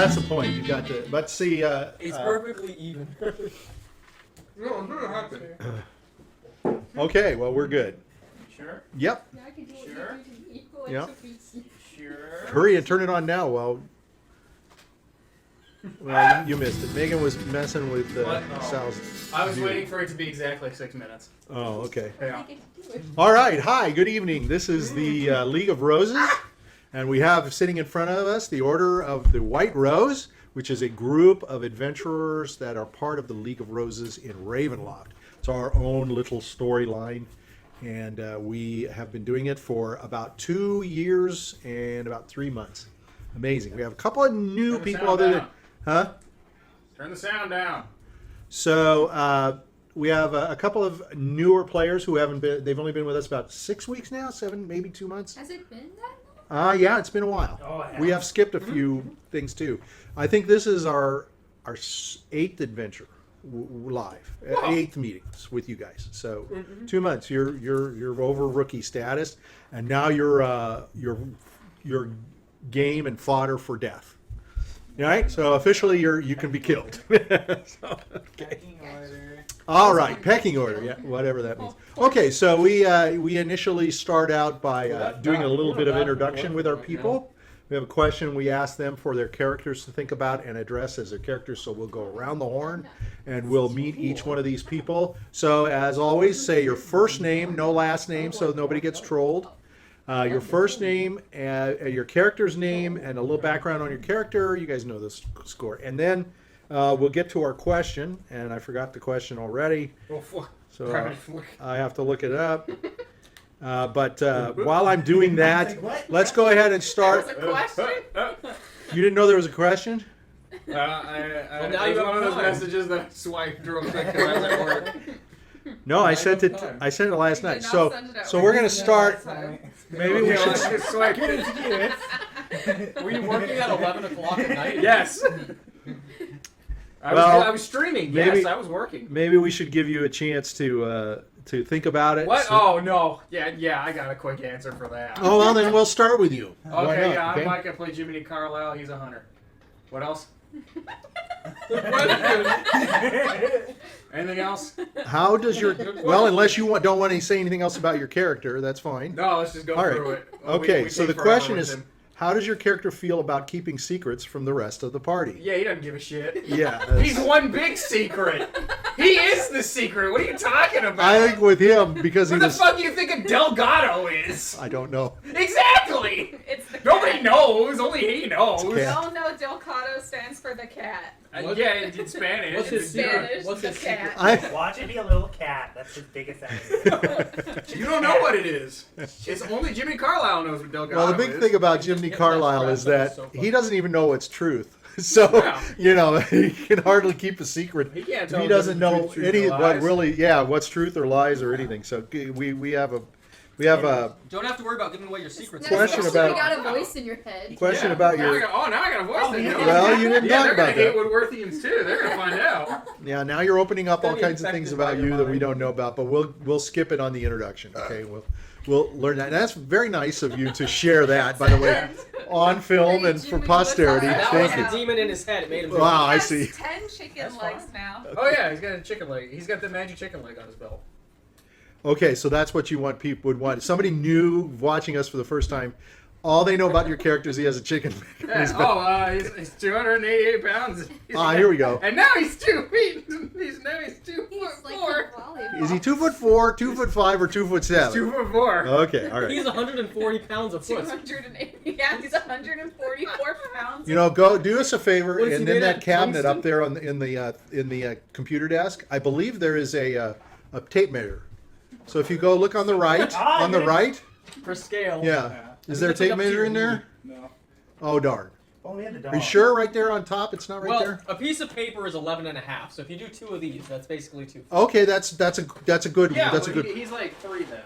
that's the point. You got to. Let's see. It's perfectly even. No, I'm gonna happen. Okay, well we're good. Sure. Yep. Yeah, I can do Sure. equal Yeah. Sure. Hurry and turn it on now. Well, you missed it. Megan was messing with What? Oh. Sal's. I was view. waiting for it to be exactly 6 minutes. Oh, okay. Yeah. All right. Hi. Good evening. This is the League of Roses, and we have sitting in front of us the Order of the White Rose, which is a group of adventurers that are part of the League of Roses in Ravenloft. It's our own little storyline, and we have been doing it for about 2 years and about 3 months. Amazing. We have a couple of new Turn the people sound other than, down. huh? Turn the sound down. So we have a couple of newer players who haven't been. They've only been with us about 6 weeks now, 7, maybe 2 months. Has it been that long? Yeah, it's been a while. Oh, it We has. have skipped a few things too. I think this is our 8th adventure live, 8th meetings with you guys. So 2 months. You're over rookie status, and now you're game and fodder for death. All right. So officially you can be killed. So, okay. All right, pecking order, yeah, whatever that means. Okay, so we initially start out by doing a little bit of introduction with our people. We have a question we ask them for their characters to think about and address as their characters, so we'll go around the horn and we'll meet each one of these people. So as always, say your first name, no last name, so nobody gets trolled. Your first name, your character's name, and a little background on your character. You guys know this score. And then we'll get to our question, and I forgot the question already, so I have to look it up. But while I'm doing that, let's go ahead and start. That was a question? You didn't know there was a question? Now now you you have one of those time. messages that I swiped real quick because I was at work. No, I sent it. I sent it last night. So we're gonna start. Maybe we should. swipe it. Were you working at 11 o'clock at night? Yes. Well, I was streaming. maybe- Yes, I was working. Maybe we should give you a chance to think about it. What? So- Oh no. Yeah. I got a quick answer for that. Oh well, then we'll start with you. Why Okay. not, Yeah. okay? I'm Mike. I play Jiminy Carlyle. He's a hunter. What else? Anything else? How does your unless you don't want to say anything else about your character, that's fine. No. Let's just go All right. through it. Okay, We so the take forever question with is, him. how does your character feel about keeping secrets from the rest of the party? Yeah, he doesn't give a shit. Yeah, He's one big secret. He is the secret. What are you talking about? I think with him because he Who the was. fuck do you think a Delgado is? I don't know. Exactly. It's the Nobody cat. knows. Only he knows. It's We cat. all know Delgado stands for the cat. Yeah, it's in Spanish. What's his It's secret? Spanish, What's the his cat. I Watch it be a little cat. That's his biggest enemy. You don't know what it is. It's only Jimmy Carlyle knows what Delgado well, the big is. thing about Jiminy Carlyle is that he doesn't even know what's truth. So Yeah. he can hardly keep a secret. He can't If tell he the doesn't know difference between any truth or what lies. really, what's truth or lies or anything. So we have a Don't have to worry about giving away your secrets. Question You about- got a voice in your head. question about Now I your. got, now I got a voice. Oh, that yeah. knows. Well, you didn't Yeah, talk they're about gonna hate that. Woodworthians too. They're gonna find out. Yeah, now you're opening up all Gotta be kinds of things infected by about your you that we mind. don't know about, but we'll skip it on the introduction. Okay, we'll learn that. And that's very nice of you to share that, by the way, on film and for posterity. That was Thank the you. demon in his head. It made him. Wow, I He has see. 10 chicken That's legs fine. now. Oh yeah, he's got a chicken leg. He's got the magic chicken leg on his belt. Okay, so that's what you want people would want. Somebody new watching us for the first time, all they know about your character is he has a chicken. Yeah, he's 288 pounds. Here we go. And now he's 2 feet. He's 2 He's foot like 4. a volleyball. Is he 2'4", 2'5", or 2'7"? 2 foot 4. Okay, all right. He's 140 pounds of foot. 280. Yeah, he's 144 pounds. You know, go do us a favor, What is and he in made that of, cabinet tungsten? up there in the computer desk, I believe there is a tape measure. So if you go look on the right, on the right, For scale. yeah, is there a It's like tape up to measure your in there? No. Oh darn! Oh, we had the dog. Are you sure? Right there on top, it's not right Well, there. a piece of paper is 11 and a half. So if you do 2 of these, that's basically 2. Okay, that's a good Yeah, that's a well, good. he's like 3 then.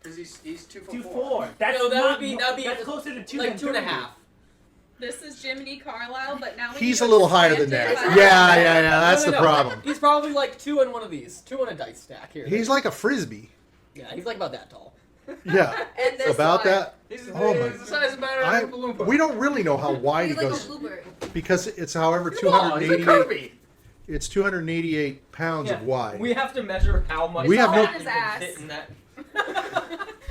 Because he's 2 foot 4. 2'4". That's No, that not, would be- that'd be that's closer to 2 Like than 2 and a 3. half. This is Jiminy Carlyle, but now we He's need a to little higher than expand that. it by- Yeah. That's No, the no, no. problem. He's probably like 2 on one of these. 2 on a dice stack here. He's like a frisbee. Yeah, he's like about that tall. Yeah, And this about one. that. He's, Oh my- he's the size of about I, a Oompa Loompa. we don't really know how wide he He's like goes. a bluebird. because it's however Oh, it's a 288. Kirby. It's 288 pounds of wide. We have to measure how much. We have no- can His ass. fit in that.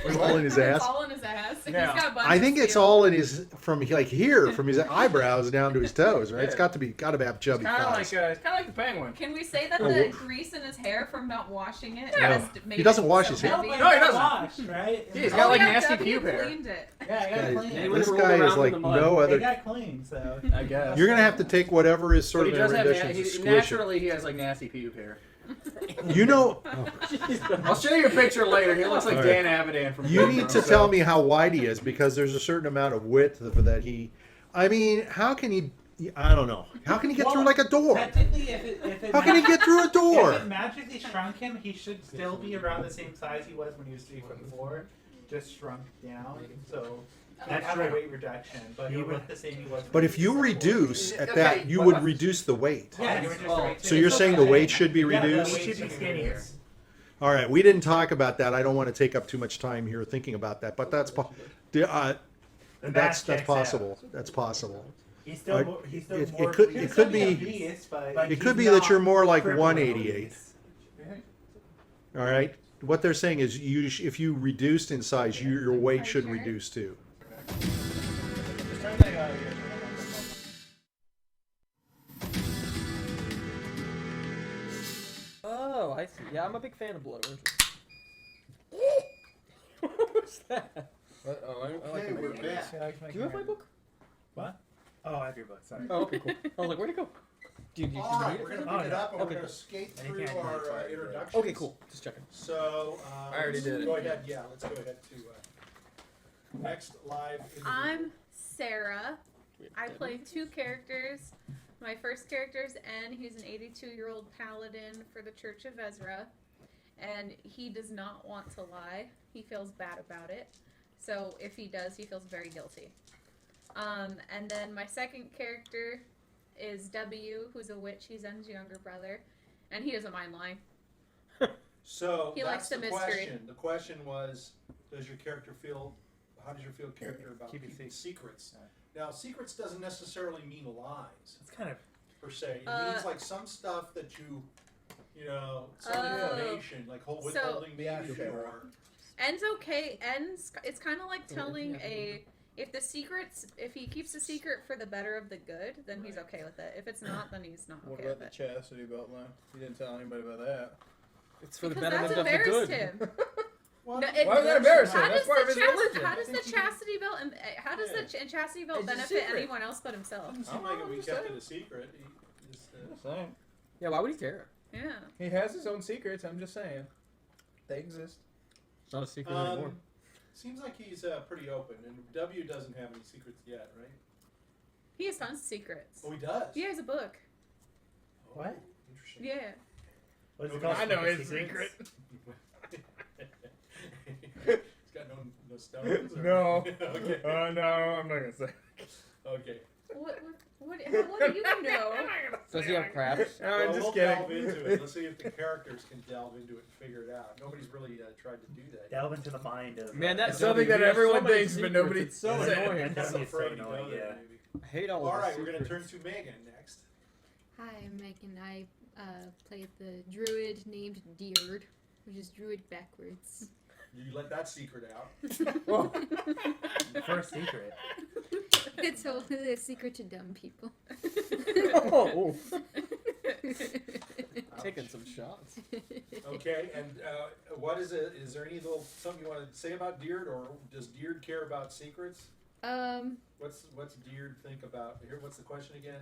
It's all in his It's ass. all in his ass. Yeah. He's got a bunch I of think it's steel. all in his from like here, from his eyebrows down to his toes, right? It's got to have chubby Kind of thighs. like it's kind of like the penguin. Can we say that Oh, the well. grease in his hair from not washing it? Yeah. has made He doesn't it wash so his hair. heavy? No, he doesn't. Wash, right? Yeah, he's Oh, got like yeah, nasty W pube hair. cleaned it. Yeah, I got clean. Yeah, This rolled guy is around in like the mud. no They other. got clean, so. I guess. You're gonna have to take whatever is sort But he of does the have rendition to squish it. naturally he has like nasty pube hair. You know, I'll show you a picture later. He looks like All right. Dan Avidan from. you need to tell me how wide he is because there's a certain amount of width that he. I mean, how can he? I don't know. How can he get through like a door? Technically, if it How can he get through a door? If it magically shrunk him, he should still be around the same size he was when he was 3'4", just shrunk down. So that's have a weight reduction, but he look the same he was. But if you reduce at Okay, that, you but- would reduce the weight. yeah, you reduce the weight So too. you're It's saying okay. the weight should be Yeah, the reduced? weight should be skinnier. All right, we didn't talk about that. I don't want to take up too much time here thinking about that, but that's The that's math checks possible. That's possible. He's still, It- still it more. could- he it can still could be a be- beast, but It he's could be that not you're more like criminally 188. obese. All right. What they're saying is, if you reduced in size, your weight should Sure. reduce too. Just try that out here. Oh, I see. Yeah, I'm a big fan of blood oranges. What's that? I like we're it. back. Do you have my book? What? Oh, I have your book. Sorry. Oh, okay, cool. I was like, where'd it go? Do you need All to right, read it? we're going to Oh, pick it yeah. up and Okay, we're going cool. to skate And you through can't do our it right. introductions. Okay, cool. Just checking. So I already let's did it. Go ahead. Yeah, let's go ahead to next live. interview. I'm Sarah. I play two characters. My first character is N. He's an 82-year-old paladin for the Church of Ezra. And he does not want to lie. He feels bad about it. So if he does, he feels very guilty. And then my second character is W, who's a witch. He's N's younger brother. And he doesn't mind lying. So He likes that's the the mystery. question. The question was, does your character feel? How does your character about Keep it keeping secret. secrets? Now, secrets doesn't necessarily mean lies It's kind of. per se. It Uh, means like some stuff that some Oh. information, like So- withholding Yeah, meat sure. or. N's okay. It's kind of like telling if he keeps a secret for the better of the good, then he's okay with it. If it's not, then he's not What okay about with the it. chastity belt line? You didn't tell anybody about that. It's for the Because betterment that's of the embarrassed good. him. Well, No, Why is that embarrassing? How That's does part of the his religion. how does the chastity belt how does Yeah. the chastity belt It's a benefit secret. anyone else but himself? Doesn't seem Oh, like if I'm we just kept saying. it a secret. Just saying. Yeah, why would he care? Yeah. He has his own secrets. I'm just saying. They exist. It's not a secret anymore. Seems like he's pretty open, and W doesn't have any secrets yet, right? He has tons of secrets. Oh, he does. He has a book. Oh, What? Interesting. Yeah. What is it Okay. called? I know his Secrets? secret. He's got no stones. Or? No. Okay. No, I'm not gonna say. Okay. What do you know? Does he have crabs? No, Well, I'm just we'll kidding. delve into it. Let's see if the characters can delve into it and figure it out. Nobody's really tried to do that. Delve into the mind of. Man, that's Something that he has everyone many thinks, but secrets. nobody It's so says. annoying. I'm That'd be so afraid to annoying, know that, yeah. maybe. I hate all All the right, we're going to secrets. turn to Meagan next. Hi, I'm Meagan. I played the druid named Diurd, which is druid backwards. You let that secret out. Whoa. First secret. It's a secret to dumb people. Oh, taking some shots. Okay, and what is it? Is there any little something you want to say about Diurd, or does Diurd care about secrets? What's Diurd think about here? What's the question again?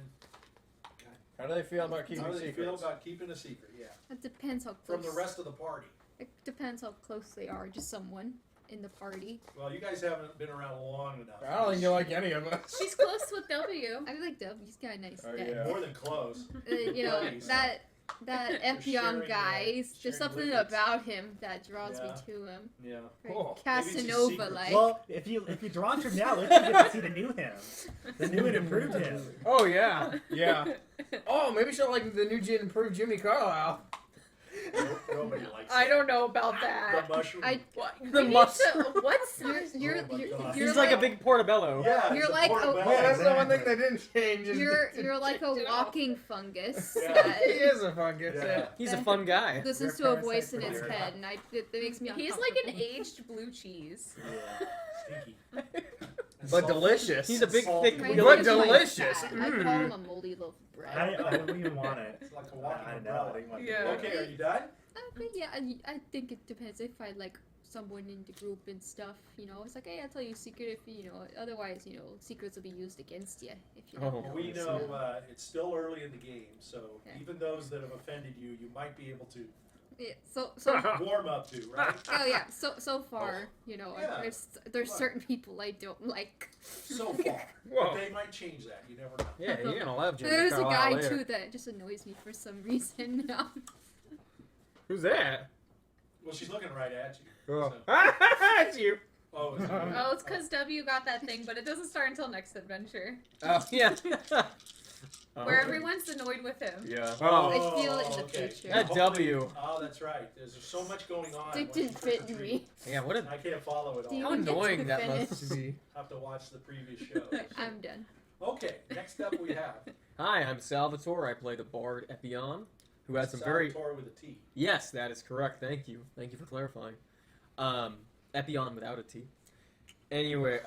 How do they feel about keeping How do they secrets? feel about keeping a secret? Yeah, It depends how close. from the rest of the party. It depends how close they are to someone in the party. Well, you guys haven't been around long enough. I don't think you like any of us. She's close with W. I like Dub. He's kind of nice. Oh, guy. yeah. More than close. You know Buddies. that sharing, Epion guy. sharing There's something liquids. about him that draws me Yeah. to him. Yeah. Very Oh, maybe it's his Casanova secret. like. Well, if you draw him now, let's get to see the new him, the new and improved him. Oh yeah, yeah. Oh, maybe she'll like the new improved Jiminy Carlyle. Nobody likes I it. don't know about that. The mushroom. What? The We need mus- to- What's You're Oh my God. you're He's like a big portobello. Yeah, You're it's a like portobello. Well, that's the one thing Exactly. they didn't change. Is you're like a walking fungus Yeah. that he is a fungus. Yeah. He's a fun guy. listens You're to a a voice in parasite its for head, and that makes me He's uncomfortable. like an aged blue cheese. Yeah. Stinky. But delicious. He's a big, Salty. thick My wheel. But name is like delicious. that. I call him a moldy loaf of bread. I wouldn't even want it. It's like a walking I know. umbrella. I want Yeah. Okay, are you done? But yeah, I think it depends. If I like someone in the group and stuff, it's like, hey, I'll tell you a secret. If otherwise, secrets will be used against you if you don't Oh. know. We so- know it's still early in the game, so Yeah. even those that have offended you, you might be able to Yeah, so warm up to, right? oh yeah, so far, Yeah. there's What? certain people I don't like. So far. Whoa. But they might change that. You never know. Yeah, you're gonna love Jimmy There's a Carlyle guy there. too that just annoys me for some reason. Who's that? Well, she's looking right at you. Oh. So- That's you. Oh, is it? Oh, it's because W got that thing, but it doesn't start until next adventure, Oh, yeah. where everyone's annoyed with him. Yeah. Oh, I feel it in the okay. future. That W. Oh, that's right. There's so much going on. It didn't fit in me. Yeah, what a... I can't follow it Do you all. How even get to annoying that finish? must be. Have to watch the previous show. I'm done. Okay, next up we have Hi, I'm Salvatore. I play the bard Epion, who has some very... Salvatore with a T. Yes, that is correct. Thank you. Thank you for clarifying. Epion without a T. Anyway,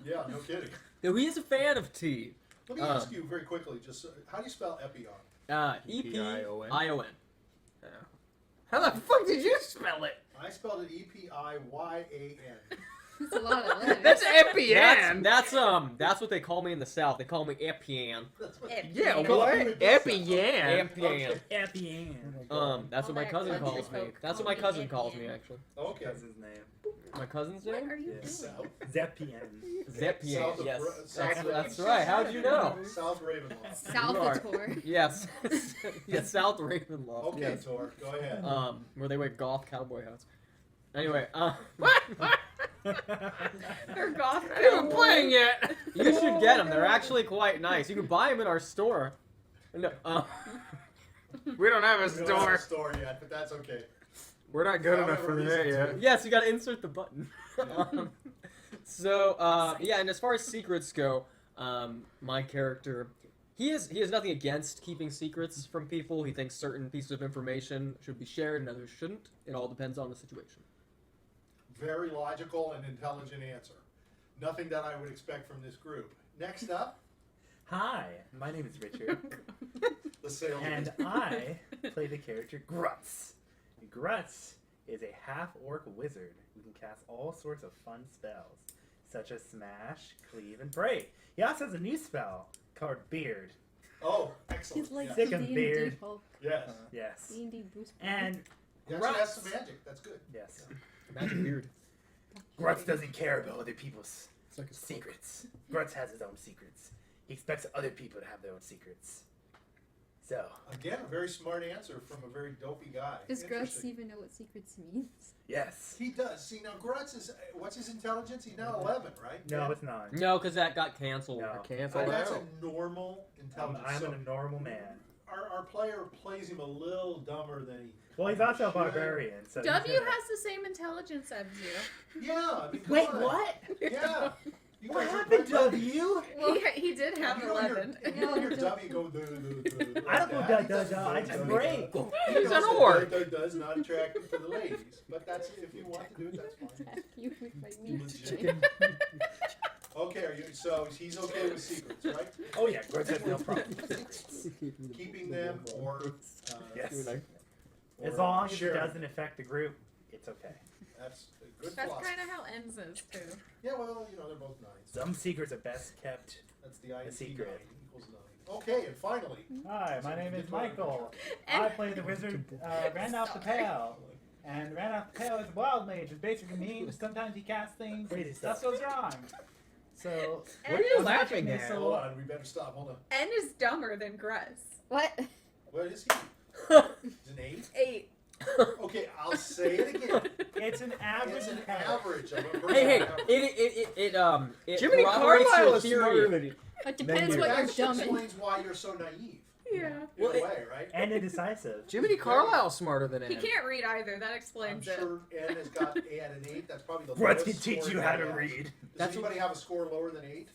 Yeah, no kidding. no, he is a fan of tea. Let me ask you very quickly, just how do you spell Epion? E-P-I-O-N. How the fuck did you spell it? I spelled it E-P-I-Y-A-N. It's a lot of letters. That's Epion. That's what they call me in the South. They call me Epion. That's what Yeah, Epion. what? Epion. Epion. Epion. Epion. That's what my cousin Country calls me. folk That's what call my me cousin calls me, Epion. actually. Okay. That's his name. My cousin's What name? are you Yeah. doing? South. Zepian. Zepion. South of Yes, South that's right. How'd you know? South Ravenloft. Salvatore. Yes. Yes, South Ravenloft. Okay, Yes. Tor, go ahead. Where they wear goth cowboy hats. Anyway, They're goth. I haven't been playing yet. you should get them. They're actually quite nice. You can buy them in our store. No, We don't have a We don't have store. a store yet, but that's okay. We're not good enough However for that reason yet. to. yes, you gotta insert the button. Yeah. Yeah, and as far as secrets go, my character, he has nothing against keeping secrets from people. He thinks certain pieces of information should be shared and others shouldn't. It all depends on the situation. Very logical and intelligent answer. Nothing that I would expect from this group. Next up, Hi, my name is Richard, the salesman. and I play the character Grutz. Grutz is a half-orc wizard who can cast all sorts of fun spells, such as Smash, Cleave, and Pray. He also has a new spell called Beard. Oh, excellent. He's like yeah. Sick the of D&D beard. Hulk. Yes. Yes. D&D boost. And He actually has some Grutz. magic. That's good. Yes. Magic beard. Grutz doesn't care about other people's It's like a secrets. Grutz has his own secrets. He expects other people to have their own secrets. So, Again, a very smart answer from a very dopey guy. Does Grutz Interesting. even know what secrets means? yes. He does. See, now Grutz is, what's his intelligence? He's now 11, right? No, it's not. No, because that got canceled. No. Or So canceled. that's a normal intelligence. I'm So a normal man. our player plays him a little dumber than he. Well, he's also a should. barbarian. So he's W gonna- has the same intelligence as you. Yeah. I mean, come Wait, on. what? Yeah. You What guys are happened, right back. W? Well, he did have You know when 11. You know when your W go I don't go like that? duh, duh, duh. I just break. He's an Because the orc. duh, duh, duh is not attractive to the ladies, but that's if you want to do it, that's fine. Attack you with my meat. Legit. Okay, are you? So he's okay with secrets, right? Oh yeah, Grutz has no problem with secrets. Keeping them or Yes. or As long as it sharing. doesn't affect the group, it's okay. That's a good That's philosophy. kind of how Enz is, too. Yeah, well, you know they're both nines. Some secrets are best kept. That's the INT secret. 9 equals 9. Okay, and finally, Hi, my name is Michael. I play the wizard Randolph the Pale. And Randolph the Pale is a wild mage, which basically means sometimes he casts things and stuff goes wrong. So, What are you I'm laughing magic at? hold missile. on, we better stop. Hold on. N is dumber than Grutz. What? What is he? Is it 8? 8. Okay, I'll say it again. It's an average. It's an pale. average of a person. Hey, it Jiminy corroborates Carlyle your is theory. smarter than you. It depends you. what That you're dumb in. explains why you're so naive. Yeah. Well, In a way, right? And indecisive. Jiminy Carlyle's smarter than He Anne. can't read either. That I'm explains it. sure N has got at an 8. That's probably the Grutz lowest can teach score you how N to has. read. Does That's anybody have a score lower than 8?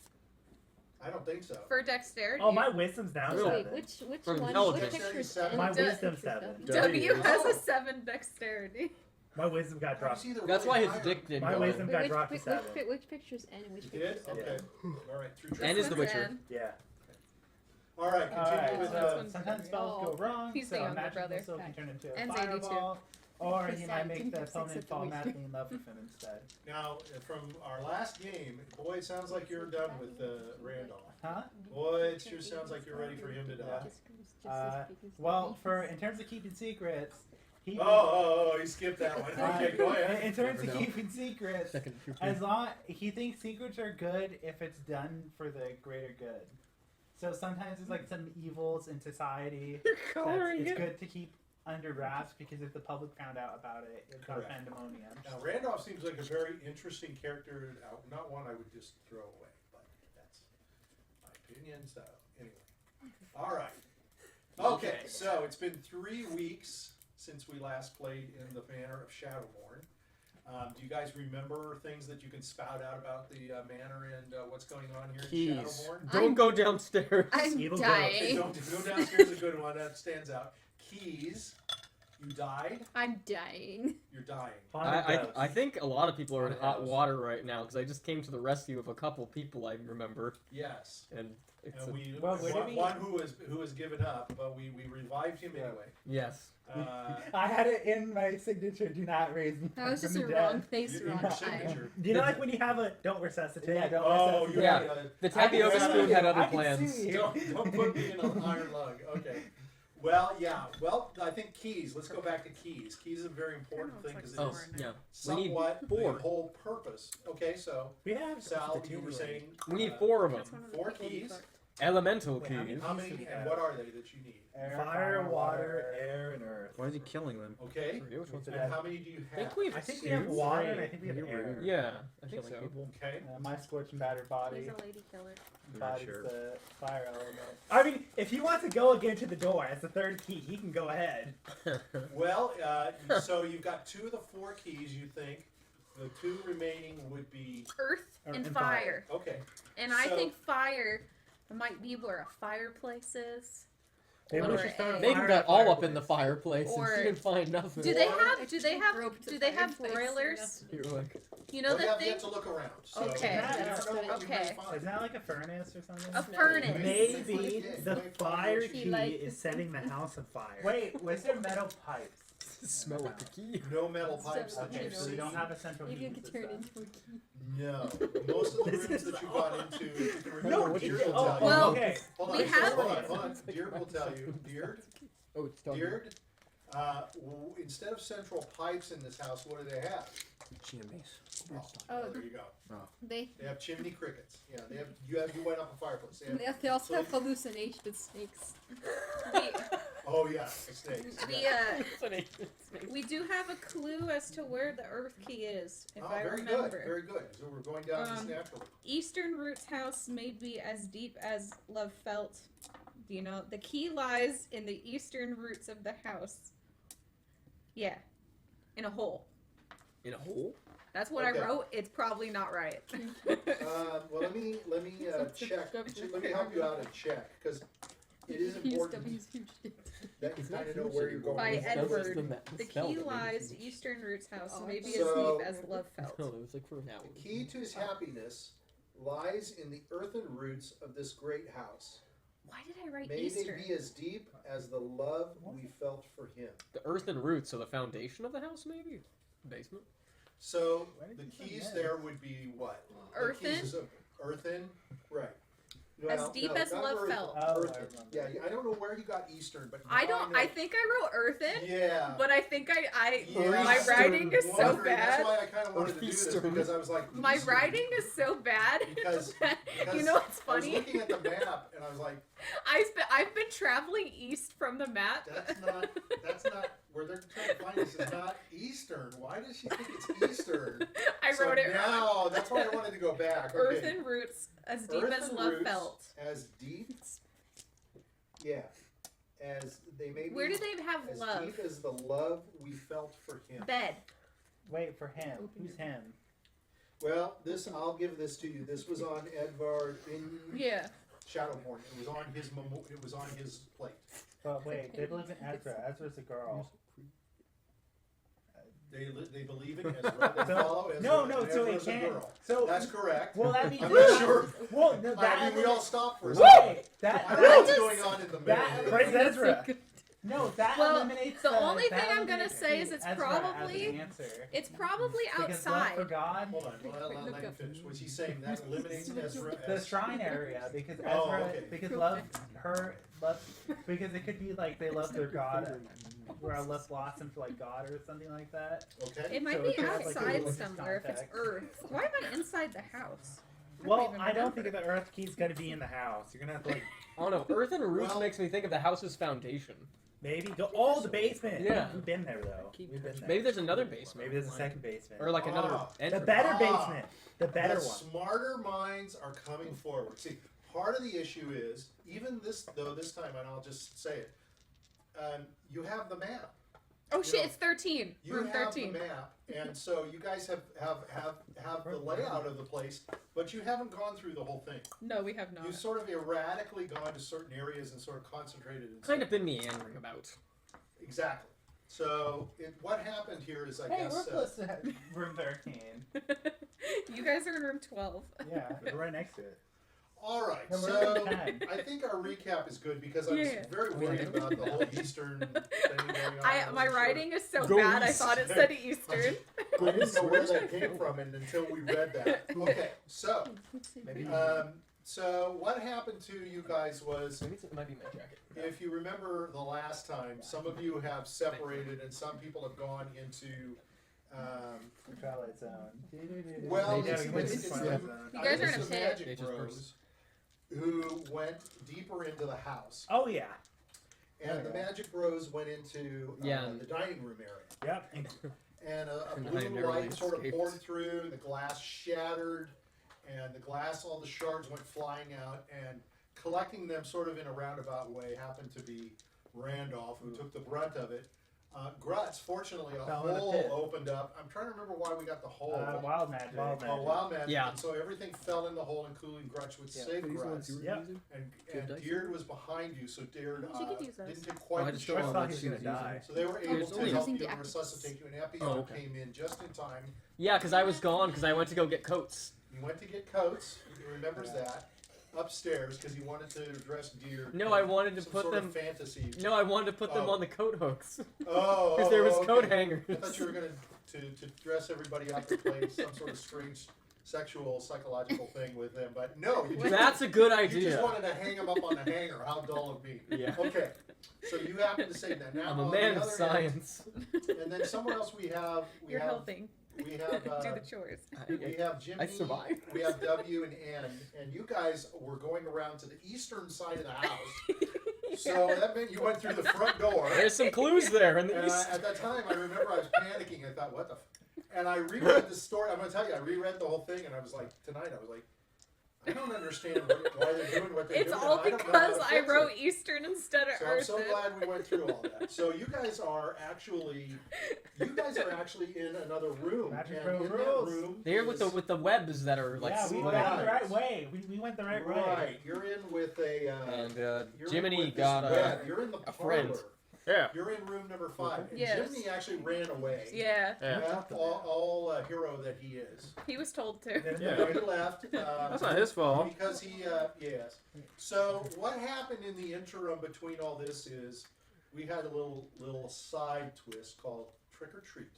I don't think so. For dexterity. Oh, my wisdom's now Really? Wait, 7. which From one? intelligence. Which picture's Seven. My N? wisdom's Picture's 7. W has Oh. a 7 dexterity. My wisdom got dropped. See, they're That's really why his high dick on- didn't My go wisdom in. got Which, dropped to which, 7. which picture's N and which You picture's did? W? Okay. All right. Through N is This the one's Witcher. N. Yeah. All right. Continue Alright, with This one's sometimes N. spells go wrong, He's the so a younger magic brother. missile can turn into a N's 82. fireball, or he He's might sad, make didn't the have sex opponent with the fall witch. madly in love with him instead. Now, from our last game, boy, it sounds like you're done with Randolph. Huh? Boy, it sure sounds like you're ready for him to die. In terms of keeping secrets, he. Oh, you skipped that one. Okay, go ahead. In terms of Never know. keeping secrets, Second trooper. as long he thinks secrets are good if it's done for the greater good. So sometimes there's like some evils in society that it's good to keep under wraps because if the public found out about it, it'd cause Correct. pandemonium. Now, Randolph seems like a very interesting character. Not one I would just throw away, but that's my opinion. So, anyway. All right. Okay, so it's been 3 weeks since we last played in the manor of Shadowborn. Do you guys remember things that you can spout out about the manor and what's going on here Keys. in Shadowborn? Don't go downstairs. I'm Evil dying. Don't go downstairs. A good one that stands out. Keys. You died. I'm dying. You're dying. I think a lot of people are in hot Haunted house. water right now because I just came to the rescue of a couple people I remember, Yes. and it's And we Well, where did we- one who has given up, but we revived him anyway. yes. I had it in my signature. Do not raise me That was from just the a dead. wrong place, Your wrong time. signature. You know, like when you have a don't resuscitate. Yeah, don't Oh, resuscitate. you Yeah. had a- The tapioca I spoon had other I can plans. see you. Don't put me in an iron lung. Okay. Well, yeah. Well, I think keys. Let's go back to keys. Keys is a very important thing because it Oh, is yeah. We need somewhat 4. the whole purpose. Okay, so We have Sal, you were saying We need 4 of That's them. one of the 4 people you keys. fucked. Elemental Wait, how many keys. How keys do many we and have? what are they that you need? Fire, water, air, and earth. Why is he killing them? Okay. Which one's And how many do you I have? think we have I think we have 2. water and I think we have air. Yeah, I think Killing so. people. Okay. My scorched and battered body He's a lady killer. Not embodies sure. the fire element. I mean, if he wants to go again to the door as the third key, he can go ahead. Well, so you've got 2 of the 4 keys. You think the 2 remaining would be Earth And and fire. fire. okay. And I So- think fire might be where a fireplace is. Maybe we Or should start a a- Megan fire got at all up in the fireplace. fireplace and Or- she didn't find nothing. Do they Or- have? Do they have? Broke the Do they have fireplace broilers? You're like, You know we the have thing. yet to look around. So Okay. you never know what you may Okay. find. Isn't that like a furnace or something? A furnace. Maybe Yeah, the you might fire find key like is setting the house on fire. Wait, was there metal pipes? smell like the key. No metal pipes that Okay, you've so we seen. don't have a central Maybe you heating could turn it system. into a key. No. Most of the This rooms is that you got into, if you can remember, No, what did Diurd you? will tell you. Well, okay. Hold on, we have- hold on. Diurd will tell you. Diurd, Oh, it's done. Diurd, instead of central pipes in this house, what do they have? Chimneys. Oh, There you go. they They have chimney crickets. Yeah, they have. You went up a fireplace. They have, they also have hallucination snakes. oh yeah, snakes. We do have a clue as to where the Earth Key is, if Oh, I very remember. good, very good. So we're going down this naturally. Eastern Root's house may be as deep as love felt. Do you know? The key lies in the eastern roots of the house. Yeah. In a hole. In a hole? That's what Okay. I wrote. It's probably not right. Well, let me check. Let me help you out and check because it is important that you kind of know where you're going. By with this. Edward. The key lies to Eastern Root's house, Oh, maybe so- as deep as love felt. No, it was like for an hour. The key to his happiness lies in the earthen roots of this great house. Why did I write May Eastern? they be as deep as the love we felt for him. The earthen roots, so the foundation of the house, maybe? Basement? So Why did the you put keys that? there would be what? The Earthen? keys of earthen, right? As deep as not love earthen, felt. Oh, earthen. I remember. Yeah, I don't know where you got Eastern, but I now don't. know. I think I wrote Earthen, Yeah. but I think I Yeah. my writing is so Wondering, That's bad. why I kind of wanted to do this Eastern. because I was like, My Eastern. writing is so bad. Because- you know what's I was funny? looking at the map and I was like, I've been traveling east from the map. that's not where they're trying to find us. Is not Eastern. Why does she think it's Eastern? I So wrote it wrong. now, that's why I wanted to go back. Okay. Earthen roots as deep as Earthen love roots felt. As deep. Yeah. as they made Where me do they have as love? deep as the love we felt for him. Bed. Wait for him. Who's him? Well, this I'll give this to you. This was on Edvard in Yeah. Shadowborn. It was on his it was on his plate. But wait, they believe in Ezra. Ezra's a girl. They believe in Ezra. They follow Ezra. No, and so it Ezra's a can't. girl. So That's correct. well, that means I'm not sure. Well, no, that I mean, we all stopped for a Wait, second. that I don't know what's just- going on in the that middle. praise Ezra. No, that Well, eliminates the only that thing I'm gonna eliminates say is it's Ezra probably- as an answer. It's probably Because love for outside. God, Hold on, let him finish. Was he saying that eliminates Ezra the as... shrine area, because Ezra, Oh, okay. because love because it could be like they love their God, where love blossom for like God or something like that. Okay. It might So be it has, like, a outside religious somewhere if it's context. Earth. Why am I inside the house? Well, even I don't remember. think the Earth key's gonna be in the house. You're gonna have to like I don't know. Earth and roof Well- makes me think of the house's foundation. maybe go. Oh, the basement. Yeah. We've been there though. We've been there. Maybe there's another basement. Maybe there's a second basement. Or like another Ah. The entrance. better Ah. basement. The better The one. smarter minds are coming forward. See, part of the issue is, even this time, and I'll just say it, you have the map. Oh You shit! know, It's 13. You Room have 13. the map, and so you guys have the layout of the place, but you haven't gone through the whole thing. No, we have not. You've sort of erratically gone to certain areas and sort of concentrated in Kind of been meandering about. Exactly. So what happened here is, I Hey, guess, we're close to room 13. You guys are in room 12. Yeah, we're right next to it. all right. No, we're So room 10. I think our recap is good because I was Yeah. very worried about the whole Eastern thing going on. I My wasn't sure. writing is so Go bad. I east. thought it said Eastern. I didn't know where that came from until we read that. Okay, so Maybe. so what happened to you guys was, Maybe it might be my jacket. if you remember the last time, some of you have separated and some people have gone into. The Twilight Zone. Well, Yeah, it's we went to the- Twilight it's Zone. You guys are in a it's the pit. Magic Nature's Bros who went deeper into the house, Oh yeah. and the Magic Bros went into Yeah. the dining room area. Yep. And a And I blue never light sort of escaped. poured through, the glass shattered, and the glass, all the shards went flying out, and collecting them sort of in a roundabout way happened to be Randolph, who took the brunt of it. Grutz, fortunately, a Fell in a hole pit. opened up. I'm trying to remember why we got the hole. Wild magic. Wild magic. Yeah. And so everything fell in the hole, including Grutz, which Yeah. saved Grutz. Yep. And Good dice. Diurd was behind you, so Diurd You could use those. didn't take Oh, quite I the just shot. don't I want thought to he was gonna die. So they were able There's to only help using you the and axes. resuscitate you, and Epion Oh, okay. came in just in time. Yeah, because I was gone because I went to go get coats. He went to get coats. He remembers that upstairs because he wanted to dress Deer. No, I wanted to some put sort them. Of fantasy. No, I wanted to put them Oh. on the coat hooks Oh, because there was okay. coat hangers. I thought you were going to dress everybody up to play some sort of strange sexual psychological thing with them, but no, you just, That's a good you just idea. wanted to hang them up on the hanger. How dull of me. Yeah. Okay, so you happen to say that. Now I'm a on man the of other end, science. and then somewhere else we have You're helping. we have Do the chores. we have Jiminy, survived. we have W and N, and you guys were going around to the eastern side of the house. So that meant you went through the front door. There's some clues there in the And east. at that time, I remember I was panicking. I thought, what the? And I reread the story. I'm going to tell you, I reread the whole thing, and I was like, tonight, I was like, I don't understand why they're doing what they're It's doing. all and I don't know because how to I fix wrote it. Eastern instead of So I'm Earth. so glad we went through all that. So you guys are actually in another room. Magic and Bro in rules. that room They're with is- the webs that are like Yeah, we split. went Right. the right way. We went the right way. Right, you're in with a. And you're in Jiminy with this got web. a You're in the a friend. parlor. yeah. You're in room number 5. And Yes. Jiminy actually ran away. Yeah, All hero that he is. he was told to. Yeah. He left. That's not his fault. Because he, yes. So what happened in the interim between all this is we had a little side twist called Trick or Treat.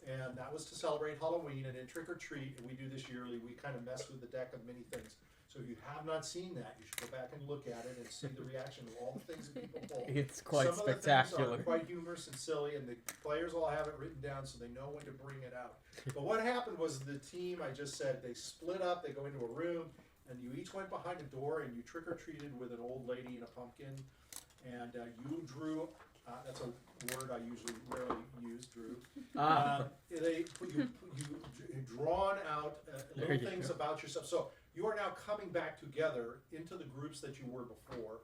And that was to celebrate Halloween. And in Trick or Treat, and we do this yearly, we kind of mess with the deck of many things. So if you have not seen that, you should go back and look at it and see the reaction of all the things that people pull. It's quite Some of the spectacular. things are quite humorous and silly, and the players all have it written down so they know when to bring it out. But what happened was the team, I just said, they split up, they go into a room, and you each went behind a door, and you trick-or-treated with an old lady and a pumpkin, and you drew, that's a word I usually rarely use, drew. You drawn out There little you things go. about yourself. So you are now coming back together into the groups that you were before.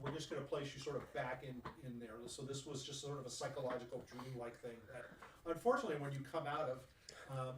we're just going to place you sort of back in there. So this was just sort of a psychological dream-like thing that, unfortunately, when you come out of,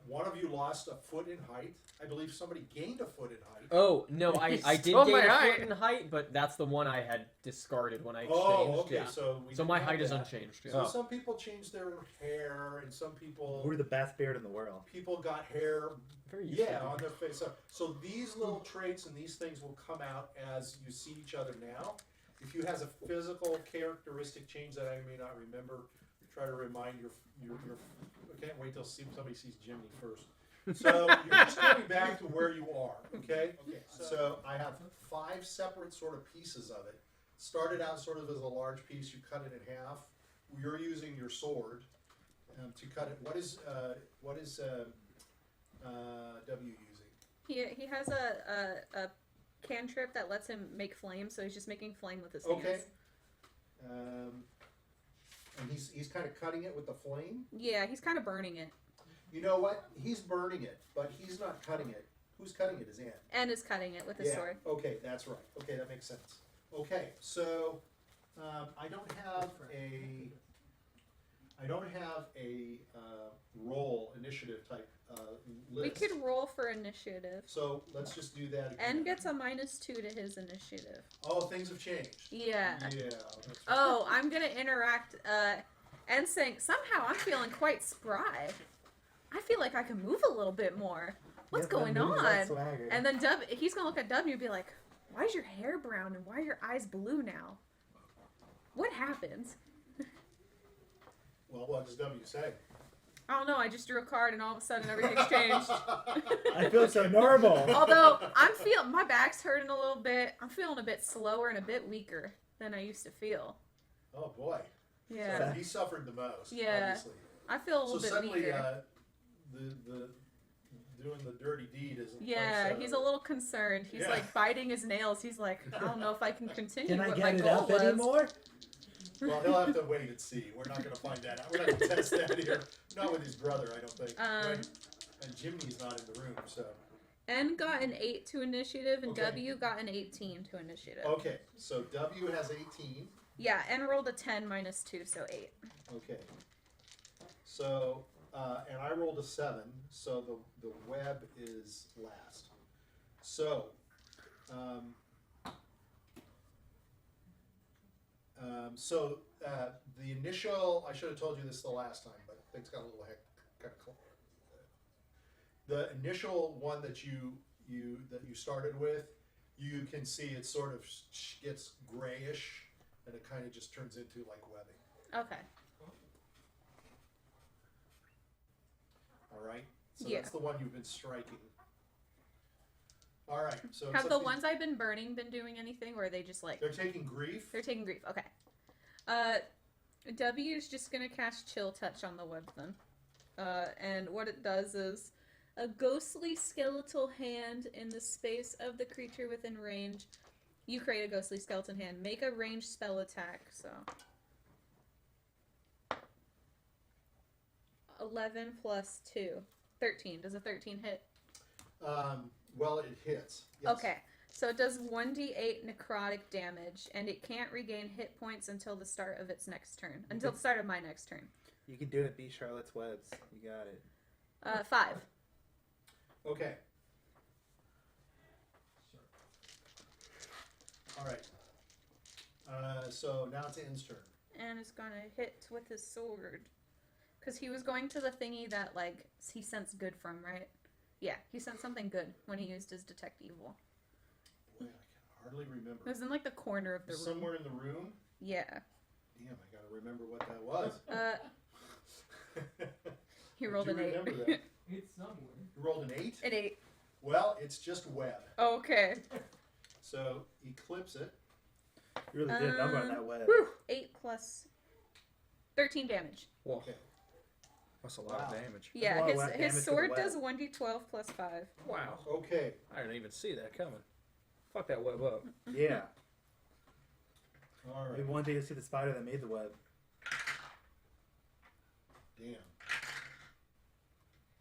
one of you lost a foot in height. I believe somebody gained a foot in height. Oh no, I did stole gain my a height. foot in height, but that's the one I had discarded when I exchanged. Oh, okay. Yeah. So we So didn't my have height is that. unchanged. Yeah. So some people change their hair, and some people We're the best beard in the world. got hair. Very useful. Yeah, on their face. So these little traits and these things will come out as you see each other now. If you has a physical characteristic change that I may not remember, try to remind your I can't wait till somebody sees Jiminy first. So you're just coming back to where you are, okay? So I have 5 separate sort of pieces of it. Started out sort of as a large piece. You cut it in half. You're using your sword to cut it. What is W using? He has a cantrip that lets him make flame, so he's just making flame with his hands. Okay. And he's kind of cutting it with the flame. Yeah, he's kind of burning it. You know what? He's burning it, but he's not cutting it. Who's cutting it? His aunt. And is cutting it with his sword. Okay, that's right. Okay, that makes sense. Okay, so I don't have a roll initiative type We list. could roll for initiative. So let's just do that again. N gets a -2 to his initiative. Oh, things have changed. Yeah. Yeah. That's right. Oh, I'm gonna interact. And saying somehow I'm feeling quite spry. I feel like I can move a little bit more. What's Yeah, going that moves that on? swagger. And then he's gonna look at W and be like, "Why is your hair brown and why are your eyes blue now? What happened?" Well, what does W say? I don't know. I just drew a card and all of a sudden everything's changed. I feel so normal. Although I'm feeling my back's hurting a little bit. I'm feeling a bit slower and a bit weaker than I used to feel. Oh boy. Yeah. So he suffered the most. Yeah. Obviously. I feel a little So bit suddenly, weaker. the doing the dirty deed isn't. Yeah, quite he's so- a little concerned. He's Yeah. like biting his nails. He's like, I don't know if I can continue Can I what get my it goal up was. anymore? Well, he'll have to wait and see. We're not going to find that out. We're not going to test that here. Not with his brother, I don't think. And Jiminy's not in the room, so. N got an 8 to initiative, and Okay. W got an 18 to initiative. Okay, so W has 18. Yeah, N rolled a 10 -2, so 8. Okay. So, and I rolled a 7, so the web is last. So, the initial, I should have told you this the last time, but things got a little kind of close. The initial one that you started with, you can see it sort of gets grayish, and it kind of just turns into like webbing. Okay. All right. So Yeah. that's the one you've been striking. All right. So Have it's the up to- ones I've been burning been doing anything, or are they just like they're taking grief. they're taking grief? Okay. W is just gonna cast Chill Touch on the web then, and what it does is a ghostly skeletal hand in the space of the creature within range. You create a ghostly skeleton hand. Make a ranged spell attack. So 11 plus 2, 13. Does a 13 hit? Well, it hits. Yes. Okay. So it does 1d8 necrotic damage, and it can't regain hit points until the start of its next turn. Until the start of my next turn. You can do it. Be Charlotte's Webs. You got it. 5. Okay. All right. So now it's N's turn. And it's gonna hit with his sword. Because he was going to the thingy that, like, he sensed good from, right? Yeah, he sensed something good when he used his Detect Evil. Boy, I can hardly remember. It was in, like, the corner of the room. Somewhere in the room. Yeah. Damn, I gotta remember what that was. He rolled Did an you 8. remember that? It's somewhere. You rolled an 8? An 8. Well, it's just web. Okay. So eclipse it. You really did a number on that web. 8 plus 13 damage. Whoa. Okay. That's a lot of Wow. damage. Yeah, lot of web damage his to the sword web. does 1d12 plus 5. Wow. Okay. I didn't even see that coming. Fuck that web up. Yeah. All Maybe right. one day you'll see the spider that made the web. Damn.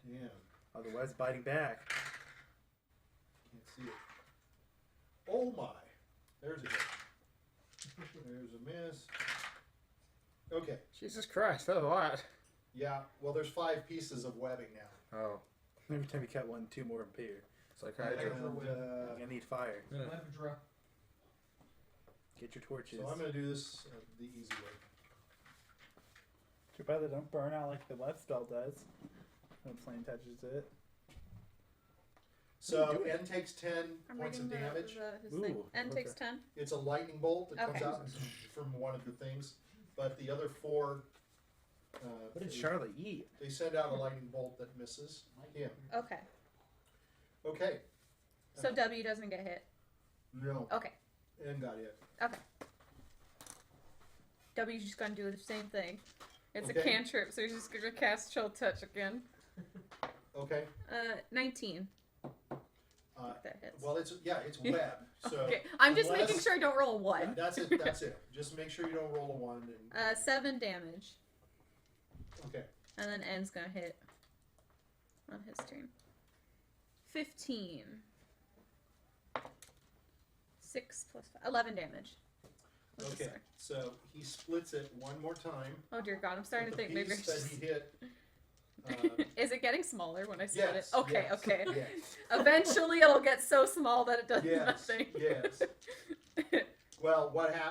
Damn. Oh, the web's biting back. Can't see it. Oh my. There's a hit. There's a miss. Okay. Jesus Christ, that's a lot. Yeah. Well, there's 5 pieces of webbing now. Oh, Every time you cut one, 2 more appear. it's like And, Hydra. I need fire. Yeah. Levdra. Get your torches. so I'm going to do this the easy way. Too bad they don't burn out like the web spell does when flame touches it. So N takes 10 I'm points of reading damage. his thing. Ooh, N takes 10. It's a lightning bolt that comes Okay. out from one of the things, but the other 4. What did Charlotte eat? They send out a lightning bolt that misses him. Okay. Okay. So W doesn't get hit. No. Okay. N got hit. Okay. W's just gonna do the same thing. It's Okay. a cantrip, so he's just gonna cast Chill Touch again. Okay. 19. Uh, That hits. well, it's web. So Okay. I'm just unless- making sure I don't roll a yeah, 1. that's it. That's it. Just make sure you don't roll a 1. And, 7 damage. okay. And then N's gonna hit on his turn. 15. 6 plus 5. 11 damage. With the Okay. sword. So he splits it one more time. Oh dear God, I'm starting to But think the maybe I piece should that he hit. Is it getting smaller when I split Yes. it? Okay, yes, okay. Yes. Eventually it'll get so small that it does Yes. nothing. Yes. Well,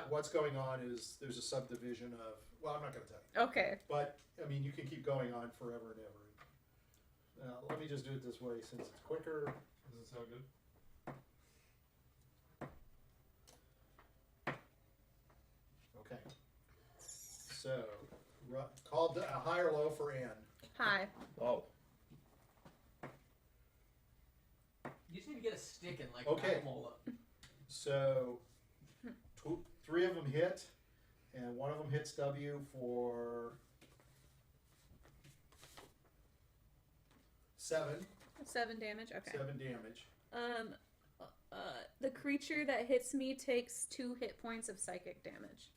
what's going on is there's a subdivision of. Well, I'm not going to tell you. Okay. But I mean, you can keep going on forever and ever. Let me just do it this way since it's quicker. Does it sound good? Okay. So, called a high or low for Ann. Hi. Oh. You just need to get a stick and like Okay. knock them all up. So, 3 of them hit, and one of them hits W for 7. 7 damage. Okay. 7 damage. The creature that hits me takes 2 hit points of psychic damage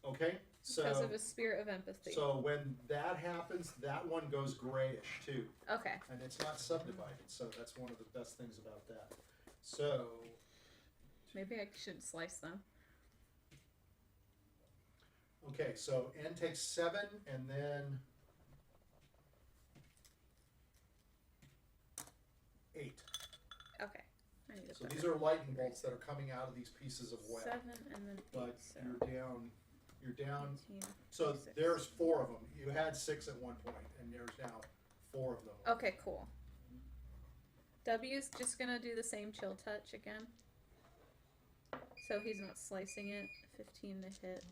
Okay. because So, of a spirit of empathy. so when that happens, that one goes grayish too, Okay. and it's not subdivided. So that's one of the best things about that. So, Maybe I should slice them. okay. So N takes 7, and then 8. Okay. I need to So put these it. are lightning bolts that are coming out of these pieces of web. 7 and then 8. But So you're down. 19. So 6. there's 4 of them. You had 6 at one point, and there's now 4 of them. Okay, cool. W's just gonna do the same chill touch again. So he's not slicing it. 15 to hit.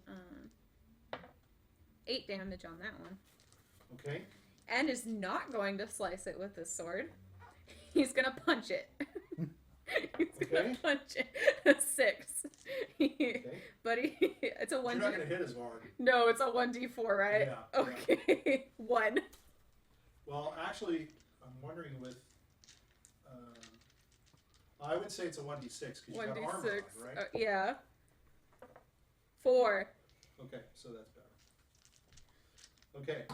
8 damage on that one. Okay. And is not going to slice it with his sword. He's gonna punch it. He's gonna Okay. punch it. 6. Okay. But it's a You're 1d. not going to hit as hard. No, it's a 1d4, right? Yeah, Okay. 1. Well, actually, I'm wondering with. I would say it's a 1d6 because you got armor 1d6. on, right? Yeah. 4. Okay, so that's better. Okay,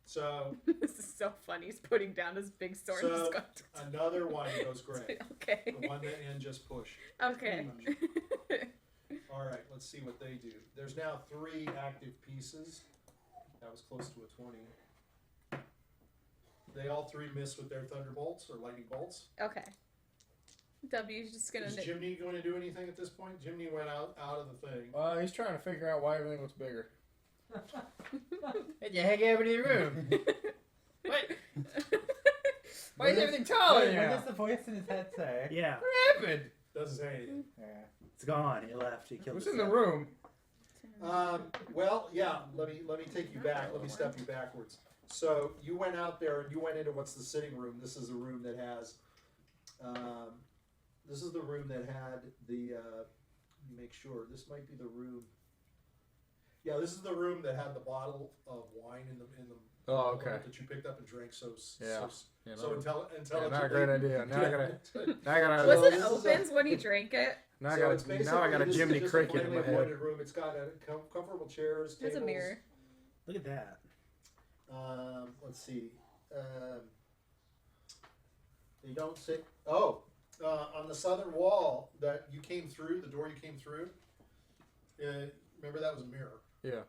so This is so funny. He's putting down his big sword. and So- he's going another one goes gray. Okay. The one that N just pushed. Okay. All right, let's see what they do. There's now 3 active pieces. That was close to a 20. They all 3 miss with their thunderbolts or lightning bolts. Okay. W's just gonna. Is Jiminy going to do anything at this point? Jiminy went out of the thing. He's trying to figure out why everything looks bigger. Get the heck out of the room. Wait. Why is everything taller What now? does the voice in his head say? Yeah. What happened? Doesn't say anything. Yeah. It's gone. It left. It killed What's itself. in the room? Well, yeah. Let me take you back. Let me step you backwards. So you went out there and you went into what's the sitting room. This is a room that has. This is the room that had the. Let me make sure. This might be the room. Yeah, this is the room that had the bottle of wine in the Oh, okay. that you picked up and drank so Yeah. so intelligently. not a great idea. Now I gotta. Now I gotta. Was it this is opens when he drank it? Now I So got it's a, now I basically got a this is Jiminy just Cricket in plainly my head. appointed room. It's got comfortable chairs, tables. There's a mirror. Look at that. Let's see. They don't say. Oh, on the southern wall that you came through, the door you came through. remember that was a mirror. Yeah.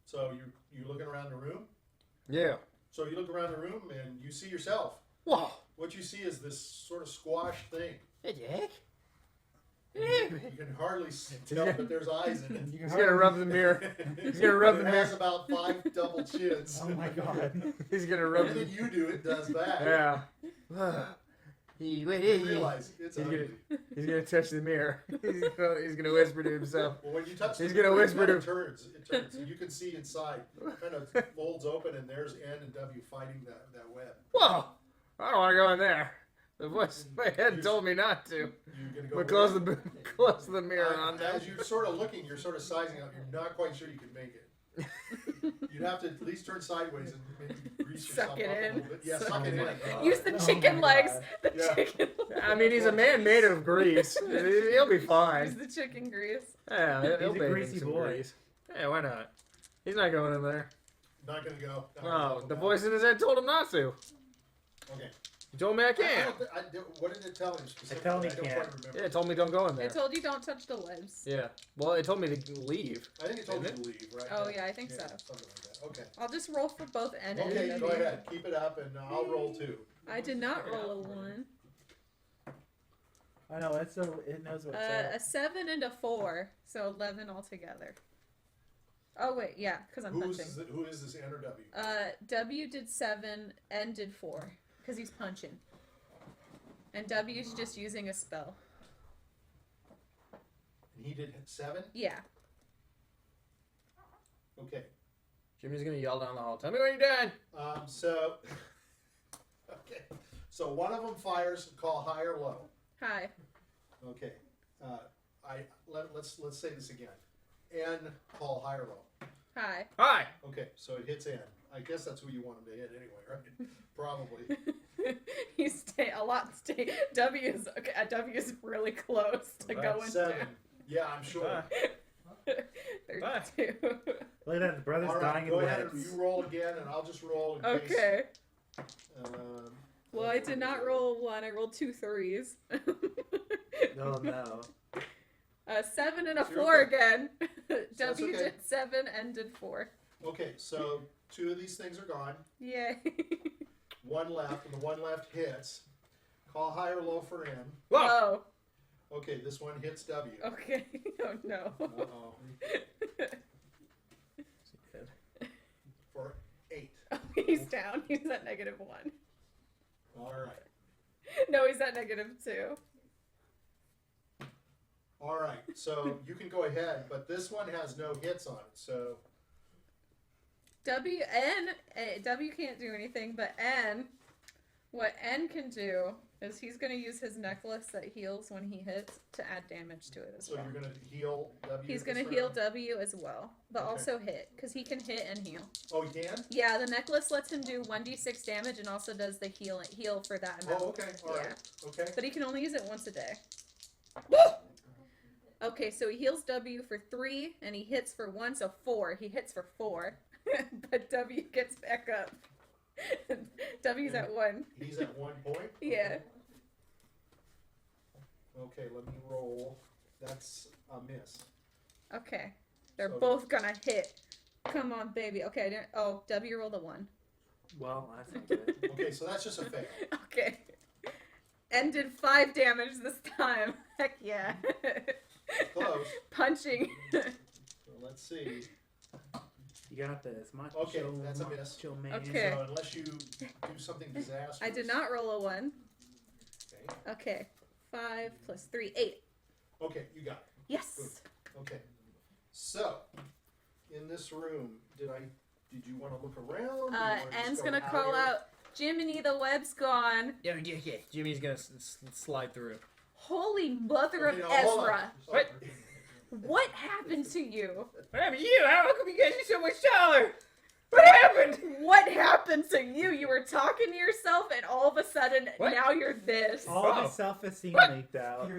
So you're looking around the room. Yeah. So you look around the room and you see yourself. Whoa. What you see is this sort of squash thing. Hey, Jack. You can hardly tell that there's eyes in it. He's gonna rub the mirror. He's gonna rub the It has mirror. about 5 double chins. Oh my god. He's gonna rub the. Everything you do, it does that. Yeah. You He's realize it's ugly. gonna touch the mirror. He's gonna whisper to himself. Well, when you touch He's the gonna mirror, whisper it to- turns. It turns. And you can see inside. It kind of folds open, and there's N and W fighting that web. Whoa! I don't want to go in there. The voice in my head told me not to. You're gonna go. But close the mirror on that. As you're sort of looking, you're sort of sizing up. You're not quite sure you can make it. You'd have to at least turn sideways and maybe grease Suck yourself it up a in. little bit. Yeah, Suck suck it it in. in. Use the Oh chicken my legs. God. The Yeah. chicken. I mean, he's a man made of grease. He'll be Use fine. the chicken grease. Yeah, he'll He's a bathe in greasy some boy. grease. Yeah, why not? He's not going in there. Not gonna go. No, the voice in his head told him not to. Okay. He told me I can't. What did it tell him specifically? It told me I don't can't. quite remember. Yeah, it told me don't go in there. It told you don't touch the lips. Yeah. Well, it told me to leave. I think it told you Didn't to leave, right? Oh yeah, I think so. Something like that. Okay. I'll just roll for both N and Okay, W. go ahead. Keep it up, and I'll roll 2. I did not roll a 1. I know, it knows what's A up. 7 and a 4, so 11 altogether. Oh wait, yeah, because I'm Who punching. is this N or W? W did 7, N did 4, because he's punching. And W's just using a spell. And he did 7? Yeah. Okay. Jimmy's gonna yell down the hall. Tell me when you're done. So, okay. So one of them fires, call high or low. Hi. Okay. Let's say this again. N, call high or low. Hi. Hi. Okay, so it hits N. I guess that's who you want him to hit anyway, right? Probably. W is really close to Right, going 7. to. Yeah, I'm sure. 32. Look at that, the brother's All right, dying go in ahead and lips. you roll again, and I'll just roll in case. Okay. Um, Well, I did not roll 1. I rolled 2 3s. Oh no. A 7 and a So you're 4 okay. again. that's W okay. did 7 and did 4. Okay, so 2 of these things are gone. Yay. 1 left, and the 1 left hits. Call high or low for N. Whoa. Oh, Okay, this one hits W. okay. Oh no. Uh-oh. For 8. Oh, he's down. He's at -1. All right. No, he's at -2. All right, so you can go ahead, but this one has no hits on it, so W can't do anything, but what N can do is he's going to use his necklace that heals when he hits to add damage to it as so well. you're gonna heal W. He's this going to heal round? W as well, but Okay. also hit, because he can hit and heal. Oh, you can? Yeah, the necklace lets him do 1d6 damage and also does the heal for that amount. Oh, okay. All right. Okay. But he can only use it once a day. Okay, so he heals W for 3, and he hits for 1, so 4. He hits for 4, but W gets back up. W's at 1. He's at 1 point? Yeah. Okay, let me roll. That's a miss. Okay. They're So- both gonna hit. Come on, baby. Okay, W rolled a 1. Well, that's not good. Okay, so that's just a fail. Okay. And did 5 damage this time. Heck yeah. Close. Punching. So let's see. You got this. Okay, that's a miss. Macho man. Okay. So unless you do something disastrous. I did not roll a 1. Okay. Okay. 5 plus 3, 8. Okay, you got it. Yes. Okay. So, in this room, did you want to look around? Do you wanna just N's go gonna out call here? out, Jiminy, the web's gone. Yeah. Jimmy's gonna slide through. Holy mother Okay, of now, hold on. Ezra. What? What happened to you? What happened to you? How come you guys are so much taller? What happened? What happened to you? You were talking to yourself and all of a sudden, What? now you're this. All Oh. his self-esteem What? leaked out.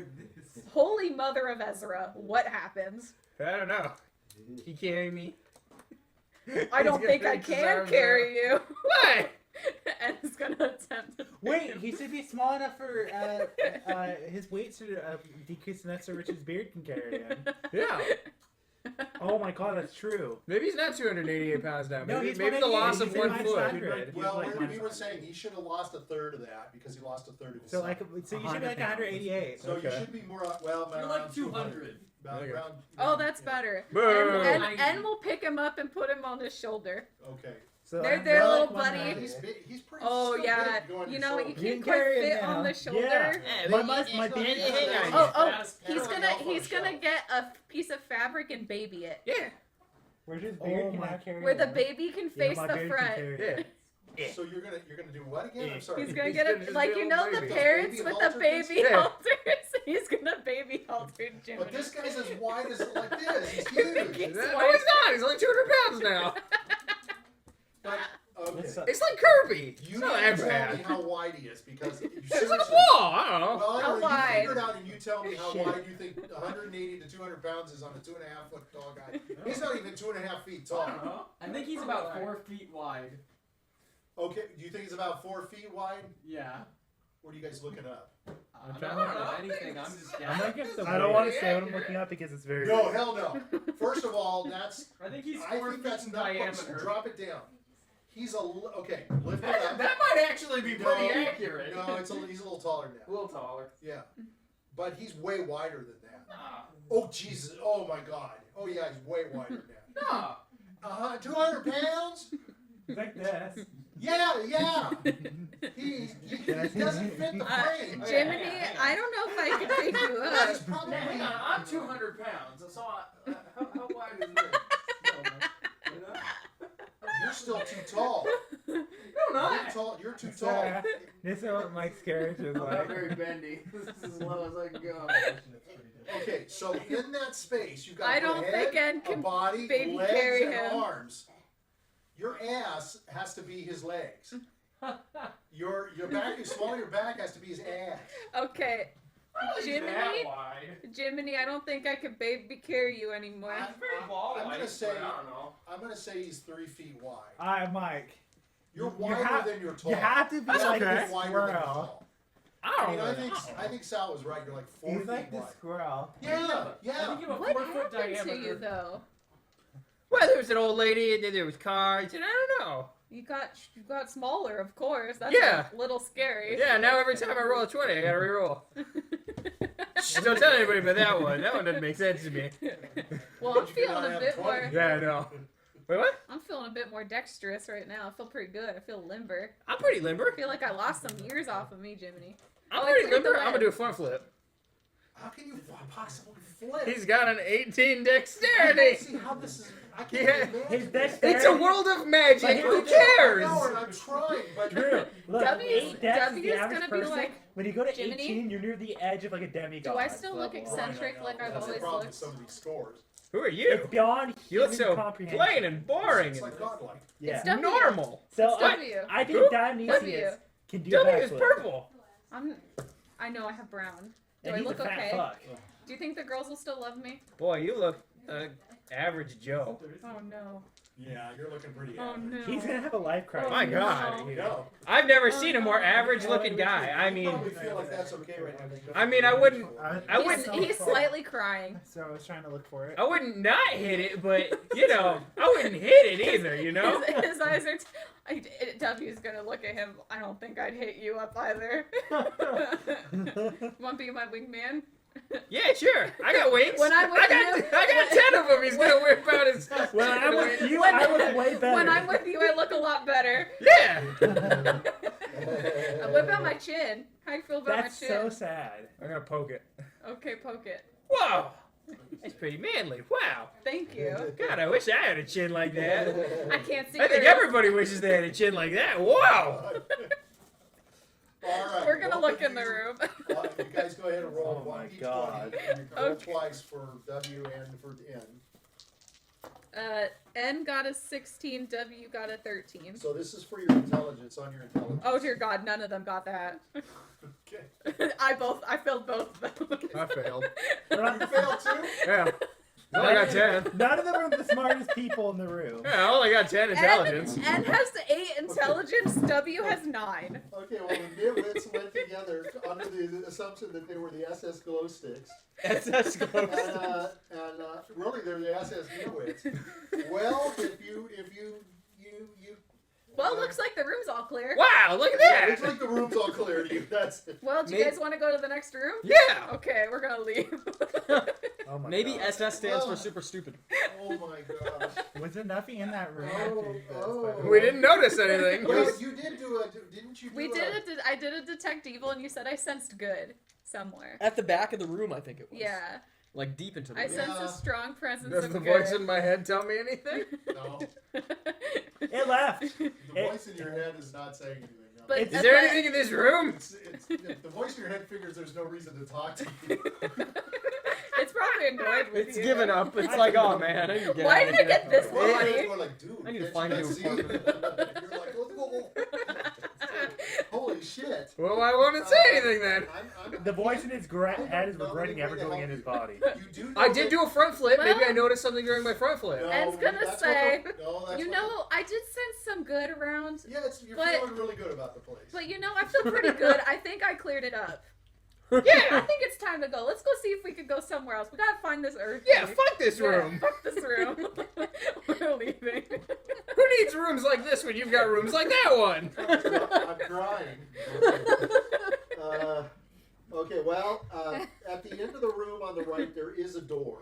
Holy mother of Ezra. What happened? I don't know. Can you carry me? I don't think I can carry you. Why? And is gonna attempt to Wait, he should be small enough for his weight to decrease enough so Richard's beard can carry him. Yeah. Oh my god, that's true. Maybe he's not 288 pounds now. No, Maybe, he's maybe the 188. loss of He's 1 in foot. my standard. Well, Like we were one- saying he should have lost a third of that because he lost a third of his So size. so you should be like 188. So you Okay. should be more well You're around like 200. About Okay. around, Oh, that's yeah. better. Boo. And we'll pick him up and put him on his shoulder. Okay. So They're I'm their like little buddy. 190. He's big, he's pretty. Oh still yeah, big going you to know what? You shoulder. You can't can quite carry fit him on now. the shoulder. Yeah. My Hey, beard- guys. Oh, Put he's him gonna up on he's the gonna shelf. get a piece of fabric and baby it, Yeah. Where's his beard? Oh Can my- I carry where the him? baby can Yeah, face my the beard can front. carry Yeah. him. So you're gonna do what again? I'm sorry. He's gonna He's get gonna a just like be a you little know the baby. parents Baby with halter the baby things? Yeah. halters. He's gonna baby halter Jiminy. But this guy's as wide as like this. He's He's huge. No, he's not. He's only 200 pounds now. But, okay. What's up? It's like Kirby. You It's not need that to tell me bad. how wide he is because you It's like a seriously- ball. I don't know. Well, How anyway, wide? you figure it out and you tell me how Shit. wide you think 180 to 200 pounds is on a 2.5 foot tall guy. He's not even 2.5 feet I don't tall. know. I think he's about 4 feet wide. Okay, do you think he's about 4 feet wide? Yeah. What are you guys looking up? I'm trying not to- know anything. I'm just I'm guessing. not gonna, the I don't want to weight. say what I'm looking up because it's very. No, hell no. First of all, that's I think he's I 4 think feet that's in not close. diameter. Drop it down. He's okay. Lift it That, up. that might actually be pretty No, accurate. No, he's a little taller than a that. little taller. Yeah, but he's way wider than that. Ah. Oh Jesus! Oh my God! Oh yeah, he's way wider than that. No. 200 pounds? It's like this. Yeah. He doesn't fit the frame. Jiminy, I don't know if I could pick you up. He's probably. Hang on, I'm 200 pounds. So how wide is this? You know? You're still too tall. No, You're not. tall. You're too So, tall. this is what Mike's character is I'm not like. very bendy. This is as low as I can go. Okay, so in that space, you've got I a don't head, think Ed a can body, baby legs, carry and him. arms. Your ass has to be his legs. Your back is small. Your back has to be his ass. Okay, I don't think he's that Jiminy? wide. Jiminy, I don't think I could baby carry you anymore. He's very ball I'm gonna like, say- but I don't know. I'm gonna say he's 3 feet wide. Alright, Mike. You're You wider have- than you're tall. You have to be That's like okay. the wider than you're squirrel. tall. I I don't mean, know. I think Sal was right. You're like 4 He's feet like the wide. squirrel. Yeah. I think you have a What 4 foot happened diameter. to you though? Well, there was an old lady, and then there was cars, and I don't know. You got smaller, of course. That's Yeah. a little scary. Yeah, now every time I roll a 20, I gotta reroll. Shh, don't tell anybody about that one. That one doesn't make sense to me. Well, I'm You cannot feeling a have bit 20. more. Yeah, I know. Wait, what? I'm feeling a bit more dexterous right now. I feel pretty good. I feel limber. I'm pretty I limber. feel like I lost some years off of me, Jiminy. I'm Oh, I pretty cleared the limber. I'm gonna web. do a front flip. How can you possibly flip? He's got an 18 I dexterity. can't see how this is. I can't Yeah. imagine His it. dexterity. It's a world of magic. But Who here's I cares? know, and I'm trying, but Drew, look, W- 8 dex is the W's average gonna be person. like, When you go to Jiminy? 18, you're near the edge of like a demigod. Do I still look level. eccentric like I've That's the always problem with looked? some of these scores. Who are It's you? beyond You look human so comprehension. plain and boring. It's like godlike. Yeah. It's W. Normal. So It's W. I think Who? Dionysius can do a W is backflip. purple. I know I have brown. Do And I he's look a fat okay? fuck. Do you think the girls will still love me? Boy, you look average Joe. Oh no. Yeah, you're looking pretty Oh average. no. He's gonna have a life crisis. My no. God. There you go. I've never Oh, seen a more no. average-looking guy. I You mean, probably feel like that's okay right now. I mean, I wouldn't- I He's, wouldn't. he's slightly crying. So I was trying to look for it. I wouldn't not hit it, but you know, I wouldn't hit it either. You know. His eyes are. W's gonna look at him. I don't think I'd hit you up either. Want to be my wingman? Yeah, sure. I got wings. When I'm with you- I got 10 of them. He's gonna whip out his. When I'm with you, When- I look way better. When I'm with you, I look a lot better. Yeah. I whip out my chin. How you feel about That's my so chin? sad. I'm gonna poke it. Okay, poke it. Whoa. That's pretty manly. Wow. Thank you. God, I wish I had a chin like that. I can't see. I think yours. everybody wishes they had a chin like that. Wow. All right. We're gonna both look of in the you- room. You guys go ahead and roll Oh my 1d20. God. And you can roll Okay. twice for W and for N. N got a 16. W got a 13. So this is for your intelligence, on your intelligence. Oh dear God, none of them got that. Okay. I failed both of them. I failed. You failed too? Yeah. I only got 10. None of them are the smartest people in the room. Yeah, I only got 10 intelligence. N has 8 intelligence. W has 9. Okay, well, the nitwits went together under the assumption that they were the SS glow sticks. SS goes. And really, they're the SS nitwits. Well, if you Well, looks like the room's all clear. Wow, look at yeah, that. looks like the room's all clear to you. That's it. Well, do you guys want to go to the next room? Yeah. Okay, we're gonna leave. Oh my Maybe God. SS stands for super stupid. Oh my gosh. Was there nothing in that room? Oh. We didn't notice anything. Well, you did do a, didn't you? We did it. I did a detect evil, and you said I sensed good somewhere. At the back of the room, I think it was. Yeah, Like deep into the I room. sense a strong presence Does of the good. voice in my head tell me anything? No, It left. the voice in your head is not saying anything. No. But- Is there anything in this room? It's the voice in your head figures there's no reason to talk to you. It's probably annoyed with It's you. given up. It's like, oh man, I need to get Why out of did I here. get this Well, body? it's more like, dude, I need to can't find you a not new see? apartment. You're like, oh, holy shit. Well, I won't say anything then. I'm The voice in his head is No, regretting no, ever no, going no. in his body. You do know I did that- do a front flip. Maybe Well- I noticed something during my front flip. No, Ed's gonna that's what say, no, that's You what know, I did sense some good around, yeah, you're but- feeling really good about the place. but you know, I feel pretty good. I think I cleared it up. Yeah, I think it's time to go. Let's go see if we could go somewhere else. We gotta find this earth. Yeah, thing. fuck this Yeah, room. fuck this room. We're leaving. Who needs rooms like this when you've got rooms like that one? I'm crying. Okay, well, at the end of the room on the right, there is a door.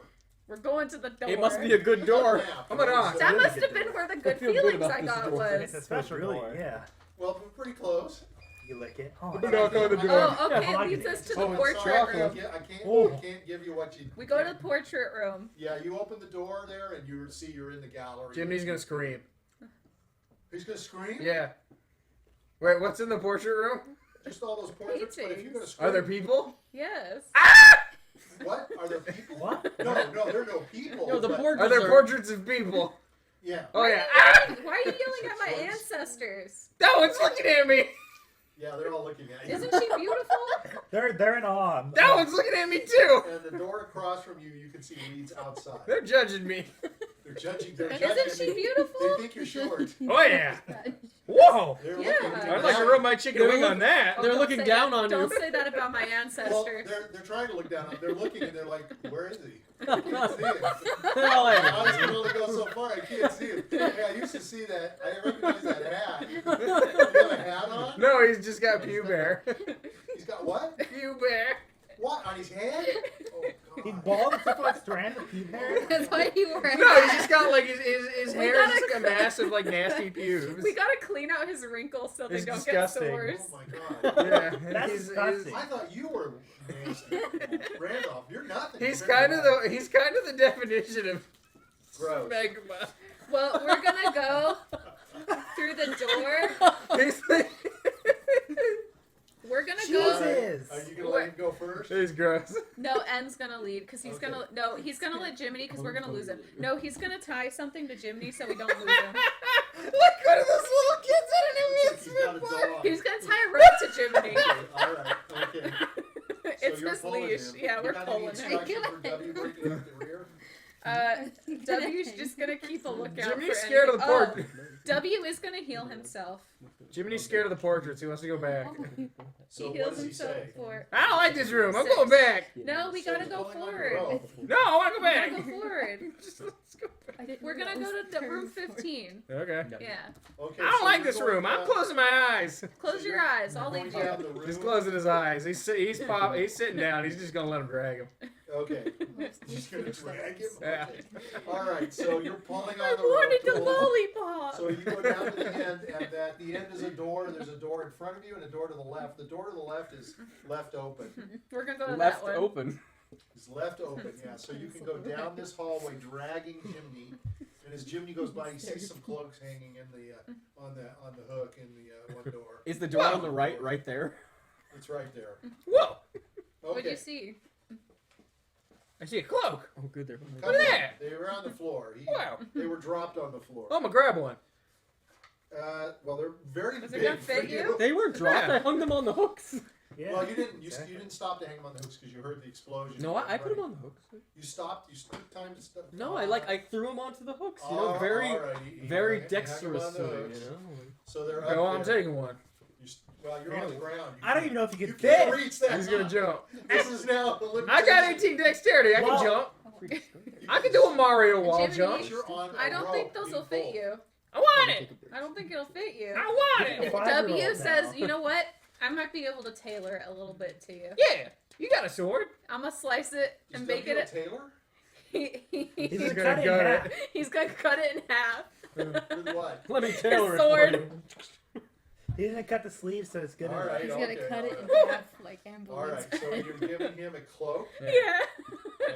We're going to the door. It must be a good door. Yeah, Come on. That must have been where the good feel good feelings about I this got door. It's a was. special Really? door. Yeah. Well, we're pretty close. You lick it. Oh, Who knocked on the door? Oh, okay. Yeah, It leads us to the Oh, I'm portrait sorry, room. Oh. I can't give you what you. We go to the portrait room. Yeah, you open the door there, and you see you're in the gallery. Jiminy's gonna scream. He's gonna scream. Yeah. Wait, what's in the portrait room? Just all those portraits. But if you're gonna Paintings. scream, Are there people? Yes. What? Are there people? What? No, there are no people. No, the but- portraits Are there portraits of people? Yeah, Oh yeah. Why are you yelling at my ancestors? That one's looking at me. yeah, they're all looking at you. Isn't she beautiful? They're in awe. That one's looking at me too. And the door across from you, you can see weeds outside. They're judging me. They're judging. They're Isn't judging she you. beautiful? They think you're short. Oh yeah. Whoa. They're Yeah. looking. I'd like to rub my chicken wing on that. They're Don't looking say down that- on you. Don't say that about my Well, ancestors. they're trying to look down on. They're looking and they're like, "Where is he? I can't see him. They're like, I was going to go so far. I can't see him. Hey, I used to see that. I recognize that hat. You have a hat on? No, he's just got pew bear. He's got what? Pew bear. What on his head? Oh He's God. bald except for a strand of pea hair. That's why you were. No, he's just got like his We hair is gotta- just like a massive like nasty pubes. We gotta clean out his wrinkles so they It's don't disgusting. get sores. Oh my God. Yeah, That's he's, disgusting. I thought you were nasty. Randolph, you're nothing. he's compared kind to of the definition of Gross. magma. Well, we're gonna go through the door. He's We're gonna All go. right. Jesus. Are you gonna let him go first? he's gross. No, N's gonna lead because he's Okay. gonna. No, he's gonna let Jiminy because we're gonna lose him. No, he's gonna tie something to Jiminy so we don't lose him. Look, one of those little kids Looks like he's got a dog. He's gonna tie a rope to Jiminy. Okay, all right. Okay. It's so you're his pulling leash. him. Yeah, You we're got any pulling him. instruction for W breaking out the rear? W's just gonna keep a lookout Jimmy's for scared of the anything. portrait. W is gonna heal himself. Jimmy's scared of the portraits. He wants to go back. So He what heals does he himself say? for. I don't like this room. I'm going back. No, we So gotta he's go pulling on your forward. rope. No, I want to go We gotta back. go forward. Just let's go back. We're gonna go to the room 15. Okay. Yeah. Okay, I don't so like you're this going room. I'm down- closing my eyes. Close your eyes. I'll going lead down you. the room. He's closing his eyes. He's sitting down. He's just gonna let him drag him. Okay. He's gonna drag him. Yeah. Okay. All right. So you're pulling I on the wanted the rope. lollipop. So you go down to the end, and at the end is a door. There's a door in front of you and a door to the left. The door to the left is left open. We're gonna go to left that one. open. It's left open, yeah. So you can go down this hallway dragging Jiminy, and as Jiminy goes by, he sees some cloaks hanging in the on the hook in the one door. Is the door on the right there? It's right there. Whoa! What'd you Okay. see? I see a cloak. Oh, good. There. Come Look at on. that. They were on the floor. Wow. They were dropped on the floor. Oh, I'm gonna grab one. Well, they're very Is it big gonna for fit you? They were dropped. Yeah. I hung them on the hooks. Yeah. Well, you didn't. You Exactly. didn't stop to hang them on the hooks because you heard the explosion. No, I put him on the hooks. You stopped. You took time to stop. No, I threw him onto the hooks. You know, very very dexterously. You know. So they're Go up on, there. taking one. Well, you're on the ground. I don't even know if you You can can't fit. reach that. He's gonna jump. This is now the limitation. I got 18 dexterity. I can Well- jump. I can do a Mario wall Jiminy, jump. You're on a I don't rope think those being will fit pulled. you. I want it. I don't think it'll fit you. I want Yeah. it. Five-year-old W now. says, you know what? I might be able to tailor it a little bit to you. Yeah, you got a sword. I'm gonna slice it Is and bake W a it. Taylor? He's He's gonna gonna cut it in gut half. it. He's gonna cut it in half. With what? Let me tailor it for sword. you. He's gonna cut the sleeves so it's good. All right. He's gonna okay, cut it all in right. half like ambulance. All right. So you're giving him a cloak. Yeah.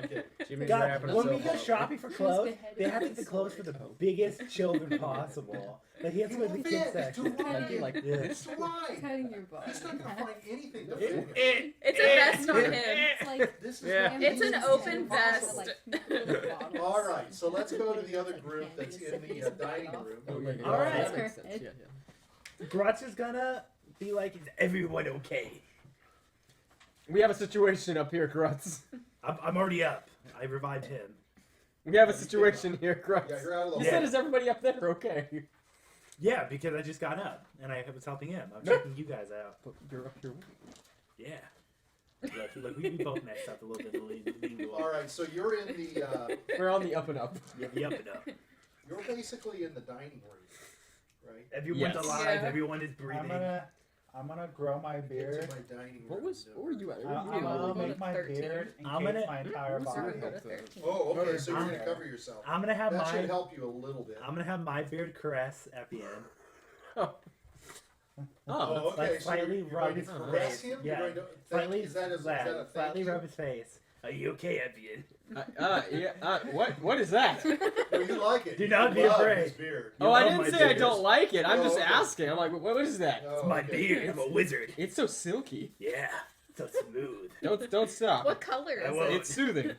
Okay. Jimmy's God, wrapping when we himself go up. shopping for clothes, they have to get the clothes for the biggest children possible. Like he has to go to the kids It's too section. wide. Like Yeah. It's too wide. Cutting your butt. He's not in gonna half. find anything to fit him. It's a vest on him. It's like This is Yeah. not It's an easy. open bottles, vest. like, little bottles. All right. So let's go to the other group that's in the dining room. Oh, yeah, yeah. All right. That makes sense. Yeah, yeah. Grutz is gonna be like, "Is everyone okay?" We have a situation up here, Grutz. I'm already up. I revived him. We have a situation here, Grutz. Yeah, you're out of the You Yeah. said, is everybody up there okay? Yeah, because I just got up and I was helping him. I'm checking you guys out. But you're up here. Yeah. Look, we both messed up a little bit. All right. So you're in the. We're on the up and up. Yeah, up and up. You're basically in the dining room, right? Everyone's Yes. alive. Yeah. Everyone is breathing. I'm gonna grow my Into beard. my dining room. What were you at? I'm Where were gonna you go to make my 13. beard I'm encase gonna- my entire What's your body. health? Go to 13. Oh, okay. So you're I'm- gonna cover yourself. I'm gonna have That should my help you a little bit. I'm gonna have my beard caress Epion. Oh, Oh, okay. Like So you're slightly going rub to his caress face. him? Yeah. You're going to Slightly, is that a thank slightly you? rub his face. Are you okay, Epion? yeah. What is that? No, you like it. Do You not be love afraid. His beard. Oh, I love didn't my say I beard. don't like it. I'm Oh, just okay. asking. I'm like, what is that? Oh, It's my okay. beard. I'm a wizard. It's so silky. Yeah. So smooth. Don't stop. What color I is won't. it? It's soothing.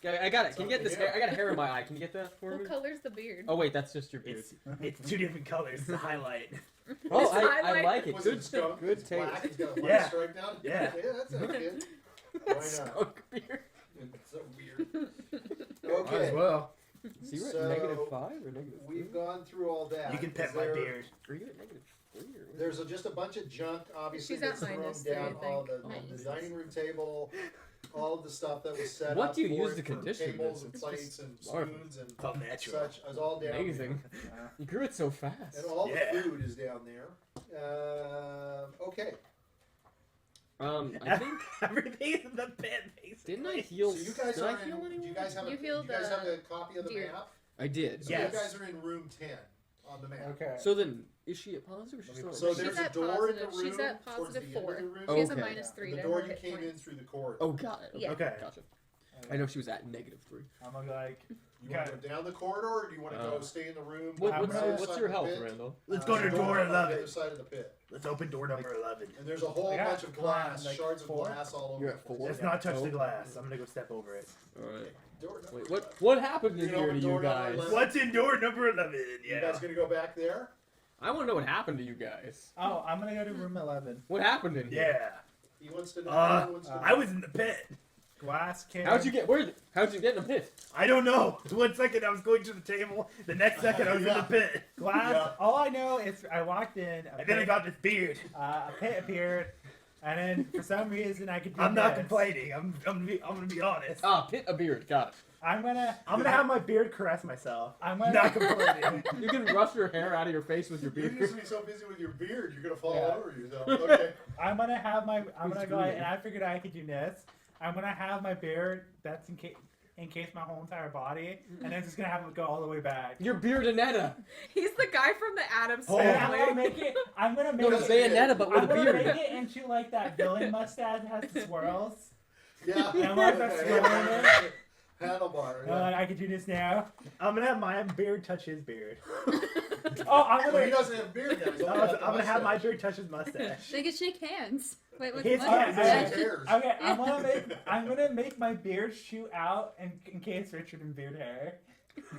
I got it. Can you get this hair? I got a hair in my eye. Can you get that for me? What color's the beard? Oh wait, that's just your beard. It's two different colors. It's a highlight. Oh, It's I highlight. like it. Was Good, it skunk? good It's taste. black. He's got a black Yeah. stripe down. Yeah. Yeah, that sounds good. Why not? Skunk beard. It's so weird. Might as Okay. well. So you're So, at -5 or -3? We've gone through all that. You can pet Is my there- beard. Are you at -3 or? There's just a bunch of junk, obviously, She's at that's thrown -3, down I all think. the dining room table, all of the stuff that was set What up do you for use it, to for condition tables this? and It's plates just and marvelous. spoons and It's all natural. such is all down Amazing. You grew it so fast. there. And all Yeah. the food is down there. Okay. I think Everything's in the pit, basically. didn't I heal? So you guys did are I in, heal do anyone? you guys have You a healed copy of the Diurd. map? I did. So Yes. you guys are in room 10 on the map. Okay. So then, is she at positive or she's still? So She's there's a at door in the positive. room She's at towards positive the end of 4. the room. She has a Okay. -3 The to door her you hit came in points. through the corridor. Oh, got it. Yeah. Okay. Gotcha. I know she was at -3. I'm gonna be like, You want to go down the corridor, or do you want to go stay in the room? What, I'm what's, gonna- your, what's your health, Randall? Let's go to There's a door on the 11. other side of the pit. Let's open door number 11. And there's a whole I got bunch of glass, like shards of 4. glass all over. You're the at place. 4? Let's not touch Oh. the glass. I'm gonna go step over it. Alright. Door number Wait, 11. what happened in You know, here to you door number guys? 11. What's in door number 11? You Yeah. guys gonna go back there? I want to know what happened to you guys. oh, I'm gonna go to room 11. What happened in here? Yeah. He wants to know. Uh, he wants to know. I was in the pit. Glass can. How'd you get How'd you get in the pit? I don't know. 1 second I was going to the table. The next second I was in the pit. Glass. Yeah. All I know is I walked in. And then I got this beard. A pit appeared, and then for some reason I could. Do I'm not this. complaining. I'm gonna be honest. Ah, pit a beard. Got it. I'm gonna have my beard caress myself. I'm gonna Not complaining. You can rush your hair out of your face with your You're beard. just be so busy with your beard, you're gonna fall Yeah. over yourself. Okay. I'm gonna have my. I'm Who's gonna go doing ahead, it? and I figured I could do this. I'm gonna have my beard that's encase my whole entire body, and then just gonna have it go all the way back. Your beardinetta. He's the guy from the Addams Oh. And I'm family. gonna make it. I'm gonna make No, Because it's it. Bayonetta, but with I'm a gonna beard. make it into like that villain mustache that has the swirls. Yeah. And once that's going in, Handlebar. I could do this now. I'm gonna have my beard touch his beard. Oh, I'm Well, he gonna. doesn't have a beard now. He's I'm only got the gonna have my mustache. beard touch his mustache. They can shake hands. Wait, with His mustache. hands. His hairs. Okay, I'm gonna make my beard shoot out and encase Richard in beard hair.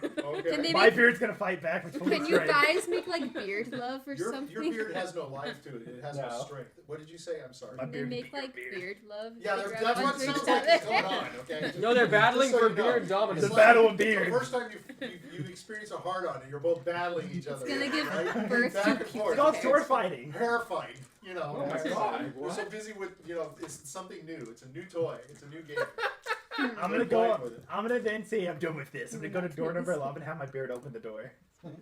Okay. Can they My make, beard's gonna fight back with full can you strength. guys make like beard love or Your something? beard has no life to it. It has no No. strength. What did you say? I'm sorry. My Can they beard make be your like beard. beard love? Yeah, They that's grab what onto sounds each like is other? going on. Okay. No, they're battling Just so for you know. beard dominance. The battle of The beard. first time you experience a hard-on and you're both battling each other. gonna give right? birth Back to and people. forth. It's called sword fighting. Hair fighting. You know. Oh my it's- God, We're so busy with it's something new. It's a new toy. It's a new game. I'm We're gonna go. playing with it. I'm gonna then say I'm done with this. I'm gonna go to door number 11 and have my beard open the door.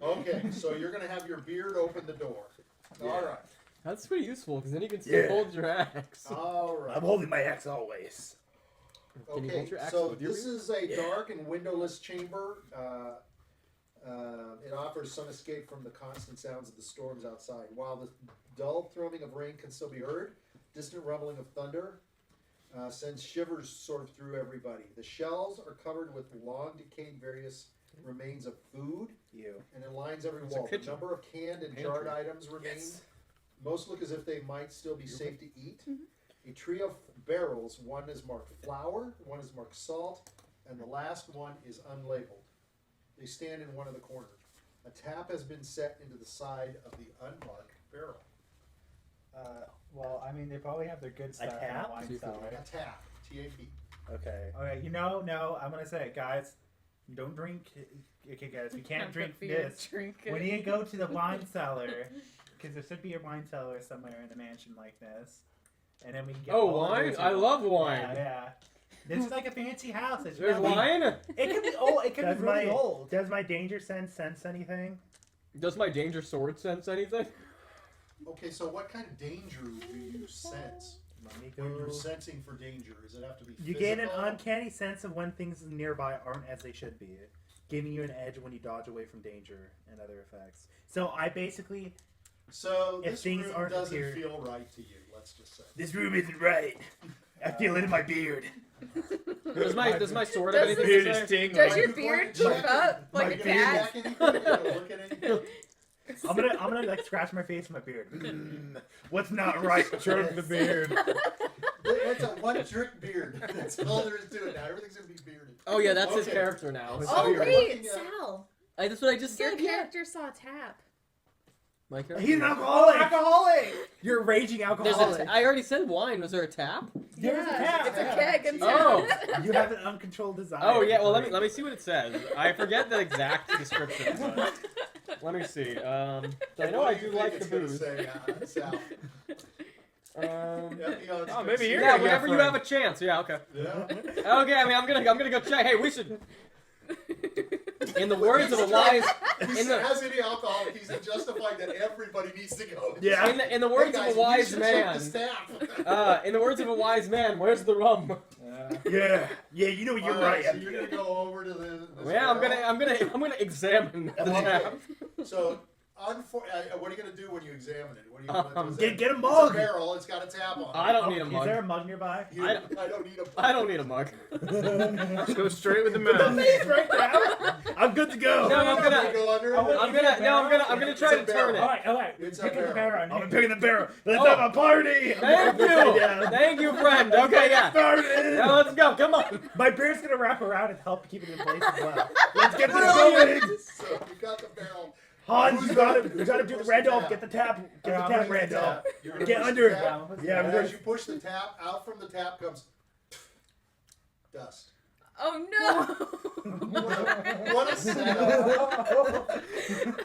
Okay, so you're gonna have your beard open the door. All right. That's pretty useful because then you can still Yeah. hold your axe. All right. I'm holding my axe always. Can you Okay, hold your axe so with your this beard? is a dark and windowless chamber. It offers some escape from the constant sounds of the storms outside. While the dull thrumming of rain can still be heard, distant rumbling of thunder sends shivers sort of through everybody. The shelves are covered with long decayed various remains of food, You. and it lines every It's a wall. The kitchen. number of canned and Pantry. jarred items remain. Yes. Most look as if they might still be safe to eat. A trio of barrels, one is marked flour, one is marked salt, and the last one is unlabeled. They stand in one of the corners. A tap has been set into the side of the unmarked barrel. Well, I mean, they probably have their good stuff in tap? the wine Seafood. cellar. A tap, T-A-P. Okay. Okay, no, I'm gonna say it, guys. Don't drink. Okay, guys, we can't drink this. We need to go to the wine cellar because there should be a wine cellar somewhere in a mansion like this, and then we can get. Oh, all the wine! dirty I love wine. Yeah. This is like a fancy house. It's There's really- wine? It can be old. It can Does be really my old. does my danger sense anything? Does my danger sword sense anything? Okay, so what kind of danger do you sense Let me when you're go. sensing for danger? Does it have to be You physical? gain an uncanny sense of when things nearby aren't as they should be, giving you an edge when you dodge away from danger and other effects. So I basically, So if this things room aren't doesn't here- feel right to you, let's just say. this room isn't right. I feel it in my beard. Does my sword have Does anything this- to say? Does Are your you going beard to poof check up Are like you a gonna cat? check anything? Are you gonna look at anything? I'm gonna like scratch my face with my beard. What's not right? Stroke the beard. It's a one-trick beard. That's all there is to it now. Everything's gonna be bearded. Oh yeah, that's his Okay. character now. So Oh you're wait, looking at- Sal. That's what I just Your said. Yeah. character saw a tap. My character. He's an alcoholic. Alcoholic. You're a raging There's alcoholic. I already said wine. Was there a tap? There's a tap. It's a keg and Oh. You have an uncontrolled desire. Oh yeah. Well, let me see what it says. I forget the exact description. But let me see. So I know What I do do you like think the it's booze. gonna say, Sal? Epion's Oh, gonna maybe say- you're Yeah, gonna whenever get you friend. have a chance. Yeah. Okay. Yeah. Okay. I mean, I'm gonna go check. Hey, we should. In the words of a wise, He in the has any alcohol, he's justified that everybody needs to go. Yeah. in the words Hey guys, of a wise you should check man. the staff. In the words of a wise man, where's the rum? Yeah. Yeah. You know you're All right. So you're gonna go over to the. Yeah, I'm gonna examine the Okay. tap. So, what are you gonna do when you examine it? What are you gonna do? Get a It's mug. a barrel. It's got a tap on it. I don't need a Is mug. there a mug nearby? I don't need a. I don't need a mug. Just go straight with the mouth. right now. I'm good to go. No, I'm gonna- go under. Oh, I'm gonna try to turn All it. right, all right. It's a Pick up the barrel. barrel. I'm picking the barrel. Let's Oh. have a party. Thank you, thank you, friend. Okay, yeah. Started. Now let's go. Come on. My beard's gonna wrap around and help keep it in place as well. Let's get this Brilliant! going. So you got the barrel. Hans, you gotta do the Push Randolph. tap. Get the tap. Get the Yeah, tap, I'm gonna Randolph. You're gonna Get push under the it. tap. Yeah, And we're as you push the tap, out from the tap comes dust. Oh no! What a setup!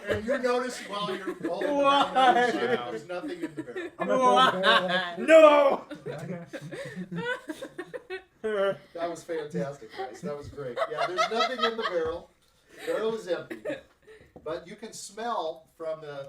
And you notice while you're holding the Why? barrel, there's nothing in the barrel. I'm gonna throw the barrel out. No. That was fantastic, guys. That was great. Yeah, there's nothing in the barrel. The barrel is empty. But you can smell from the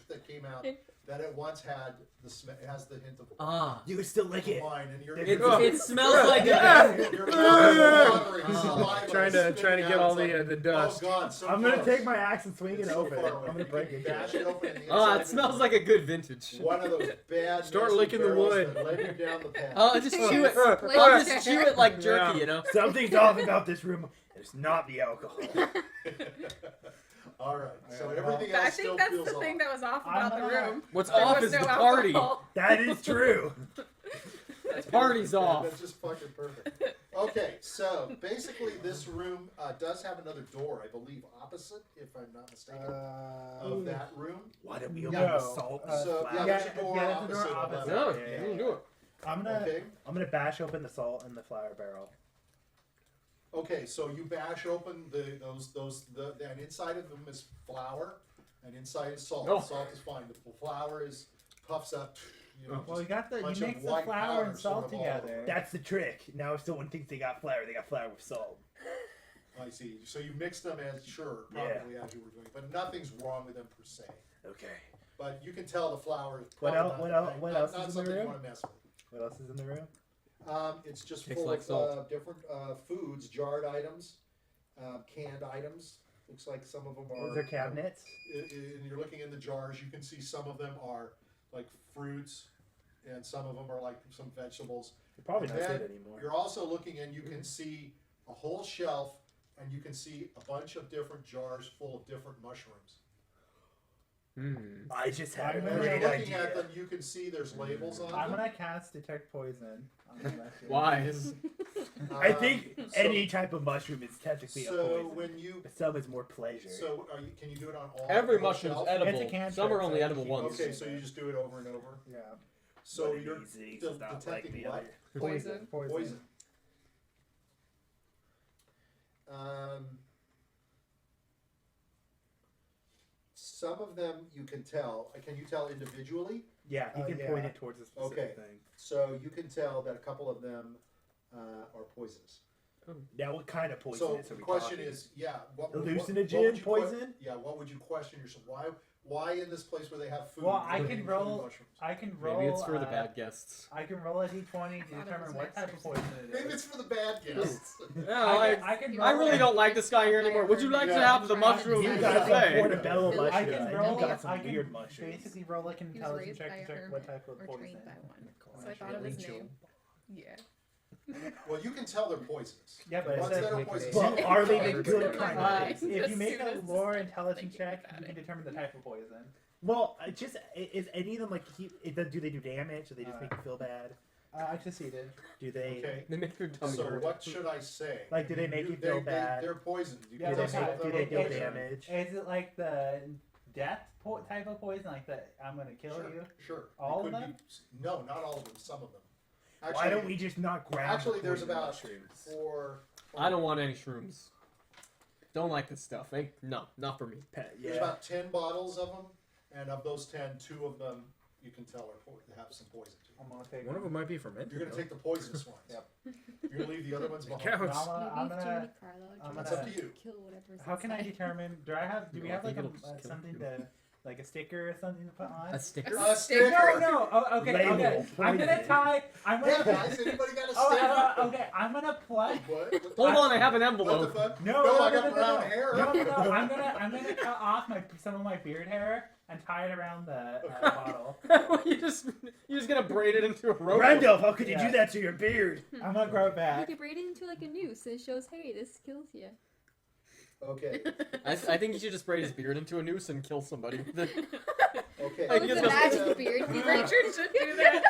that came out that it once had it has the hint of You can still lick it. wine, and you're It smells like a. your mouth is watering, saliva Trying is to spitting get out. all It's like, the dust. Oh God, so I'm gonna close. take my axe and swing It's it so open. far away. I'm gonna break You it. dash it open. And the Oh, inside it of smells is like a good vintage. one of those bad. Start nasty licking the barrels wood. that led you down the path. Oh, just chew it. Like I'll your just hair. chew it like jerky, Yeah. you know. Something's off about this room. It's not the alcohol. All right. So Alright, everything I else still think that's feels the thing off. that was off I'm about the gonna- room. What's There off was is no the party. alcohol. That is true. Party's off. That's just fucking perfect. Okay, so basically this room does have another door, I believe, opposite, if I'm not mistaken, of that room. Why don't we No. open the salt? So yeah, there's a door that's the door opposite. of opposite. that. No, Yeah, you don't do it. I'm gonna bash open the salt in the flour barrel. Okay, so you bash open and inside of them is flour, and inside is salt. Oh. Salt is fine. The flour puffs up. Well, you got bunch you of mix the white flour powder and sort salt of all over. together. That's the trick. Now, if someone thinks they got flour with salt. I see. So you mix them as as you were doing, but nothing's wrong with them per se. Okay. But you can tell the flour is What probably else- what else not is in the something you room? want to mess with. What else is in the room? It's just Tastes full like of salt. different foods, jarred items, canned items. Looks like some of them are. Those are cabinets. And you're looking in the jars. You can see some of them are like fruits, and some of them are like some vegetables. They're probably And not then good anymore. You're also looking, and you can see a whole shelf, and you can see a bunch of different jars full of different mushrooms. I just had a And as great you're looking idea. at them, you can see there's labels on I'm them. gonna cast detect poison. On the mushroom. Why? I think So- any type of mushroom is technically a So poison. when you But some is more pleasure. So can you do it on all? Every the whole mushroom's shelf? edible. It's a cantrip, Some are only so edible you once. Okay, so you just do it over and over. Yeah. So One of you're these things is not like detecting the what? other. Poison. Poison. Some of them you can tell. Can you tell individually? Yeah, you can yeah. point it towards a specific Okay. thing. So you can tell that a couple of them are poisonous. Now, what kind of poison So is the we question talking? is, yeah, what Hallucinogen would you poison? Yeah, what would you question yourself? Why in this place where they have food? Well, I would can they roll- include mushrooms? I can roll. Maybe it's for the bad guests. I can roll a d20 to Thought it determine was what next type of or poison it Maybe is. it's for the bad guests. No, I can I roll really a- don't like this guy here anymore. Would you like to have the mushroom You you got some say? portobello I mushrooms. I and can you roll. got some I can weird mushrooms. basically roll like an He was intelligence raised check by to a check hermit what type of or poison. trained by one. So I thought of his name. Yeah. Well, you can tell they're poisonous. Yeah, but Once it says that are like poisonous, Well, you are can they tell the they're good poisonous. kind of Why? poison? if you make a Students lore intelligence thinking check, about you can it. determine the type of poison. Well, is any of them like do they do damage? Do they just make you feel bad? I succeeded. Do they? Okay. They make your tummy So hurt. what should I say? Like, do they make you feel bad? They're poisoned. You Yeah, can Do tell they some make, of them do they are deal poisoned. damage? Is it like the death type of poison, like the I'm gonna kill Sure, you? Sure. All It of could them? be- no, not all of them. Some of them. Why don't we just not grab Actually, the there's poison about mushrooms? 4. I don't want any shrooms. Don't like this stuff. No, not for me. Pet, There's yeah. about 10 bottles of them, and of those 10, 2 of them you can tell have some poison to them. I'm gonna take One of them might be fermented. You're going to take the poisonous ones. Yep. You're going to leave the other ones behind. Counts. I'm gonna, I'm Maybe gonna, Jiminy Carlyle I'm just It's up to you. kill whatever's how can I inside. determine? Do we No, I have like think it'll just kill something you. to, like a sticker or something to put on? A sticker? A sticker. No. Oh, okay. Label, Okay. I'm gonna poison. tie. I'm gonna. Yeah, guys, anybody got a Oh, sticker? okay. I'm gonna plug. What? Hold on, I have an What the envelope. fuck? No, I no, got no, brown no. hair. No. I'm gonna cut off some of my beard hair and tie it around the bottle. you're just gonna braid it into a rope. Randolph, how could you Yeah. do that to your beard? I'm gonna grow it You back. could braid it into like a noose and it shows, hey, this kills you. Okay. I think you should just braid his beard into a noose and kill somebody. Okay. I Oh, guess it's a that's- magic beard. He's like, Richard should do that.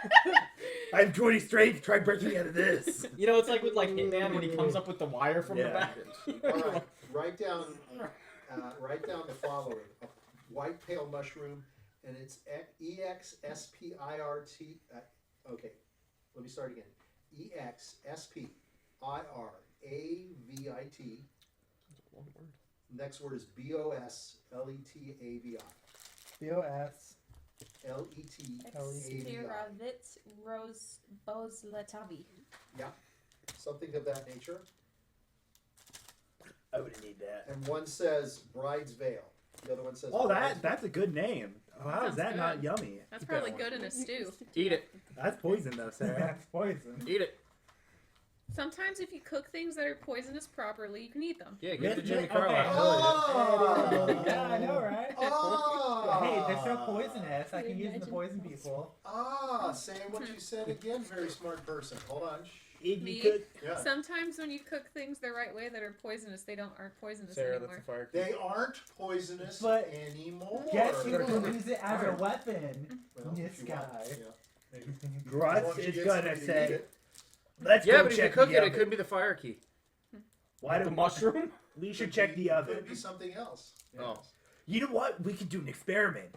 I have 20 strength. Try breaking out of this. You know, it's like with Hitman when he comes up with the wire from the Yeah. back. All right. Write down the following: a white pale mushroom, and it's EXSPIRT. Okay, let me start again. EXSPIRAVIT. Next word is BOSLETAVI. BOS. LETAVI. Estiravit Rose Bozletavi. Something of that nature. I would need that. And one says Bride's Veil. The other one says. Oh, Bride's that's a good name. Oh, how is Sounds that not good. yummy? That's Keep that probably one. good in a stew. Eat it. That's poison though, Sarah. That's poison. Eat it. Sometimes if you cook things that are poisonous properly, you can eat them. Yeah, give it to Yeah, Jimmy okay. Carlyle. Oh! Yeah, I know, right? Oh! Hey, they're so poisonous. I can use them to poison people. Saying what you said again, very smart person. Hold on. If Me? you could, Yeah. Sometimes when you cook things the right way that are poisonous, they aren't poisonous Sarah, anymore. that's a fire. They aren't poisonous But anymore. Guess who can use it as a weapon? Well, This if you want, guy. yeah. Maybe. As long Grutz as you is get gonna somebody to eat say, it. Let's Yeah, go but if you check cook the it, oven. it could be the fire key. Why The don't mushroom? we should check the oven? Could be something else. Oh. You know what? We could do an experiment.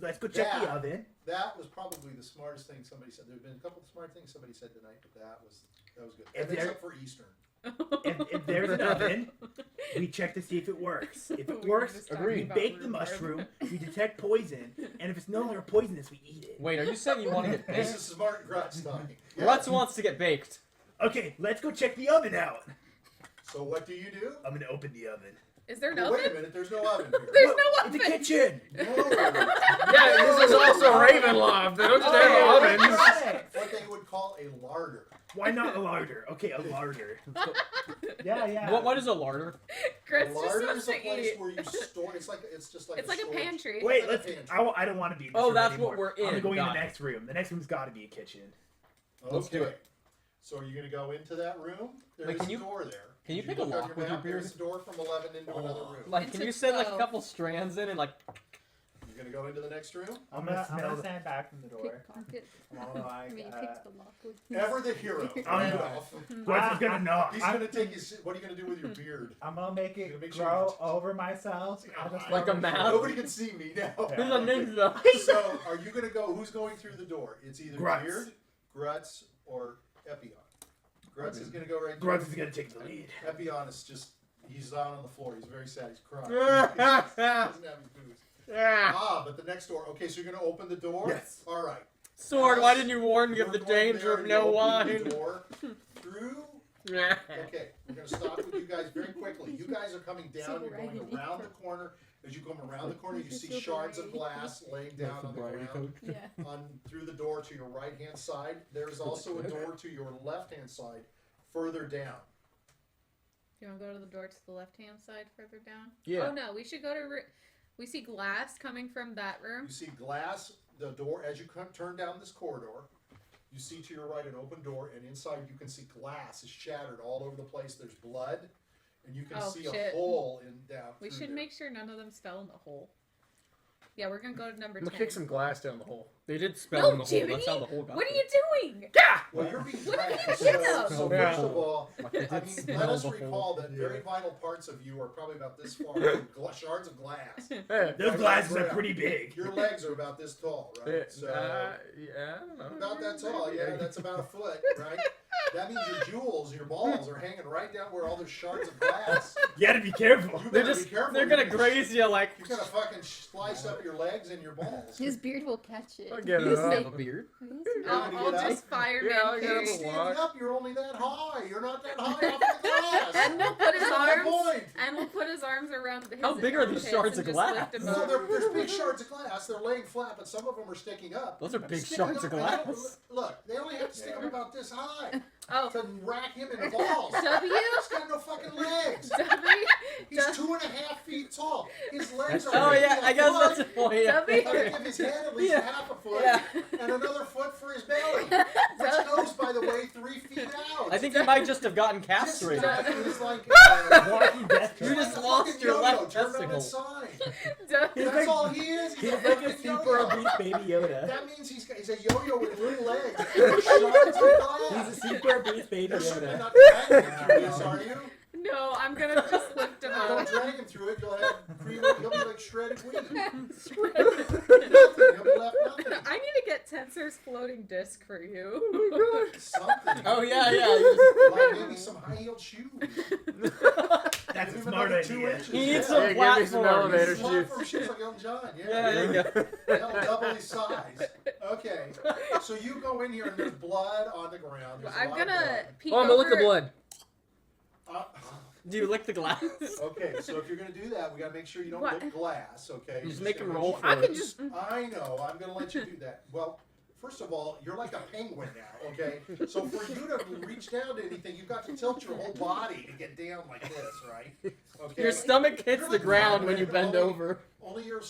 Let's go check the Yeah. oven. That was probably the smartest thing somebody said. There've been a couple of smart things somebody said tonight, but that was good. If And there- except for Eastern. If there's an oven, we check to see if it works. If it works, we bake the mushroom, we detect poison, and if it's no longer poisonous, we eat it. Wait, are you saying you want to get This baked? is smart Grutz talking. Yeah. Grutz wants to get baked. Okay, let's go check the oven out. So what do you do? I'm gonna open the oven. Is there an Well, wait a oven? minute, there's no oven here. There's Look, no it's a oven. kitchen. No. Yeah, this is also Ravenloft. They don't just have ovens. What they would call a larder. Why not a larder? Okay, a larder. Yeah. What is a larder? A Grutz just larder wants is a to place eat. where you store. It's just like It's like a storage. pantry. Wait, Like a let's. pantry. I don't want to be in this Oh, room that's anymore. what we're in. I'm going in the Got it. next room. The next room's got to be a kitchen. Let's do Okay. it. So are you going to go into that room? There's Wait, can a you- door there. can you If pick a look on lock with your map, beard? There's a door from 11 into another room. Like, can Into you send like a 12. couple strands in and like? You're going to go into the next room? I'm gonna gonna smell the- stand back from the door. Pickpocket. I'm all I like, mean, picks the lock with. Ever the hero. Randolph. Grutz is gonna knock. He's going to take his. What are you going to do with your beard? I'm gonna make You're gonna it make sure grow you- over myself. I'll just Like a cover it. mouse? Nobody can see me now. Who's a ninja? So, are you going to go? Who's going through the door? It's either Grutz. Diurd, Grutz, or Epion. Grutz is going to go right Grutz through. is gonna take the lead. Epion is just. He's down on the floor. He's very sad. He's crying. He doesn't have his booze. But the next door. Okay, so you're going to open the door? Yes. All right. Sword, why didn't you warn me You're of the going there danger of and no you open wine? the door through. Okay, we're going to stop with you guys very quickly. You guys are coming down. Silver You're going Raggedy around the Coat. corner. As you come around the corner, you see Silver shards of Raggedy glass laying down on the ground. Yeah. Through the door to your right hand side. There is also a door to your left hand side further down. You want to go to the door to the left-hand side further down? Yeah. Oh no, we should go to. We see glass coming from that room. You see glass, the door, as you turn down this corridor, you see to your right an open door, and inside you can see glass is shattered all over the place. There's blood, and you can Oh, see shit. a hole in down. We through should there. make sure none of them fell in the hole. Yeah, we're gonna go to number I'm 10. gonna kick some glass down the hole. They did spell No, in the hole. Jiminy! That's how the hole got What are there. you doing? Well, you're being What are you dragged. gonna get them? So Yeah. first of all, Like, they I did mean, smell let us the hole. recall that very vital parts of you are probably about this far from shards of glass. Hey, Those glasses are pretty big. Your legs are about this tall, right? So yeah, I don't know. about that tall, yeah, that's about a foot, right? That means your jewels, your balls are hanging right down where all those shards of glass. You gotta be careful. You They're better just be careful. they're gonna graze you like. You're gonna fucking slice up your legs and your balls. His beard will catch it. I'll get He it doesn't up. have a beard. I'll just fireman Yeah, I'll get You're him kick. a standing walk. up, you're only that high. You're not that high off the glass. And we'll put his That's my arms. point. And we'll put his arms around his How big are these armpits shards and of just glass? lift him No, up. there's big shards of glass. They're laying flat, but some of them are sticking up. Those are big Sticking shards up, of and they don't- glass. Look, they only have to stick up about this high Oh, to rack him in the balls. W, He's got no fucking legs. W, He's 2.5 feet tall. His legs are Oh maybe yeah, a I guess foot. that's a point. Yeah. W. Gotta give his head at least Yeah. half a foot Yeah. and another foot for his belly, which goes, by the way, 3 feet out. I think you might just have gotten Just castrated. it's like Walking death You trap. just lost your left testicle. testicle. W. That's all he is. He's a like a fucking super yo-yo. obese baby Yoda. That means he's a yo-yo with little legs and shards of glass. He's a super obese baby You're certainly Yoda. not dragging him through this, are you? No, I'm gonna just lift him Don't up. drag him through it. You'll have cream. You'll be like shredded wheat. You'll be left nothing. I need to get Tensor's floating disc for you. Something. Oh yeah, yeah. you Like maybe some high-heeled shoes. That's Give a him smart another 2 idea. inches. He needs Yeah. some Yeah, give me some platforms. elevator Platform shoes like Elton John. Yeah, Yeah. there you go. They'll double his size. Okay. So you go in here and there's blood on the ground. There's a I'm lot of gonna peek Oh, I'm gonna look over. the blood. blood. Do you lick the glass? Okay, so if you're gonna do that, we gotta make sure you don't What? lick glass. Okay. You just You're make him gonna roll make for I it. can just. I know. I'm going to let you do that. Well, first of all, you're like a penguin now, okay? So for you to reach down to anything, you've got to tilt your whole body to get down like this, right? Okay. Your stomach hits You're the like ground when Batman, you bend only- over. Only your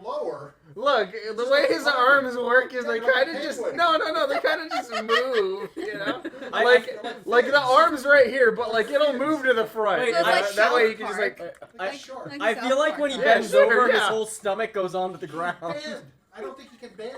lower. Look, the way his arms work is they Like a kind of just. penguin. No, they kind of just move, you know? I- Like the arm's right here, but like it'll move to the front. Wait, you know? like that way you South can just Park. like. Like I- shark. like I South feel like Park. when he Yeah, bends sure, over, his yeah. whole stomach goes onto the ground. Bend. I don't think he can bend.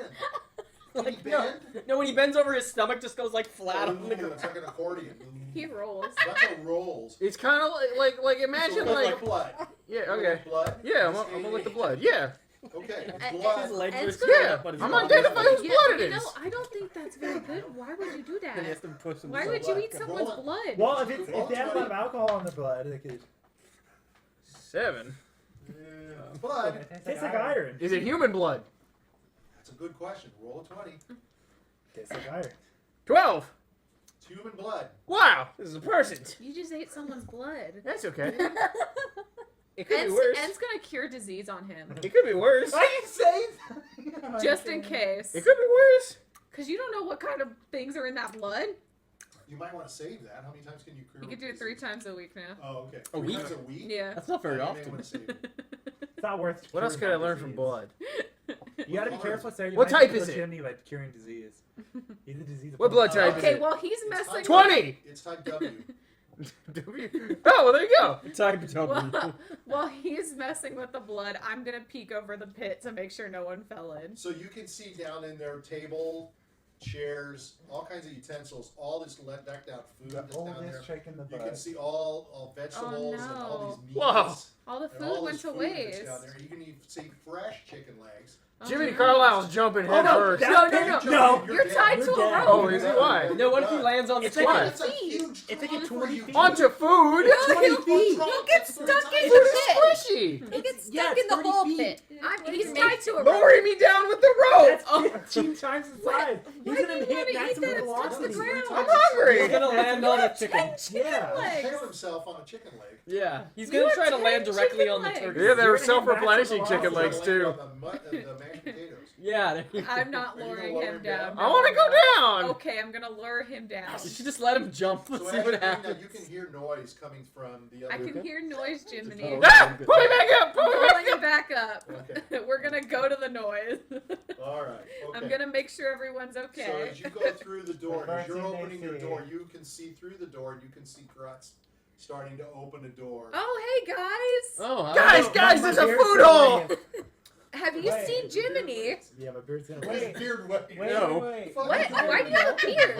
Like Can he no, bend? no, when he bends over, his stomach just goes like flat on the Ooh, ground. it's like an accordion. He rolls. That's how rolls. It's kind of like So imagine we'll go like with blood. yeah, We'll go okay. with blood. Yeah, I'm This going with the alien. blood. Yeah. Okay, And- it's His blood. legs And are it's straight Yeah, up, but his I'm body- identifying whose Yeah, blood it you is. know, I don't think that's very good. Why would you do Then he that? has to push himself Why would you eat Roll someone's it. blood? Well, if they have a lot of alcohol in the blood, they could. 7. Blood. It tastes like iron. Is it human blood? That's a good question. Roll a 20. Tastes like iron. 12. It's human blood. Wow, this is a person. You just ate someone's blood. That's okay. It could be En's, worse. En's gonna cure disease on him. It could be worse. Why you say that? Just in case. It could be worse. Because you don't know what kind of things are in that blood. You might want to save that. How many times can you cure? You can do it 3 times a week now. Oh, okay. A 3 week? times a week? Yeah. That's not very You may often. wanna save it. It's not worth. What else could I curing learn from disease. blood? You gotta be careful, sir. You What might type be is it? legitimate by curing disease. Either disease. What blood type is Okay, it? well, he's It's messing type 20. It's type W. Oh, well, there you go. Type While he's messing with the blood, I'm gonna peek over the pit to make sure no one fell in. So you can see down in their table, chairs, all kinds of utensils, all this decked out food that's All down there. this chicken in the You can butt. see all vegetables and all these meats. Whoa. All the and food all went this to food that's waste. down there. You can even see fresh chicken legs. Jiminy no. Carlyle's jumping head no, first. that- No. You're You're dead. tied You're to a dead. rope. Oh, is he? Why? No, what if he lands on the It's like twine? It's a huge It's like a tree 20 for feet. Bunch of food. No, 20 he'll feet. get stuck in Food the is pit. squishy. He gets Yeah, stuck it's in the 30 whole feet. pit. He's He's tied to a rope. Lowering me down with the rope. That's 15 times the size. He's Why gonna do you hit wanna eat maximum that? It's touched the velocity. ground. I'm hungry. He's gonna land on a chicken. Yeah. legs. Impale himself on a chicken leg. Yeah, he's You gonna have try to 10 land directly chicken on the legs. turkey. Yeah, they You're were gonna hit self-replenishing maximum chicken legs He's gonna too. land on the mashed potatoes. Yeah, there you go. I'm not Are you gonna luring lower him him down. down? I want to go down. Okay, I'm gonna lure him down. You should just let him jump. So Let's as see you're what doing that, happens. you can hear noise coming from the other. I can hear noise, Jiminy. Oh. Ah, pull me back up. Pull me Pulling back you up. back up. Okay. We're gonna go to the noise. All right. Okay. I'm gonna make sure everyone's So okay. as you go through the door, The as you're first thing they opening your see. door, you can see through the door, and you can see Grutz starting to open a door. Oh, hey guys! Oh, I Guys, don't know. guys, My there's a beard's food gonna hole. wave. Have you Wait. seen Jiminy? Yeah, my beard's gonna Where's wave. Beard way? Wait, No. wait. What? Why do you have a beard?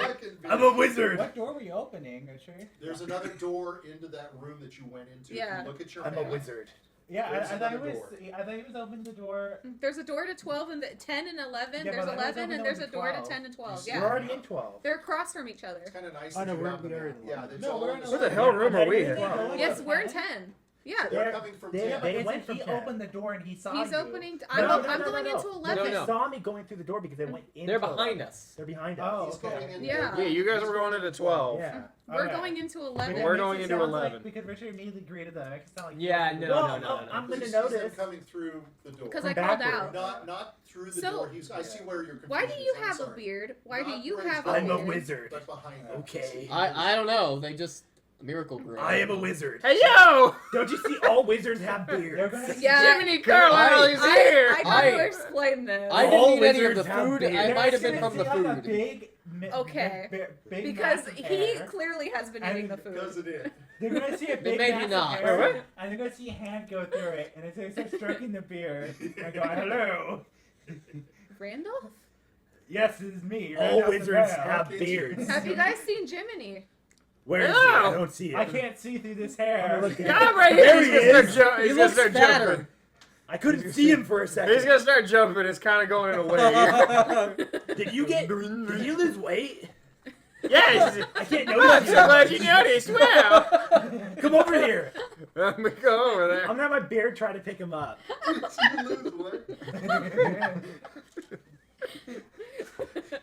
I'm a wizard. What door were you opening, sure? There's another door into that room that you went into. Yeah. If you look at your I'm a map, wizard. Yeah, There's I thought he another was. door. I thought he was opening the door. There's a door to 12 and 10 and 11. Yeah, There's but I was 11 opening and there's to a door to 12. 10 and 12. You We're Yeah. already in 12. They're across from each other. It's kind of nice. Oh, that no, you we're- have the we are map. in Yeah, one. it's No, all we're in in the Where the same hell map. room are we in? Yes, we're in 10. Yeah. They're coming from They- 10. they- But isn't he from 10. opened the door and he saw He's you. opening. No, I'm no, I'm no, going no. into 11. They No. saw me going through the door because they went in. They're behind us. They're behind Oh, us. He's going okay. in. Yeah. Yeah, you guys were going into 12. Yeah. We're Okay. going into But 11. that We're makes going it into sound 11. Like, because Richard immediately greeted them. It sound like Yeah, no, Well, no, no, no, no. I'm gonna He sees them notice. coming through the door. Because From I called backwards. out. Not through the So, door. I see where you're confused. Why do you I'm have a sorry. beard? Why do Not you where have he's a I'm beard? a wizard. But behind you. Okay. I don't know. They just a miracle grew. I am a wizard. Hey yo! Don't you see all wizards have They're beards? gonna. Yeah. Jiminy Carlyle is here. I got to I- explain this. I All didn't eat any of the wizards have food. beards. I They're might have gonna been from the see like a food. big, Okay. big because massive he hair. clearly has been And eating the Because food. it is. They're gonna see a big maybe massive not. hair, Wait, what? and they're gonna see a hand go through it, and it's gonna start stroking the beard and go, "Hello, Randolph? yes, this is me." All Randolph the wizards Pale." have beards. Have you guys seen Jiminy? Where is No. he? I don't see him. I can't see through this hair. I'm looking. Yeah, I'm right There here. he He's gonna is. start, He he's gonna looks start fatter. jumping. I couldn't see him for a second. He's gonna start jumping. It's kind of going in a wave. Did you lose weight? Yes. I can't I'm notice so glad you noticed. Wow. Come over here. Let me go over there. I'm gonna have my beard try to pick him up. You lose weight.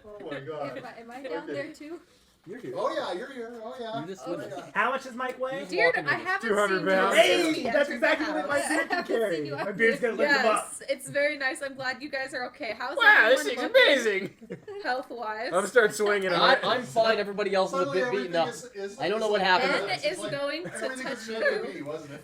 Oh my god. Am I down Okay. there too? You're here. Oh yeah, you're here. Oh yeah. You just Oh, live yeah. How much does Mike weigh? Just Dear, walking I with us. haven't 200 seen pounds. you Hey, since the that's entrance exactly of what the my house. beard can carry. you My beard's gonna lift him up. Yes, it's very nice. I'm glad you guys are okay. How's Wow, this everyone thing's looking amazing. health-wise? I'm gonna start swinging him. I'm fine. Everybody else is a Suddenly bit beaten everything up. is I don't know is what like- happened. Ben it's is like going to everything touch was meant to you. be, wasn't it?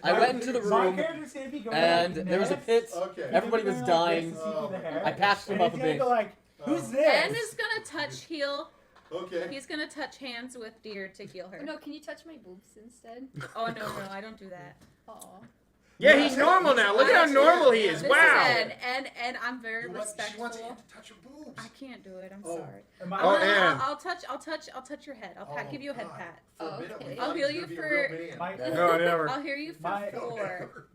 I went into the My room character's gonna be going and like there was a this. pit. Okay. Everybody was He's dying. gonna go like this to see through the hair. I patched him And up a he's gonna bit. go like, "Who's this?" Ben is gonna touch heal. Okay. He's gonna touch hands with Deer to heal her. No, can you touch my boobs instead? Oh no, I don't do that. Aw. Yeah, he's normal now. Look at how normal he is. Wow. Listen, and I'm very She wants respectful. him to touch her boobs. I can't do it. I'm Oh. sorry. Am I- Oh, and- I'll touch your head. I'll give you a head God. pat. For a Oh, minute, we okay. thought I'll he heal was you gonna be a for- real man. My, No, never. I'll hear you for My- No, 4. never.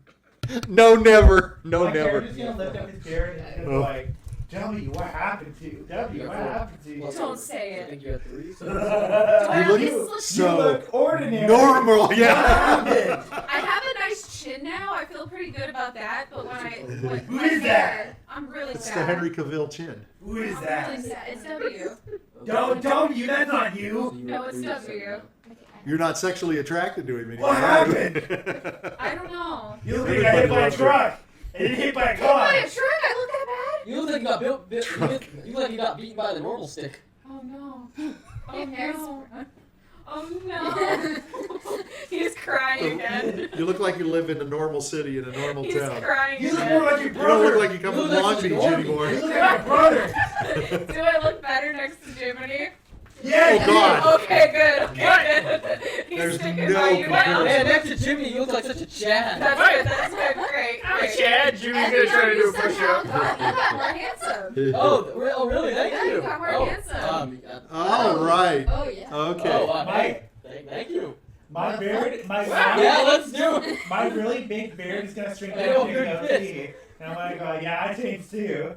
No, never. No, my never. character's gonna lift up his beard and Oh. like, W, what happened to you? W, what happened to you? Don't say I it. think you had 3. So. Do I You look- at least look- so- You look ordinary. Normal, yeah. I have a nice chin now. I feel pretty good about that. But when Who my is that? hair, I'm really It's sad. the Henry Cavill chin. Who is I'm that? really sad. It's W. Don't W, that's not you. No, it's W. You're not sexually attracted to him anymore. What happened? I don't know. You look like you got hit by a truck. And then hit by a Hit by car. a truck? I look that bad? You look like you got you look like you got beaten by the normal stick. Oh no. Oh no. Oh no. He's crying again. You look like you live in a normal city in a normal He's town. crying You look again. more like your You don't look brother. like you come You from look Long like Beach a normie. anymore. You look like your brother. Do I look better next to Jiminy? Yeah. Oh, God. Okay, good. Okay, good. He's There's sticking no by you now. comparison. Man, next to Jimmy, you look like such a Chad. That's good. That's good. Great. Ah, Great. Chad, Jimmy's gonna try to do a push-up. You got more handsome. Oh, really? Thank Yeah, you. you got more Oh, handsome. All right. Oh yeah. Okay. Oh, Mike. thank you. My beard, Yeah, let's do it. my really big beard is gonna shrink I down know, to a good goatee. And I'm like, oh, yeah, I changed too.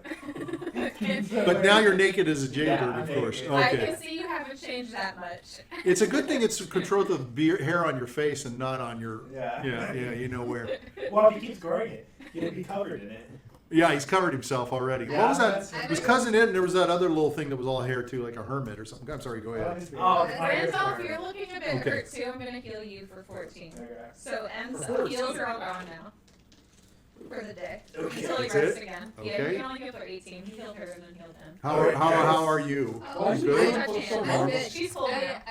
But now you're naked as a Yeah, jailbird, I'm of course. naked. I Okay. can see you haven't changed that much. It's a good thing it's control the hair on your face and not on your. Yeah. Yeah, you know where. Well, if he keeps growing it, he'll be covered in it. Yeah, he's covered himself already. Yeah, What was that? that's- Was cousin Ed, and there was that other little thing that was all hair too, like a hermit or something. I'm sorry, go ahead. Oh, my hair's Randolph, growing. you're looking a bit Okay. hurt too. I'm gonna heal you for 14. Okay. So ends For heals are all gone now. For the day. Okay. Until he That's rests it? again. Yeah, Okay. you can only go for 18. He healed her and then healed him. How are you? Oh, You good? Touch so hand. normal. That's good. She's full now.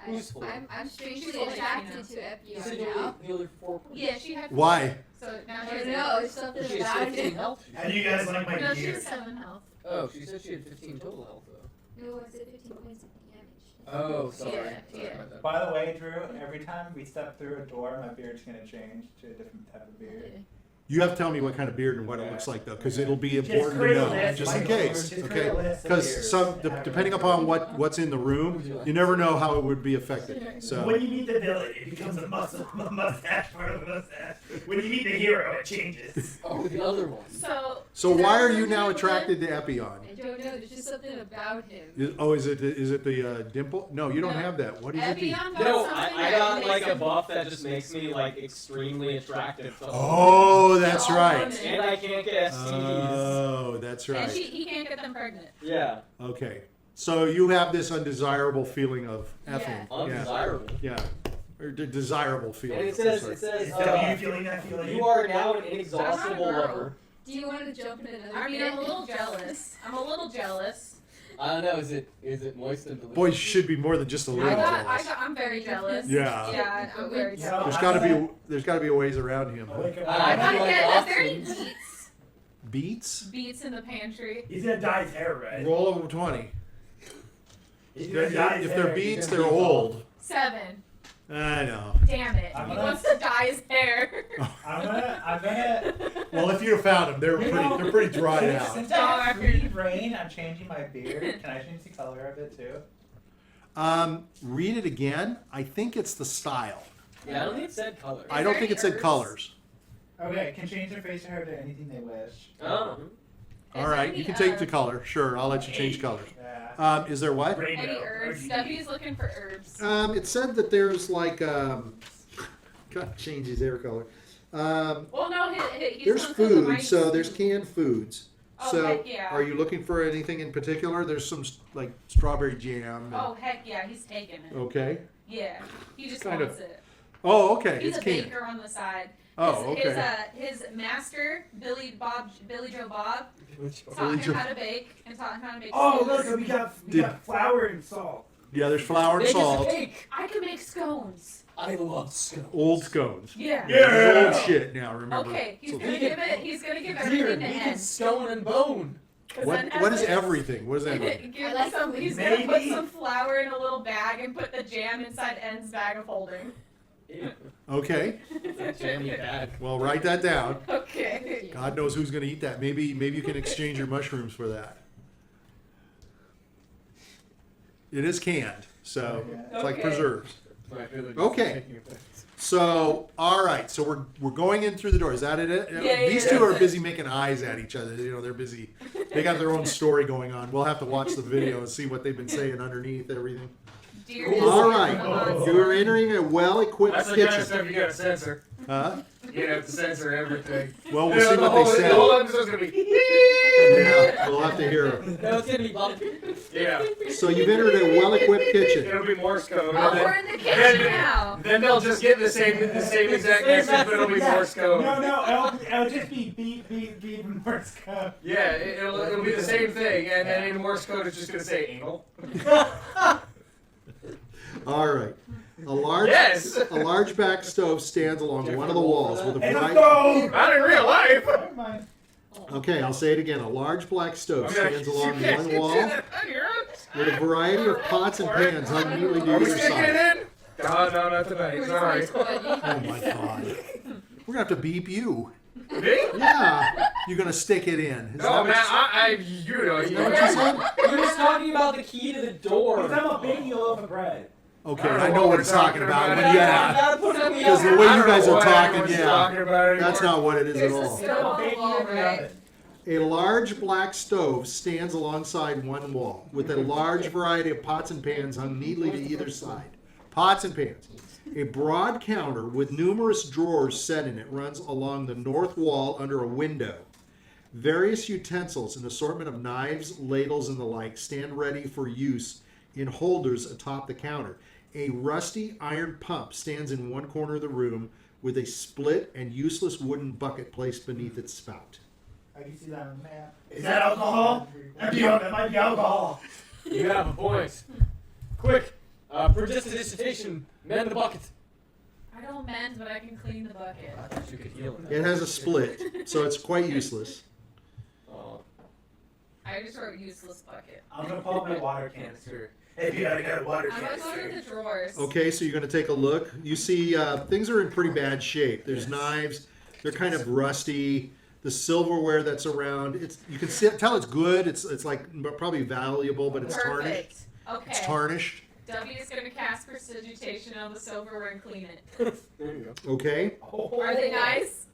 Who's full? I'm She's strangely full attracted now. to You said Epion you now. only 4 points. Yeah, she had. Why? So now I she's. don't know, there's something She has about 15 it. health. How do you guys like my No, she beard? has 7 health. Oh, she said she had 15 total health though. No, I said 15 points of damage. Oh, sorry. Yeah, Sorry yeah. about that. By the way, Drew, every time we step through a door, my beard's gonna change to a different type of beard. You have to tell me what kind of beard and what it looks like, though, because it'll be Just important to create a know, list, just in Michael. case. Just Okay? create a list of Because beards. depending upon what's in the room, you never know how it would be affected. So. When you meet the villain, it becomes a mustache part of the mustache. When you meet the hero, it changes. Oh, the other one. So why are you now attracted to Epion? I don't know, there's just something about him. Is it the dimple? No, you don't No. have that. What is it? Epion got No, something I that got makes like a him- buff that just makes me like extremely attractive to Oh, that's all right. women. And I can't get STDs. Oh, that's And right. he can't get them pregnant. Yeah, Okay. So you have this undesirable feeling of effing. Yeah. undesirable. Yeah. Or desirable feeling. And it Sorry. says, Is W feeling that feeling? you are now an inexhaustible I'm not a girl. lover. Do you want to jump in another I mean, bit? I'm a little jealous. I don't know. Is it moist and delicious? Boys should be more than just a little jealous. I'm very jealous. Yeah. Yeah, I'm very Yeah. jealous. There's got to be a ways around him. Wake up. I I feel like get is there any options. beets? Beats? Beets in the pantry. He's gonna dye his hair red. Roll over 20. He's gonna dye his If they're hair. beats, they're old. 7. I know. Damn it. I'm He gonna- wants to dye his hair. I'm gonna. Well, if you have found them, they're pretty dried since, out. Since I have free reign, I'm changing my beard. Can I change the color of it too? Read it again. I think it's the style. Yeah, I don't think it said color. I don't think it said colors. Okay, can change their face or hair to anything they wish. Oh. All right, you can take the color. Sure, I'll let you change colors. Yeah. Is there what? Rainbow. Any herbs? RGB. Steffi's looking for herbs. It said that there's like gotta change his hair color. Well, no, he's There's looking for the food, mice. so there's canned foods. Oh, So, heck yeah. are you looking for anything in particular? There's some like strawberry jam. and- Oh, heck yeah, he's taking it. Okay. Yeah, he just Kind wants of- it. Oh, okay. He's It's a canned. baker on the side. Oh, His, okay. his master, Billy Joe Bob, Billy taught him Joe- how to bake and taught him how to make Oh, scones. look, we got flour and salt. Yeah, there's flour and Make us a salt. cake. I can make scones. I love scones. Old scones. Yeah. This is Yeah. old shit now. Remember. Okay, he's So- gonna give it. He's gonna give Dear, everything to we can Ed. scone and bone. 'Cause What then what is Ed- everything? What is that mean? Give I like some. food. He's gonna put Maybe. some flour in a little bag and put the jam inside Ed's bag of holding. Okay. Jammy bag. Well, write that down. Okay. God knows who's going to eat that. Maybe you can exchange your mushrooms for that. It is canned, so it's like Okay. preserves. Okay. So, all right. So we're going in through the door. Is that it? Yeah, These yeah. two are busy making eyes at each other. You know, they're busy. They got their own story going on. We'll have to watch the video and see what they've been saying underneath everything. Diurd is All on right. the hot You are entering a well-equipped That's the kind of kitchen. stuff you gotta censor. Huh? You have to censor everything. Well, we'll You know, see what they The whole say. episode's gonna be. Yeah, we'll have to hear them. No, it's gonna be bumpy. Yeah. So you've entered a well-equipped kitchen. It'll be Morse code. Oh, and we're in the kitchen now. then they'll just get the same exact message, but it'll be Morse code. No, it'll just be beep, Morse code. Yeah, it'll be the same thing, and then in Morse code it's just gonna say anal. All right. Yes! A large back stove stands along one of the walls with a And a variety. stove! Not in real life! Never mind. Okay, I'll say it again. A large black stove I'm gonna- stands along you guys one can wall see that on your own. with a variety of pots and pans hung neatly to Are we either sticking side. it in? No, not tonight. Sorry. Oh my God. We're gonna have to beep you. Me? Yeah. You're gonna stick it in. Is that No, what man, you- you know, is that what you said? You're just talking about the key to the door. He's talking about baking a loaf of bread. Okay, I don't I know know what what we're it's talking talking about, about. but You yeah. gotta put it on the Because the other. way I you don't guys know are what talking, anyone's yeah. talking about anymore. That's not what it is at There's a all. He's talking about baking wall, in the right? oven. A large black stove stands alongside one wall with a large variety of pots and pans hung neatly to either side. Pots and pans. A broad counter with numerous drawers set in it runs along the north wall under a window. Various utensils, an assortment of knives, ladles, and the like, stand ready for use in holders atop the counter. A rusty iron pump stands in one corner of the room with a split and useless wooden bucket placed beneath its spout. I can see that on the map. Is that alcohol? That might be alcohol. You have a point. Quick, for just a dissertation, mend the bucket. I don't mend, but I can clean the bucket. I thought you could heal him. It has a split, so it's quite useless. Oh. I just wrote useless bucket. I'm gonna pull up my water canister. Hey, you gotta get a water I'm gonna go to the drawers. Okay, so you're going to take a look. You see things are in pretty bad shape. There's knives. They're kind of rusty. The silverware that's around, you can tell it's good. It's like probably valuable, but it's tarnished. Perfect. Okay. It's tarnished. W is gonna cast prestidigitation on the silverware and clean it. There you go. Okay, Are they nice?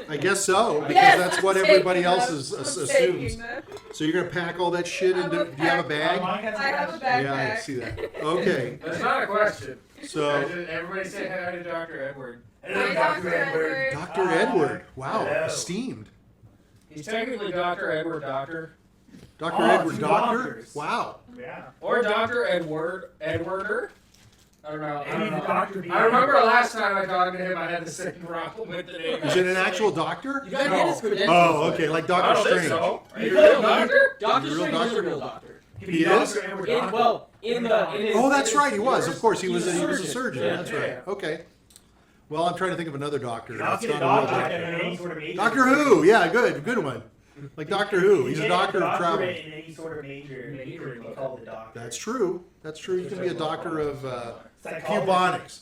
I guess so, because Yes, that's I'm what everybody taking else them. I'm assumes. taking them. So you're going to pack all that shit I'm into, a do you have a bag? Mine has I have a backpack. Yeah, I see that. Okay, That's not a question. so Everybody say hi to Dr. Edward. Hi, Dr. Edward. Dr. Edward, wow, Hello. esteemed. He's technically Dr. Edward Doctor. Dr. Oh, Edward, two doctor? doctors. Wow. Yeah. Or Dr. Edwarder. I don't know. Maybe the doctor be I remember last time I talked to him, I had the same problem with the name. Is it an actual doctor? You gotta get his credentials. Oh, okay, like I Doctor don't think Strange. so. Are you a real doctor? Doctor He's a real Strange is a doctor? real doctor. He is? In, well, in his. Oh, that's in right. his He was. years, Of course, he was a surgeon. surgeon. Yeah. That's right. Okay. Well, I'm trying to think of another doctor. I'll That's get a not a real doctor doctor. in any sort of major. Doctor Who. Yeah, good one. Like Doctor Who. He's a Yeah, doctor of doctorate travel. in any sort of major. You can be called a doctor. That's true. That's true. You can be a doctor of Psychology. bubonics.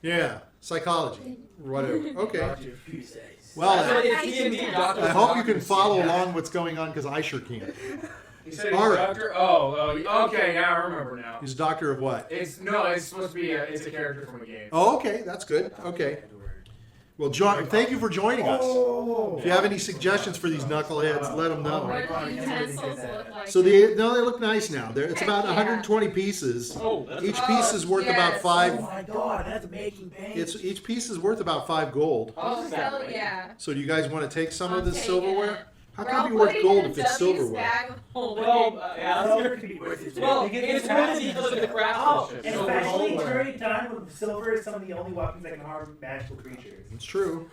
Yeah, psychology. Whatever. Okay. Dr. Fusez. Well, That's why I it's D&D doctor. hope you can follow along what's going on because I sure can't. He said he's All a right. doctor? Oh, okay, now I remember now. He's a doctor of what? It's supposed to be it's a character from a game. Oh, okay. That's good. Okay. Well, John, thank you for joining us. Oh. If you have any suggestions for these knuckleheads, let them know. What do the utensils look like? So they look nice now. It's about Heck yeah. 120 pieces. Oh, that's Each piece is worth about yes. Oh 5. my god, that's making pain. Each piece is worth about 5 gold. Oh, hell yeah. So do you guys want to take some of I'm this taking silverware? it. How We're can it all be worth putting gold in if it's W's silverware? bag of holding. Well, yeah, that's Silver can be worth it too. Well, Because it's craftsmanship. worth because of the Oh, craftsmanship. and So especially we're during time when silver is some of the only weapons that can harm magical creatures. It's true.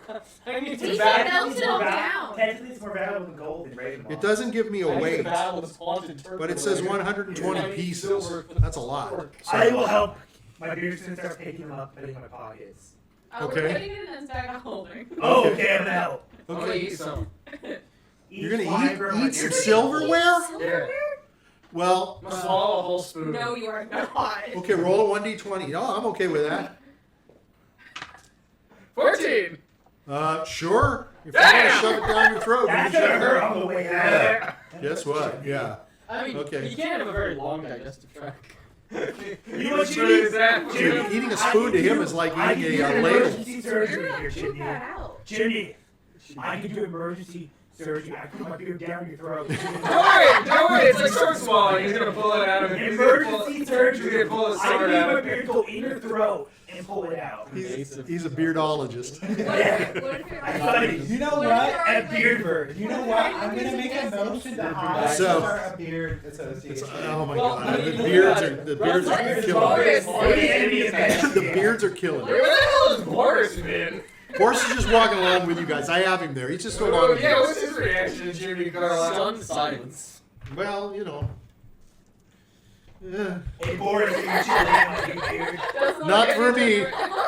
I mean, He it's said bad. melt it all down. Technically, it's more valuable than gold in Ravenloft. It doesn't give me a weight, but it says 120 pieces. That's a lot. I will help. My beard since start picking them up, putting in my pockets. Oh, Okay. we're putting it in this bag of holding. Oh, okay, I'm gonna help. I'm gonna eat some. You're gonna fiber of my eat some beard- silverware? Silverware? Well, I'm gonna swallow a whole spoon. No, you are not. okay, roll a 1d20. No, I'm okay with that. 14. Sure. If you want to shove it down your throat, you That's can gonna shove it hurt down. on the way out. Guess what? Yeah. I mean, Okay. you can have a very long digestive tract. You know what you need? Dude, eating a spoon to him is like eating a ladle. Emergency surgery here, Shoot Jimmy. that out. Jimmy, I can do emergency surgery. I put my beard down your throat. Don't worry, it's like sword swallowing. He's gonna pull it out of him. Emergency He's surgery. gonna pull his I sword need out my of him. beard to go in your throat and pull it out. He's a beardologist. What if you're I thought like, you know What what? if you're And like- beard bird. You know what? I'm gonna make a motion to hire So- a beard association. Oh my Well, god, I mean, the beards are Boris killing is- me. The beards are killing me. Where the hell has Boris been? Boris is just walking along with you guys. I have him there. He's just along Oh, with yeah, you. what's his reaction to Jiminy Carlyle? Stunned silence. Well, you know. Hey, Boris, you should land on your beard. Not for me.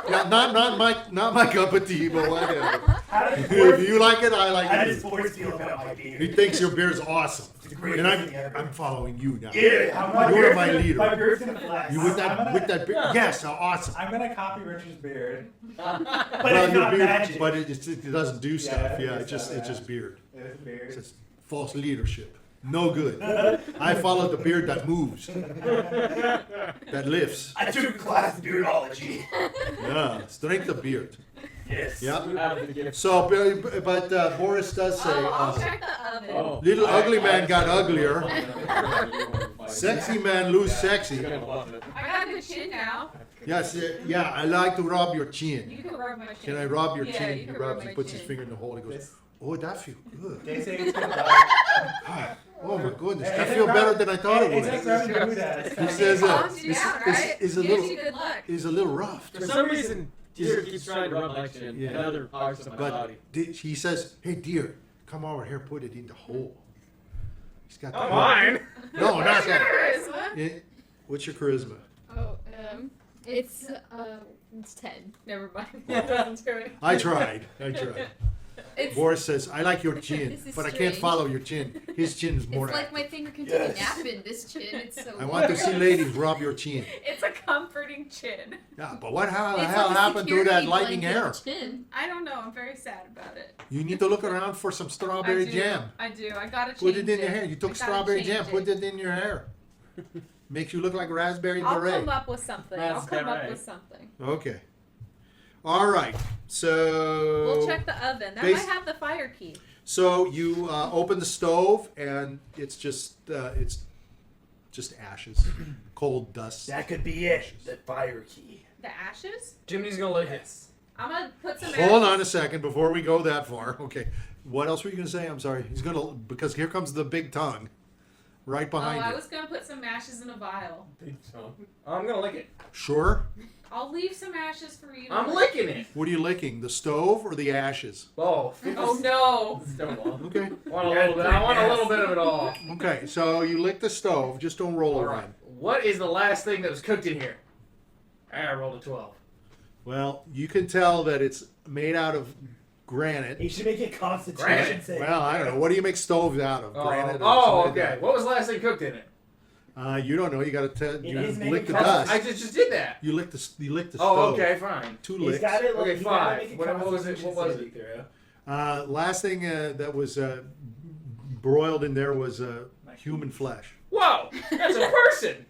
Not my cup of tea, but whatever. How does If Boris, you like it, I how like does it. Boris feel about my He beard? thinks your beard's awesome. It's the greatest And thing ever. I'm following you now. Yeah, You're my leader. My beard's gonna flex. You with that beard? Yes, awesome. I'm gonna copy Richard's beard. But Well, it's your not beard, magic. but it doesn't do stuff. it Yeah, does it's just stuff, beard. There's a It's beard. just false leadership. No good. I followed the beard that moves, that lifts. I took a class in beardology. Yeah, strength of beard. Yes. Yeah. Out of the gift. So, but Boris does say, I'll check the oven. Oh. little ugly man got uglier. Sexy. Sexy man lose sexy. You're gonna love it. I got a good chin now. Yes, yeah, I like to rub your You chin. can rub my chin. Can I rub your Yeah, chin? you He can rubs, rub he my puts his chin. finger in the hole and he goes, oh, that feels good. They say it's good. Oh my goodness, that feels better than I thought it It's like would. Robin Hood. He says Calms you down, right? is a Gives little, you good luck. is a little rough. For some reason, Diurd keeps trying to rub my chin Yeah. and other parts of my But body. he says, hey dear, come over here, put it in the hole. He's got Oh, mine. No, not What's your that. charisma? Eh, What's your charisma? oh, it's 10. Never mind. That doesn't do it. I tried. It's, Boris says, I like your chin, This is but I can't strange. follow your chin. His chin is more It's like active. my finger can Yes. take a nap in this chin. It's so I want to see ladies rub your chin. it's a comforting chin. Yeah, but what how the It's hell like a happened to that security lightning blanket hair? Chin. I don't know. I'm very sad about it. You need to look around for some strawberry I do. jam. I do. I gotta change Put it in your hair. You I took gotta strawberry change jam, it. put it in your hair. Makes you look like raspberry I'll beret. come up with something. I'll come up Raspberry. with something. Okay. All right. So We'll check the oven. That bas- might have the fire key. So you open the stove and it's just ashes, cold dust. That could be it. The fire key. The ashes? Jimmy's gonna lick it. I'm gonna put some Hold ashes. on a second before we go that far. Okay. What else were you gonna say? I'm sorry. He's gonna because here comes the big tongue, right Oh, behind I you. was gonna put some ashes in a vial. I'm gonna lick it. Sure. I'll leave some ashes for you. to I'm lick. licking it. What are you licking? The stove or the ashes? Both. Oh no! Okay. Want a little bit. I want a little bit of it all. Okay. So you lick the stove. Just don't roll All around. right. What is the last thing that was cooked in here? I rolled a 12. Well, you can tell that it's made out of granite. He should make it Constitution Granite. save. Well, I don't know. What do you make stoves out of? Granite. or Oh, something like okay. What was the last thing cooked in it? that? You don't know. You got to tell. You is lick the making dust. I just did that. You lick the stove. Oh, okay, fine. 2 He's licks. got it. Okay, he's gotta 5. make a What was it? Constitution What was saving it? throw. Last thing that was broiled in there was human flesh. Whoa, that's a person.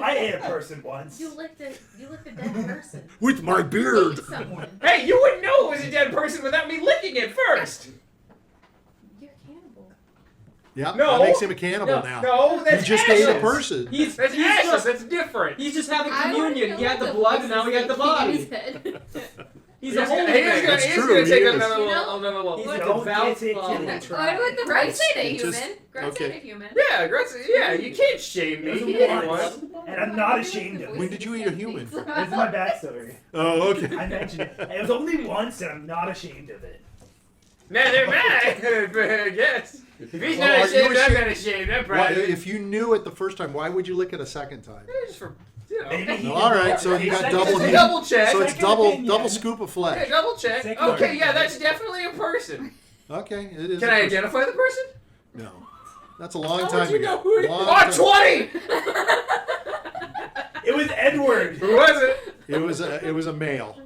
I ate a person once. You licked a dead person. With my Ate beard. someone. Hey, you wouldn't know it was a dead person without me licking it first. You're a cannibal. Yeah, No. that makes him a cannibal now. No, You that's just ashes. ate a person. He's That's he's ashes. just That's different. he's just having I wanna communion. know He had what the blood, and voice now he is got the thinking in body. his head. He's He's a holy gonna man. That's he's true, gonna he take is. another You little, know? another little. He's a Don't devout get it follower. till Why it's would the right Grutz ain't a It just- human. Grutz okay. ain't a human. Yeah, Grutz, yeah, you can't shame me. It was You once, want. and I'm not ashamed of it. When did you eat a human? This is my backstory. Oh, okay. I mentioned it. It was only once, and I'm not ashamed of it. Neither am I, but I guess. If he's Well, not are you ashamed, I'm ashamed? not ashamed. I'm Why, proud of it. if you knew it the first time, why would you lick it a second time? Just for, you know. Maybe he No, all did right, that. so you got Second double Just a heat. double check. So it's Second double opinion. scoop of Okay, flesh. double check. Second Okay, opinion. yeah, that's definitely a person. Okay, it is. Can a I person. identify the person? No, that's a long How time would you ago. know who it is? Long Oh, time- 20! It was Edward. Who was it? It was a male.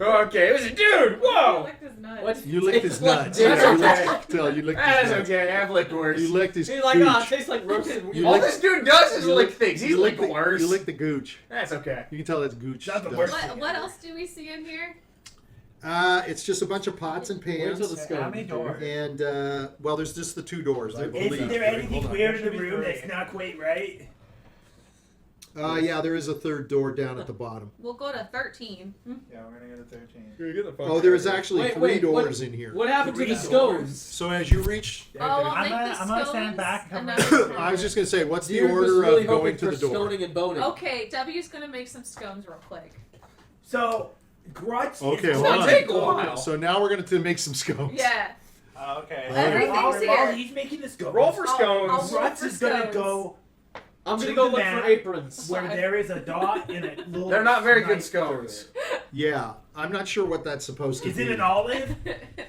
Okay, it was a dude. Whoa. Licked his nuts. What? You licked his Tastes like nuts. dick. Yeah, you licked his That's nuts. okay. I've licked worse. You licked his He's like, gooch. ah, it tastes like roasted wheat. You All licked- this dude does is you lick licked- things. He's you licked licked the- worse. You licked the gooch. That's okay. You can tell that's gooch. Not the stuff. worst. What else do we see in here? It's just a bunch of pots and Wait till pans. the scope. How many doors? And, well, there's just the 2 doors, I Is believe. there anything Hold on. weird in the room that's not quite right? Yeah, there is a 3rd door down at the bottom. We'll go to 13. Yeah, we're gonna go to 13. Get the fuck Oh, out there of is here. actually Wait, 3 wait, doors in here. What happened to the 3 scones? So as you reach, Oh, I'll I'm make gonna- the I'm gonna stand scones back and another cover- time. I was just going to say, what's the Diurd was order really of going hoping to for the door? stoning and boning. Okay, W's gonna make some scones real quick. So, Grutz. Okay, is hold gonna on. take a while. So now we're going to make some scones. Yeah. Okay. Everything's while, here. While he's making the scones, Roll for I'll scones. roll Grutz for is gonna scones. go I'm gonna to go the look map for aprons. where there is a dot and a little. They're not very good snipe scones. through it. Yeah, I'm not sure what that's supposed to Is be. it an olive?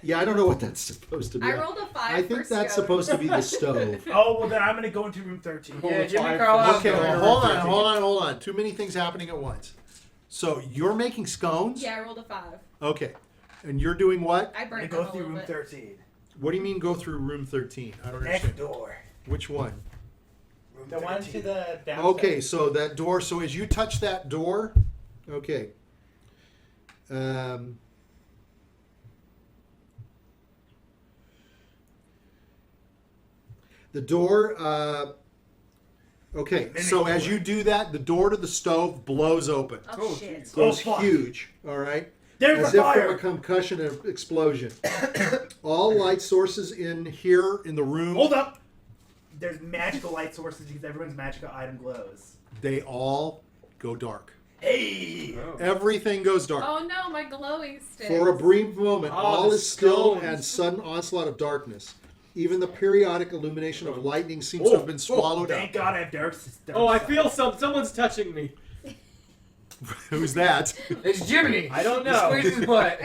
Yeah, I don't know what that's supposed to be. I rolled a 5 I think for that's scones. supposed to be the stove. Oh well, then I'm gonna go into room 13. Yeah, Jiminy five. Carlyle. Okay, well, hold on. Too many things happening at once. So you're making scones? Yeah, I rolled a 5. Okay. And you're doing what? I I'm gonna burnt go them a through little room bit. 13. What do you mean go through room 13? I don't Next understand. door. Which one? Room The one to 13. the downstairs. Okay, so that door. So as you touch that door, okay. The door. Okay, so as you do that, the door to the stove blows open. Oh, shit. Goes Oh, fuck. huge. All right. There's As a if from fire. a concussion and explosion. All light sources in here in the room. Hold up. There's magical light sources because everyone's magical item glows. They all go dark. Hey. Everything goes dark. Oh no, my glowing stick. For a brief moment, Oh, all the is still scones. and sudden onslaught of darkness. Even the periodic illumination of lightning seems to have been swallowed Thank up. God I have dark. Oh, I feel someone's touching me. Who's that? It's Jiminy. I don't He know. squeezed his butt.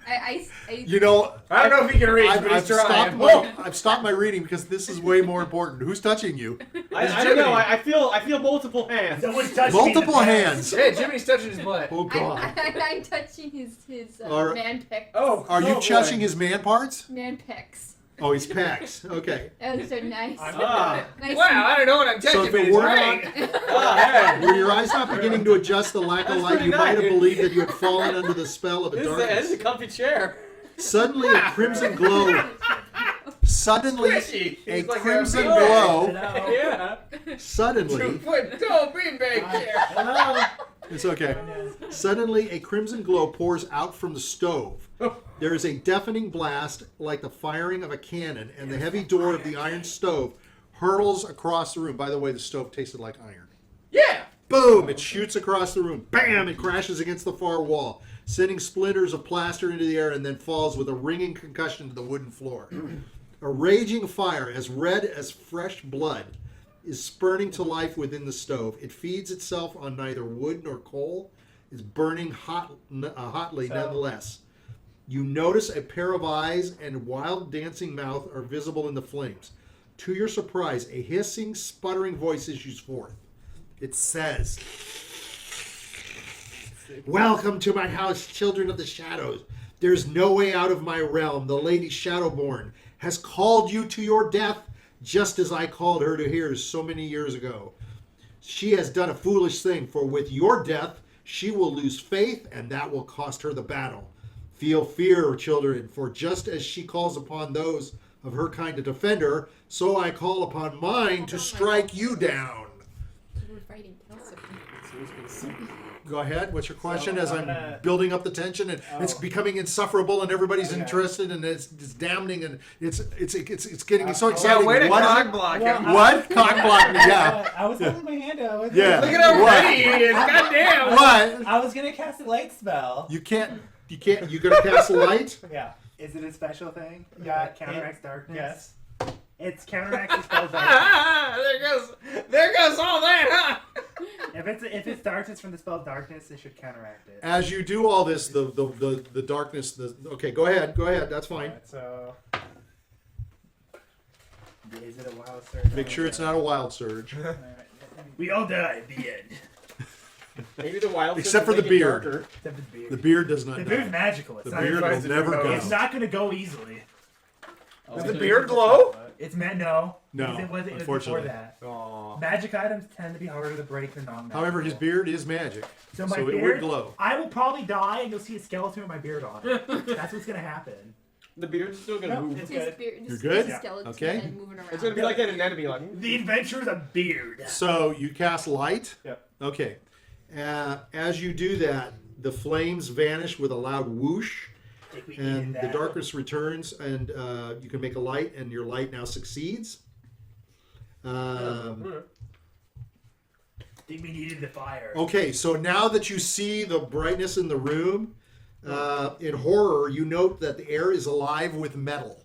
I You know, I don't know if he can read, I've, but he's I've, stopped trying. my, I've stopped my reading because this is way more important. Who's touching you? I don't know. I feel multiple hands. Someone's touching me in the Multiple pants. hands. Yeah, Jiminy's touching his butt. Oh God. I'm touching his All right. man pecs. Oh, Are you boy. touching his man parts? Man pecs. Oh, he's pecs. Okay. Those are nice. Ah. nice Wow, I don't know what I'm touching, So if but it it's were great. not, Ah, hey. were your eyes not beginning to adjust the lack of That's light, pretty you might have nice. believed that you had fallen under the spell of a This is darkness. a comfy chair. Suddenly, a crimson glow. Suddenly, Squishy. a He's like crimson beanbag. glow. Hello. Yeah. Suddenly, 2-foot tall beanbag chair. Hello. it's okay. Suddenly, a crimson glow pours out from the stove. There is a deafening blast like the firing of a cannon, and the heavy door of the iron stove hurtles across the room. By the way, the stove tasted like iron. Yeah. Boom! It shoots across the room. Bam! It crashes against the far wall, sending splinters of plaster into the air and then falls with a ringing concussion to the wooden floor. A raging fire, as red as fresh blood, is spurning to life within the stove. It feeds itself on neither wood nor coal. It's burning hotly nonetheless. You notice a pair of eyes and wild dancing mouth are visible in the flames. To your surprise, a hissing, sputtering voice issues forth. It says, "Welcome to my house, children of the shadows. There's no way out of my realm. The lady Shadowborn has called you to your death, just as I called her to hers so many years ago. She has done a foolish thing, for with your death, she will lose faith, and that will cost her the battle. Feel fear, children, for just as she calls upon those of her kind to defend her, so I call upon mine to strike you down." We're fighting Kelsey. Go ahead. What's your question? So, As I'm I'm gonna- building up the tension, and it's Oh. becoming insufferable, and everybody's Okay. interested, and it's damning, and it's getting so Yeah, exciting. way to What is cock it? block Well, him. What? Cock block me, yeah. I was holding my hand out. Yeah. Look at how What? ready he is. Goddamn. What? I was gonna cast a light spell. You can't. You gonna cast a light? Yeah. Is it a special thing? Yeah. Counteracts darkness. Yes. It's counteracts the spell darkness. there goes all that, huh? If it's darkness from the spell darkness, it should counteract it. As you do all this, the darkness. Okay, go ahead. That's fine. Alright, so is it a wild surge? Make sure it's not a wild surge. Alright. We all die at the end. Maybe the wild Except things for the make it beard. darker. Except the beard. The beard does not The die. beard's magical. It's The not beard gonna- will never go. It's not going to go easily. Oh, Does okay. the beard glow? It's no. No, Because it was before unfortunately. that. Aw. Magic items tend to be harder to break than non-magic. However, his beard is magic, So my so it would beard, glow. I will probably die, and you'll see a skeleton with my beard on it. That's what's gonna happen. The beard's still gonna No, move. it's His good. beard, You're just good? his skeleton Okay. and moving around. It's gonna be like an anemone, like. The adventure of beard. So you cast light. Yep. Okay. As you do that, the flames vanish with a loud whoosh, I think we and needed the that. darkness returns, and you can make a light, and your light now succeeds. I think we needed the fire. Okay, so now that you see the brightness in the room, in horror, you note that the air is alive with metal.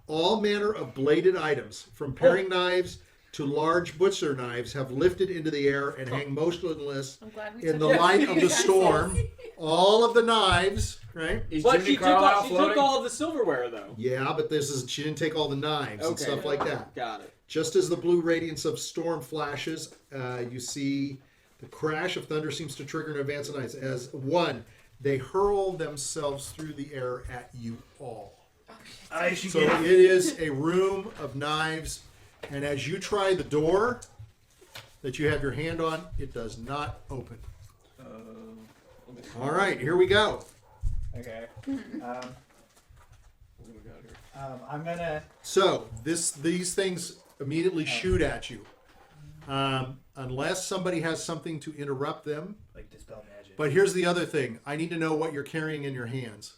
All manner of bladed items, from paring knives to large butcher knives, have lifted into the air and hang motionless I'm glad we in took the that light for of you the guys. storm. All of the knives, right? Is But Jiminy she took, Carlyle she floating? took all of the silverware, though. Yeah, but she didn't take all the knives and Okay. stuff like that. Got it. Just as the blue radiance of storm flashes, you see the crash of thunder seems to trigger an advance of knives. As one, they hurl themselves through the air at you all. I should So get it is a room of knives, and as you try the door that you have your hand on, it does not open. All right, here we go. Okay. I'm gonna. So these things immediately shoot at you, unless somebody has something to interrupt them. like dispel magic. But here's the other thing: I need to know what you're carrying in your hands.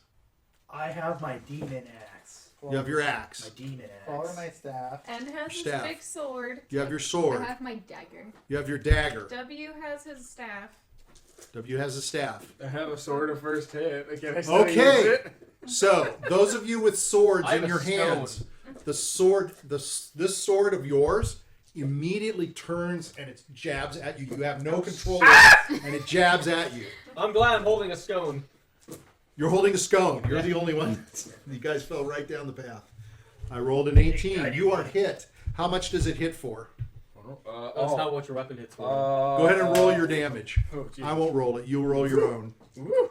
I have my demon axe. You have your My axe. demon Forward axe. my staff. And has his Staff. big sword. You have your I sword. have my dagger. You have your dagger. W has his staff. W has a staff. I have a sword of first hit. Can I still Okay. use it? So those of you with swords I have in a your stone. hands, this sword of yours immediately turns and it jabs at you. You have no control over it, and it jabs at you. I'm glad I'm holding a scone. You're holding a scone. You're the only one. You guys fell right down the path. I rolled an 18. You are hit. How much does it hit for? That's not what your weapon hits for. Go ahead and roll your damage. Oh, geez. I won't roll it. You'll roll your own. Woo.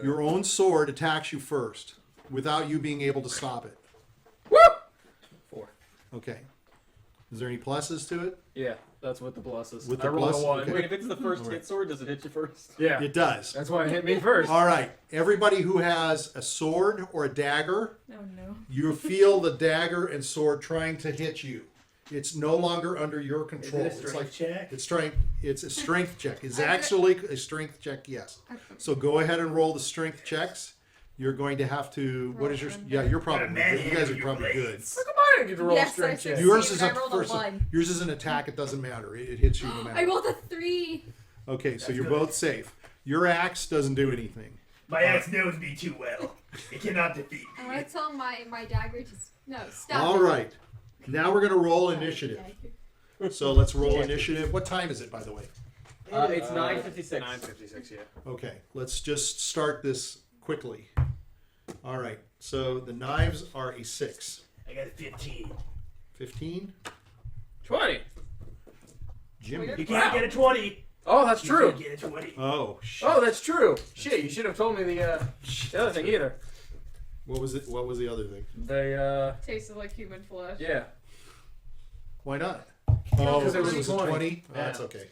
Your own sword attacks you first without you being able to stop it. Woo! 4. Okay. Is there any pluses to it? Yeah, that's what the plus is. With I the rolled a plus? 1. Okay. Wait, if it's the first hit sword, does it hit you first? Yeah. It does. That's why it hit me first. All right. Everybody who has a sword or a dagger, Oh no. you feel the dagger and sword trying to hit you. It's no longer under your Is control. it a It's strength like check? it's a strength check. It's actually a strength check, yes. So go ahead and roll the strength checks. You're going to have to. What is your? Yeah, you're probably good. You guys are probably good. How come I didn't get to roll a Yes, I strength check? succeeded. Yours is I a rolled a first. 1. Yours is an attack. It doesn't matter. It hits you no I matter. rolled a 3. Okay, so That's you're good. both safe. Your axe doesn't do anything. My axe knows me too well. It cannot defeat I me. want to tell my dagger to stop. All it. right. Now we're gonna roll initiative. Dagger. So let's roll initiative. What time is it, by the way? It's 9:56. 9:56, yeah. Okay, let's just start this quickly. All right, so the knives are a 6. I got a 15. 15? 20. Jimmy. You can't get a 20. Oh, that's You true. can't get a 20. Oh, shit. Oh, that's true. Shit, you should have told me the other thing either. What was it? What was the other thing? The, Tasted like human flesh. yeah. Why not? Oh, Oh, 'cause it because was it was a 20. 20? Oh, Yeah. that's okay.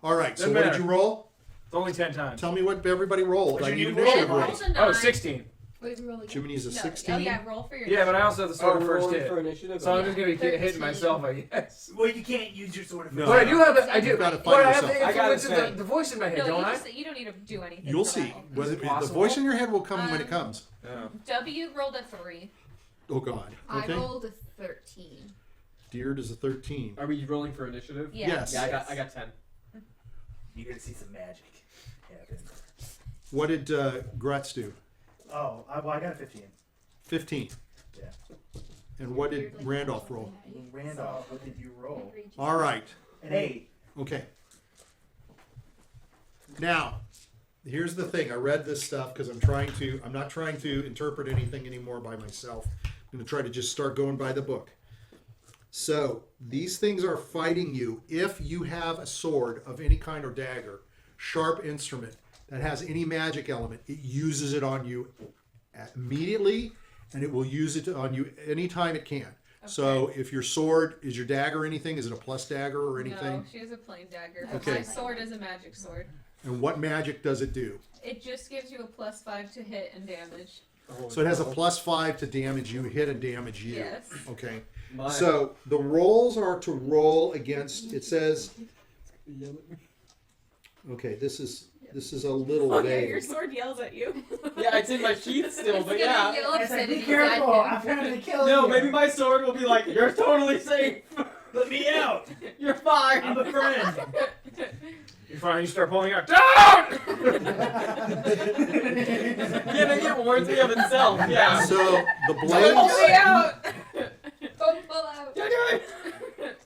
All right, so Doesn't what did matter. you roll? It's only 10 times. Tell me what everybody rolled. What I you need need initiative roll? rolls. Rolled a 9. Oh, 16. Wait, roll again. Jiminy's a No, 16. Oh yeah, roll for your. Yeah, but I also have the sword of first rolling hit. for initiative. So I'm just gonna be hitting 13. myself, I guess. Well, you can't use your sword of No. But I do have the, I do. You've gotta find But I have yourself. the I gotta influence of say. the voice in my head, No, don't you don't need to do anything. You'll for see. that one. Whether it the possible? voice in your head will come when it comes. Oh. W rolled a 3. Oh, God. I Okay. rolled a 13. Diurd is a 13. Are we rolling for initiative? Yeah. Yes. Yeah, I got 10. You're going to see some magic happen. What did Grutz do? Oh, well, I got a 15. 15. Yeah. And what did Randolph roll? Randolph, what did you roll? All right. An 8. Okay. Now, here's the thing. I read this stuff because I'm not trying to interpret anything anymore by myself. I'm going to try to just start going by the book. So, these things are fighting you. If you have a sword of any kind or dagger, sharp instrument that has any magic element, it uses it on you immediately, and it will use it on you anytime it can. So if your sword is your dagger or anything, is it a plus dagger or anything? No, she has a plain dagger. Okay. My sword is a magic sword. And what magic does it do? It just gives you a +5 to hit and damage. So it has a +5 to damage you, hit and damage you. Yes. Okay. My- So the rolls are to roll against. It says. Okay, this is a little Oh yeah, vague. your sword yells at you. Yeah, it's in my sheath still, but It's yeah. gonna yell It's like, be obscenities careful! at I'm trying to kill you. No, maybe my sword will be like, you're totally safe. Let me out! You're fine. I'm a friend. You finally start pulling out. Don't! Giving it warranty of itself. Yeah. So the Pull blades. me out. Don't pull out. Don't do it.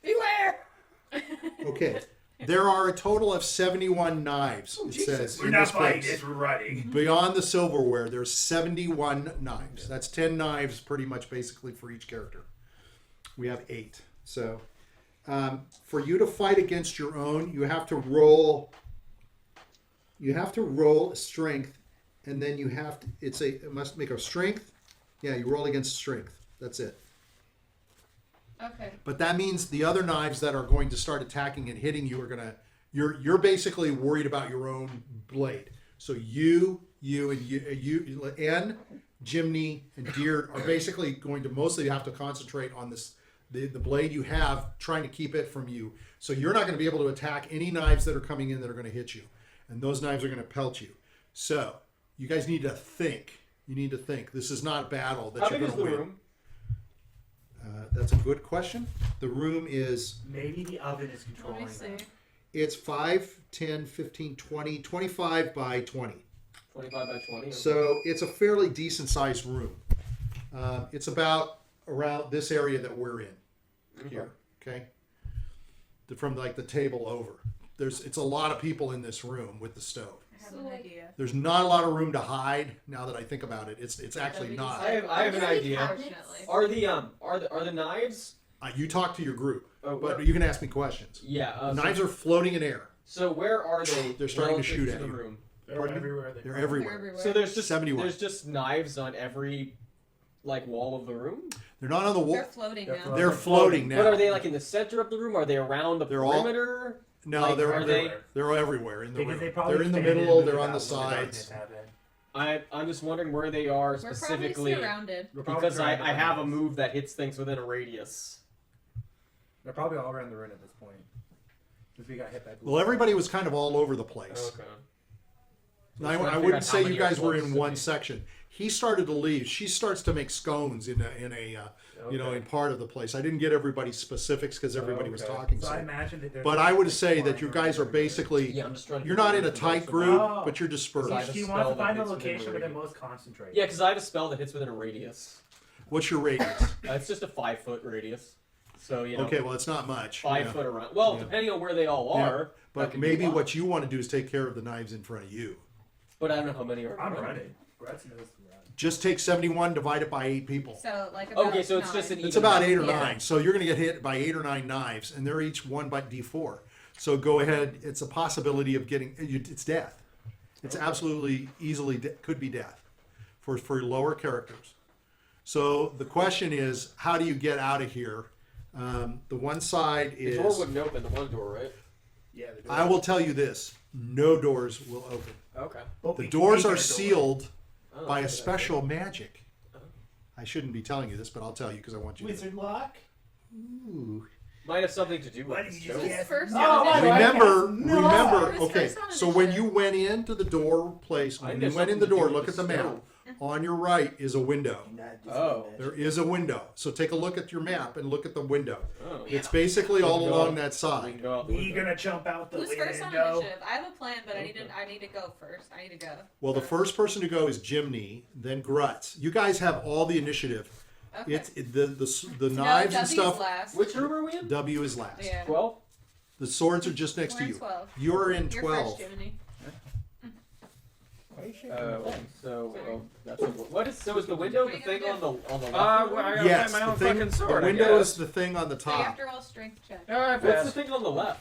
Beware. Okay. There are a total of 71 knives. It says We're in not this fighting place. this, we're running. Beyond the silverware, there's 71 knives. That's 10 knives, pretty much, basically for each character. We have 8. So, for you to fight against your own, you have to roll. You have to roll strength, and then you have to. It must make a strength. Yeah, you roll against strength. That's it. Okay. But that means the other knives that are going to start attacking and hitting you are gonna. You're basically worried about your own blade. So you and Jiminy and Diurd are basically going to mostly have to concentrate on this. The blade you have, trying to keep it from you. So you're not going to be able to attack any knives that are coming in that are going to hit you. And those knives are going to pelt you. So you guys need to think. You need to think. This is not a battle that How you're big going is to the win. room? That's a good question. The room is, Maybe the oven is Let controlling me see. them. it's 5, 10, 15, 20, 25 by 20. 25 by 20. Okay. So it's a fairly decent sized room. It's about around this area that we're in here. Okay. From like the table over. It's a lot of people in this room with the stove. I have an idea. There's not a lot of room to hide. Now that I think about it, it's actually not. I have an idea. Unfortunately. Are the knives? You talk to your group, Oh, but you can ask me questions. Yeah. The knives are floating in air. So where are they? They're starting to relative shoot at the you. room? They're Pardon me? everywhere. They're They're everywhere. everywhere. So there's 71. just knives on every like wall of the room. They're not on the wall. They're floating They're now. floating. They're floating now. But are they like in the center of the room? Are they around the They're all- perimeter? No, like, they're are they- everywhere. They're everywhere in the Because room. they probably They're in the expanded middle. and They're moved on the out when darkness sides. happened. I'm just wondering where they are We're probably specifically surrounded. We're probably because I surrounded by have a knives. move that hits things within a radius. They're probably all around the room at this point. Because we got hit by blue. Well, everybody was kind of all over the place. Okay. Now, I'm trying to I figure wouldn't out how say many you guys are were close in to one me. section. He started to leave. She starts to make scones in in part of the place. I didn't get everybody's specifics because everybody was Okay. talking. So So. I imagine that they're But I would say that you guys are basically Yeah, I'm just trying to. you're not in a figure out tight the group, Oh. but you're dispersed. I have a She spell wants to that find the hits within location where they're radius. most concentrated. Yeah, because I have a spell that hits within a radius. What's your radius? It's just a 5-foot radius. So you know. Okay, well it's not much. 5 Yeah. foot around. Well, Yeah. depending on where they all Yeah. are. that But could be maybe a lot. what you want to do is take care of the knives in front of you. But I don't know how many are. I'm around. running. Grutz knows to run. Just take 71, divide it by 8 people. So like about Okay, so it's just 9. an It's even about 8 or number. 9. So you're going to get hit by 8 or 9 knives, and they're each one by D4. So go ahead. It's a possibility of getting. It's death. It's absolutely easily could be death for lower characters. So the question is, how do you get out of here? The one side The is. door wouldn't open. The one door, right? Yeah, the door. I will tell you this: no doors will open. Okay. But The we can doors make are our door. sealed Oh, by a that's special magic. Oh. I shouldn't be telling you this, but I'll tell you because I want you to. Wizard lock. Ooh. Might have something to do Why with did this you show. just Who's guess? first Oh, on why initiative? do I Remember, guess? No. remember. Who's Okay, first on so when initiative? you went into the door place, I when think you there's went in the something to door, do look with at the the map. On your right is a window. Oh. There is a window. So take a look at your map and look at the window. Oh. It's basically all along that We side. can go out the We window. gonna jump out the Who's first on window. initiative? I have a plan, but I need to go first. I need to go. Well, the first person to go is Jiminy, then Grutz. You guys have all the initiative. Okay. The No, knives and W's stuff. last. Which room are we in? W is last. Yeah. 12? The swords are just next We're to in you. 12. You're in You're 12. first, Jiminy. Is the window the thing on the left? Well, I gotta Yes, find my the own thing. fucking sword. The I window guess. is the thing on the So you have top. to roll strength check. All right, What's the pass. thing on the left?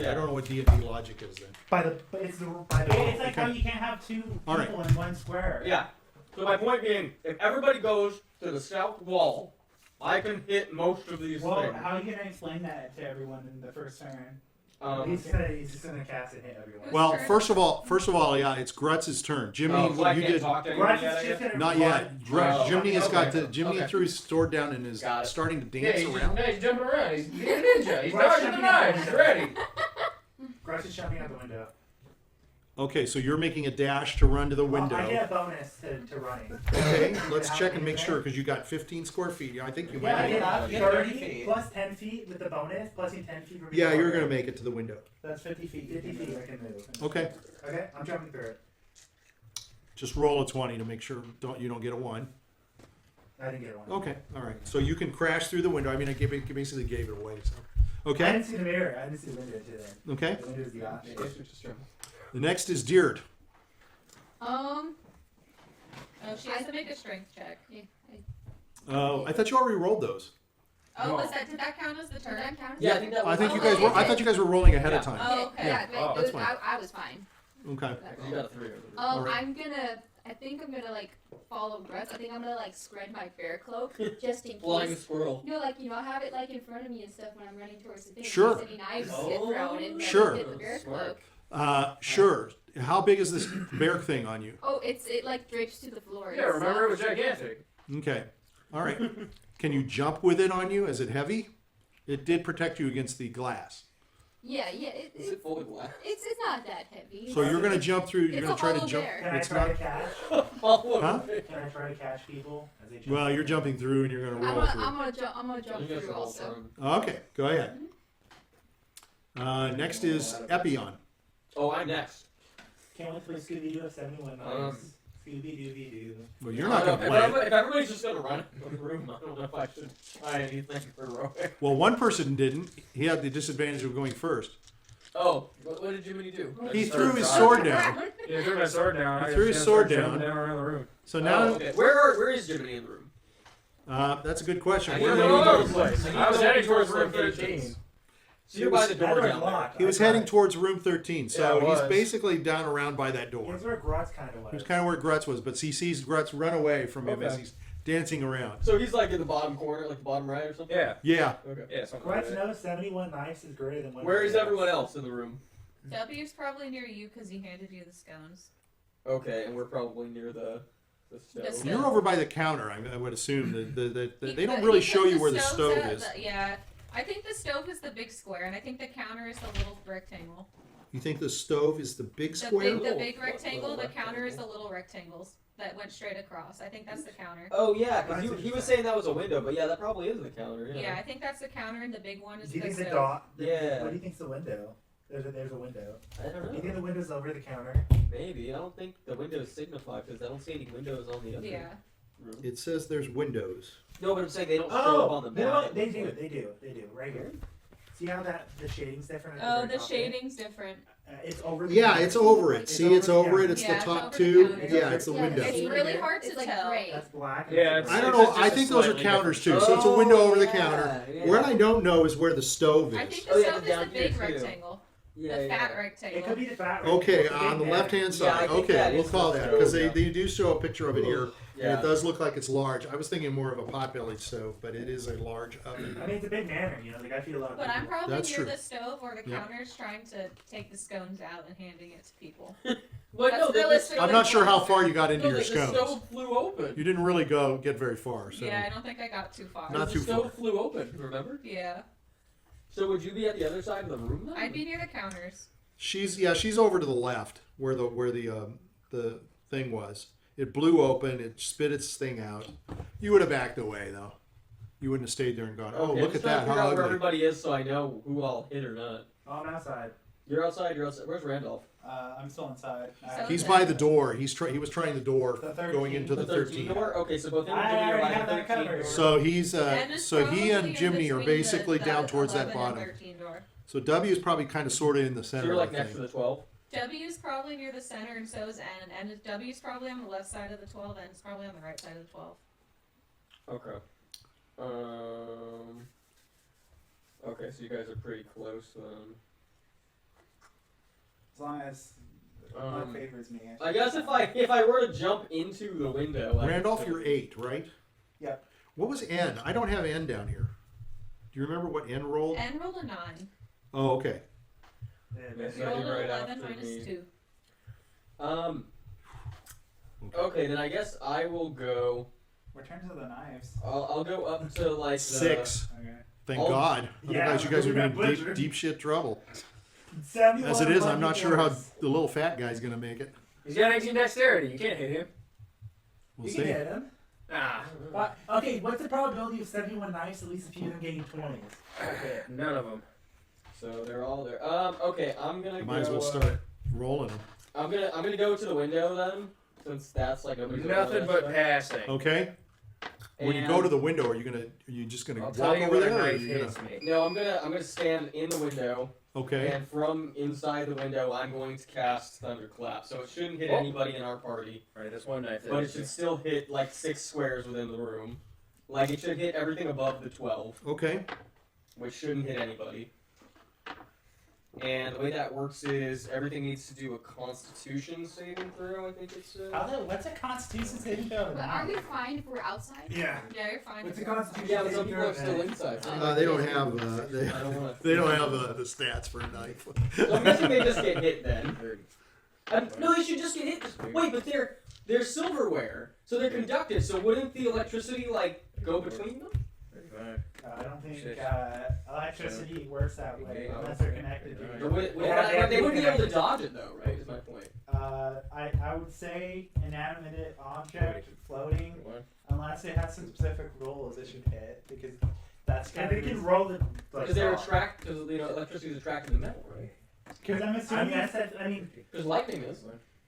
I don't know what D&D logic is then. But it's like how you can't have two All right. people in one square. Yeah. So my point being, if everybody goes to the south wall, I can hit most of these Well, things. how are you gonna explain that to everyone in the first turn? He's just gonna cast and hit everyone. Well, first of all, yeah, it's Grutz's turn. Jiminy, so I you can't did talk to Grutz anyone yet, is I just guess? gonna not run. yet. Jiminy has got to. Jiminy Okay. threw his sword down and is Got it. starting to Yeah, dance he's, around. he's jumping around. He's a ninja. He's Right, dodging the jumping knives. out. He's ready. Grutz is jumping out the window. Okay, so you're making a dash to run to the window. I get a bonus to running. Okay, let's check and make sure because you got 15 square feet. Yeah, I think you might. Yeah, I make it. get 30 feet. Plus 10 feet with the bonus, plus 10 feet from Yeah, you're going gonna make it to the window. That's 50 feet. 50 feet I can move. Okay, Okay, I'm jumping through it. just roll a 20 to make sure you don't get a 1. I didn't get one. Okay, all right. So you can crash through the window. I mean, I basically gave it away. So, I okay, didn't see the mirror. I didn't see the window too then. okay. The window is the option. The next is Diurd. Oh, she has to make a strength check. Yeah, Oh, I thought you already rolled those. Oh, did that count as the Did turn? that count? Yeah, I think that was. I think you Oh, guys were. I okay. thought you guys were rolling ahead of Yeah. time. Oh, okay. Yeah, Oh, that's fine. I was fine. Okay. You got a 3 over there. Alright. I think I'm gonna like follow Grutz. I think I'm gonna like spread my bear cloak just in Flying case. squirrel. I have it like in front of me and stuff when I'm running towards the thing. Sure. In case any knives get thrown and Sure. hit the bear Smart. cloak. Sure. How big is this bear thing on you? Oh, it like drapes to the floor. Yeah, remember it was gigantic. Okay. All right. Can you jump with it on you? Is it heavy? It did protect you against the glass. Yeah, Is it full of glass? it's not that heavy. So you're gonna jump through. You're It's gonna a try to hollow jump. bear. Can I It's try not. to catch? Huh? Can I try to catch people as they jump? Well, you're jumping through and you're gonna roll through. I'm gonna jump You guys through are all also. thrown. Okay. Go ahead. Next is Epion. Oh, I'm next. Can't wait to play Scooby Doo of 71 Um, Knives. Scooby Dooby Doo. Well, you're not gonna If play it. everybody- If everybody's just gonna run in the room, I don't know if I should try anything heroic. Well, one person didn't. He had the disadvantage of going first. Oh, what did Jiminy do? He threw his sword down. Yeah, he threw my sword down. He I threw just his started sword jumping down. around the room. So now, Oh, okay. Where is Jiminy in the room? that's a good question. I He was need all to know over the those place. places. I was I need heading to know towards those room locations. 13. So you're by the door That door's down there. locked. He was I heading tried. towards room 13, so Yeah, it he's was. basically down around by that door. Here's where Grutz kind of He was was. kind of where Grutz was, but he sees Grutz run away from him as Okay. he's dancing around. So he's like in the bottom corner, like the bottom right or something? Yeah. Yeah. Okay. Yeah, something like Grutz that. knows 71 knives is greater than one. Where is everyone else in the room? W's probably near you because he handed you the scones. Okay, and we're probably near the stove. The stove. You're over by the counter, I would assume. They He don't put- really he show put you where the stoves stove at is. Yeah. I think the stove is the big square, and I think the counter is the little rectangle. You think the stove is the big The square? big, the big Little rectangle, the rectangle. counter is the little rectangles that went straight across. I think that's the counter. Oh yeah, because That's he was saying that was a window, but yeah, that probably is the counter. Yeah. Yeah, I think that's the counter, and the big one is Do you the think the stove. dot? Yeah. What do you think's the window? There's a window. I don't Do you know. think the window's over the counter? Maybe I don't think the windows signify because I don't see any windows on the other Yeah. room. It says there's windows. No, but I'm saying they don't show up on the you know map. what? They do. Right here. See how the shading's different? at Oh, very the top there? shading's different. It's over. The Yeah, counter. it's over it. It's See, it's over the over it. counter. It's Yeah, the it's top over the two. counter. Yeah, it's the Yeah, window. It's See, really there? hard to It's like tell. gray. That's black. Yeah, it's- I don't it's know. just I a think those are slightly counters too. different- So it's a window over the yeah, counter. yeah. What I don't know is where the stove I is. think Oh, the yeah, stove down is the here, big too. rectangle. Yeah, The yeah. fat It rectangle. could be the fat. Okay, It's a on the big left hand Yeah, I side. think Okay, that we'll is call the that stove, because yeah. they do show a picture of it here. And Yeah. it does look like it's large. I was thinking more of a potbelly stove, but it is a large oven. I mean, it's a big manor, you know. Like I feel a lot of But I'm people. probably That's near true. the stove or the Yeah. counters trying to take the scones out and handing it to people. What? That's No, realistic. I'm not sure how far you got into No, your the scones. stove flew open. You didn't really get very far. So Yeah, I don't think I got too far. Not the too stove far. flew open. Remember? Yeah. So would you be at the other side of the room then? I'd be near the counters. she's over to the left where the thing was. It blew open. It spit its thing out. You would have backed away though. You wouldn't have stayed there and gone, "Oh, Okay, look just at trying that! to figure How out where ugly." everybody is, so I know who I'll hit or not. Oh, I'm outside. You're outside. You're outside. Where's Randolph? I'm still inside. So- He's by the door. He was trying the door The 13. going into the 13. door. Okay, so both of I you are already by have the that 13 covered. door. So he's And it's so he probably and in Jiminy are between basically the down towards that 11 and bottom. 13 door. So W is probably kind of sort of in the So center. you're like I next to think. the 12. W's probably near the center, and so is N. And W's probably on the left side of the 12, and N's probably on the right side of the 12. Okay. Okay, so you guys are pretty close then. As long as Um, luck favors me. I guess if I were to jump into the window, like, Randolph, you're 8, right? Yep. What was N? I don't have N down here. Do you remember what N rolled? N rolled a 9. Oh, okay. You rolled an 11 minus 2. Okay, then I guess I will go. Return to the knives. I'll go up to like 6. Okay. Thank I'll- God. Yeah, Otherwise, you guys would be in Blizzard. deep shit trouble. 71 As it is, I'm not sure how force. the little fat guy's going to make it. He's got 18 dexterity. You can't hit him. We'll You see. can hit him. Nah. Okay, what's the probability of 71 knives? At least a few of them getting 20s. Okay, none of them. So they're all there. Okay, I'm gonna You go. might as well start rolling them. I'm gonna go to the window then, since that's like nobody's Nothing but passing. Okay. When you go to the window, are you just gonna I'll walk tell you over when a there? Or are knife you gonna... hits me. No, I'm gonna stand in the window, Okay. and from inside the window, I'm going to cast Thunderclap. So it shouldn't hit Oh. anybody in our party, Alright, that's one knife. but it should still hit like 6 squares within the room. Like it should hit everything above the 12, Okay. which shouldn't hit anybody. And the way that works is everything needs to do a Constitution saving throw. I think it's. What's a constitution saving throw? But are we fine if we're outside? Yeah. Yeah, you're fine. What's a constitution Yeah, but some saving people are throw? still inside. They don't have I don't wanna. they don't have the stats for a knife. So I'm guessing they just get hit then. No, they should just get hit. Wait, but they're silverware, so they're conductive. So wouldn't the electricity like go between them? I don't think Six. electricity works that way Okay. unless they're connected to Or you. but they wouldn't be able to dodge it though, right? Is my point. I would say inanimate object floating, unless it has some specific rules, it should hit because that's kind of. They can roll it. Because they're attract. Because electricity is attracting the metal, right? Because I'm assuming Because lightning is.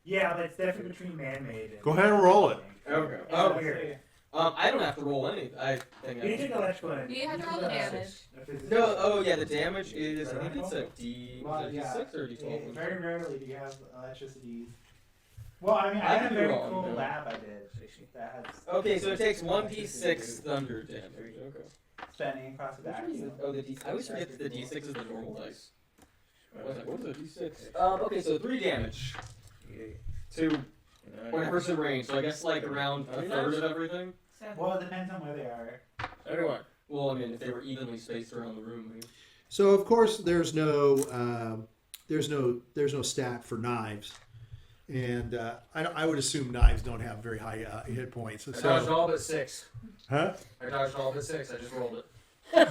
yeah, but it's different between man-made. And Go ahead and roll it. Okay. It's Oh, weird. I don't have to roll anything. I think. You take electrical. You have to roll the damage. No. Oh yeah, the damage is. I think it's a D. Well, Is it yeah. D6 or D12? Very rarely do you have electricity. Well, I mean, I I had could a be very wrong, cool no. lab I did that has Okay, so it takes 1d6 thunder damage. Okay. spanning across the back. Oh, the D. I always forget that the D6 is the normal dice. What was the D6? Okay, so 3 damage to whatever's in range. So I guess like around a third of everything. Well, it depends on where they are. Everyone. Well, I mean, if they were evenly spaced around the room. Maybe. So of course there's no stat for knives, and I would assume knives don't have very high hit points. I dodged So, all but 6. huh? I dodged all but 6. I just rolled it.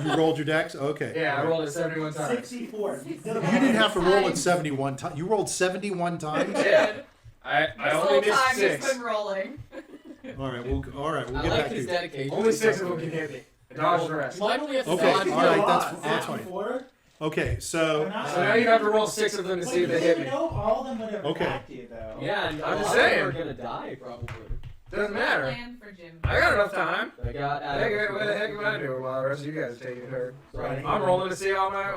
You rolled your dex? Okay. Yeah, I rolled it 71 times. 64. You didn't have to roll it 71 times. You rolled 71 times. Yeah. I This only whole missed time he's 6. been rolling. All right, we'll I get like back his to you. dedication. Only 6 of them can hit me. I dodged the rest. Mine only has to Okay, dodge all right, one. that's fine. 64? Okay, so So now you have to roll 6 of them to see if they hit me. know all of them would have Okay. attacked you, though. Yeah, and I'm a just lot of them saying. are gonna die probably. Doesn't matter. Plan for Jim. I got enough time. I got. What the heck am I doing while the rest of you guys are taking her? Right. I'm rolling to see all my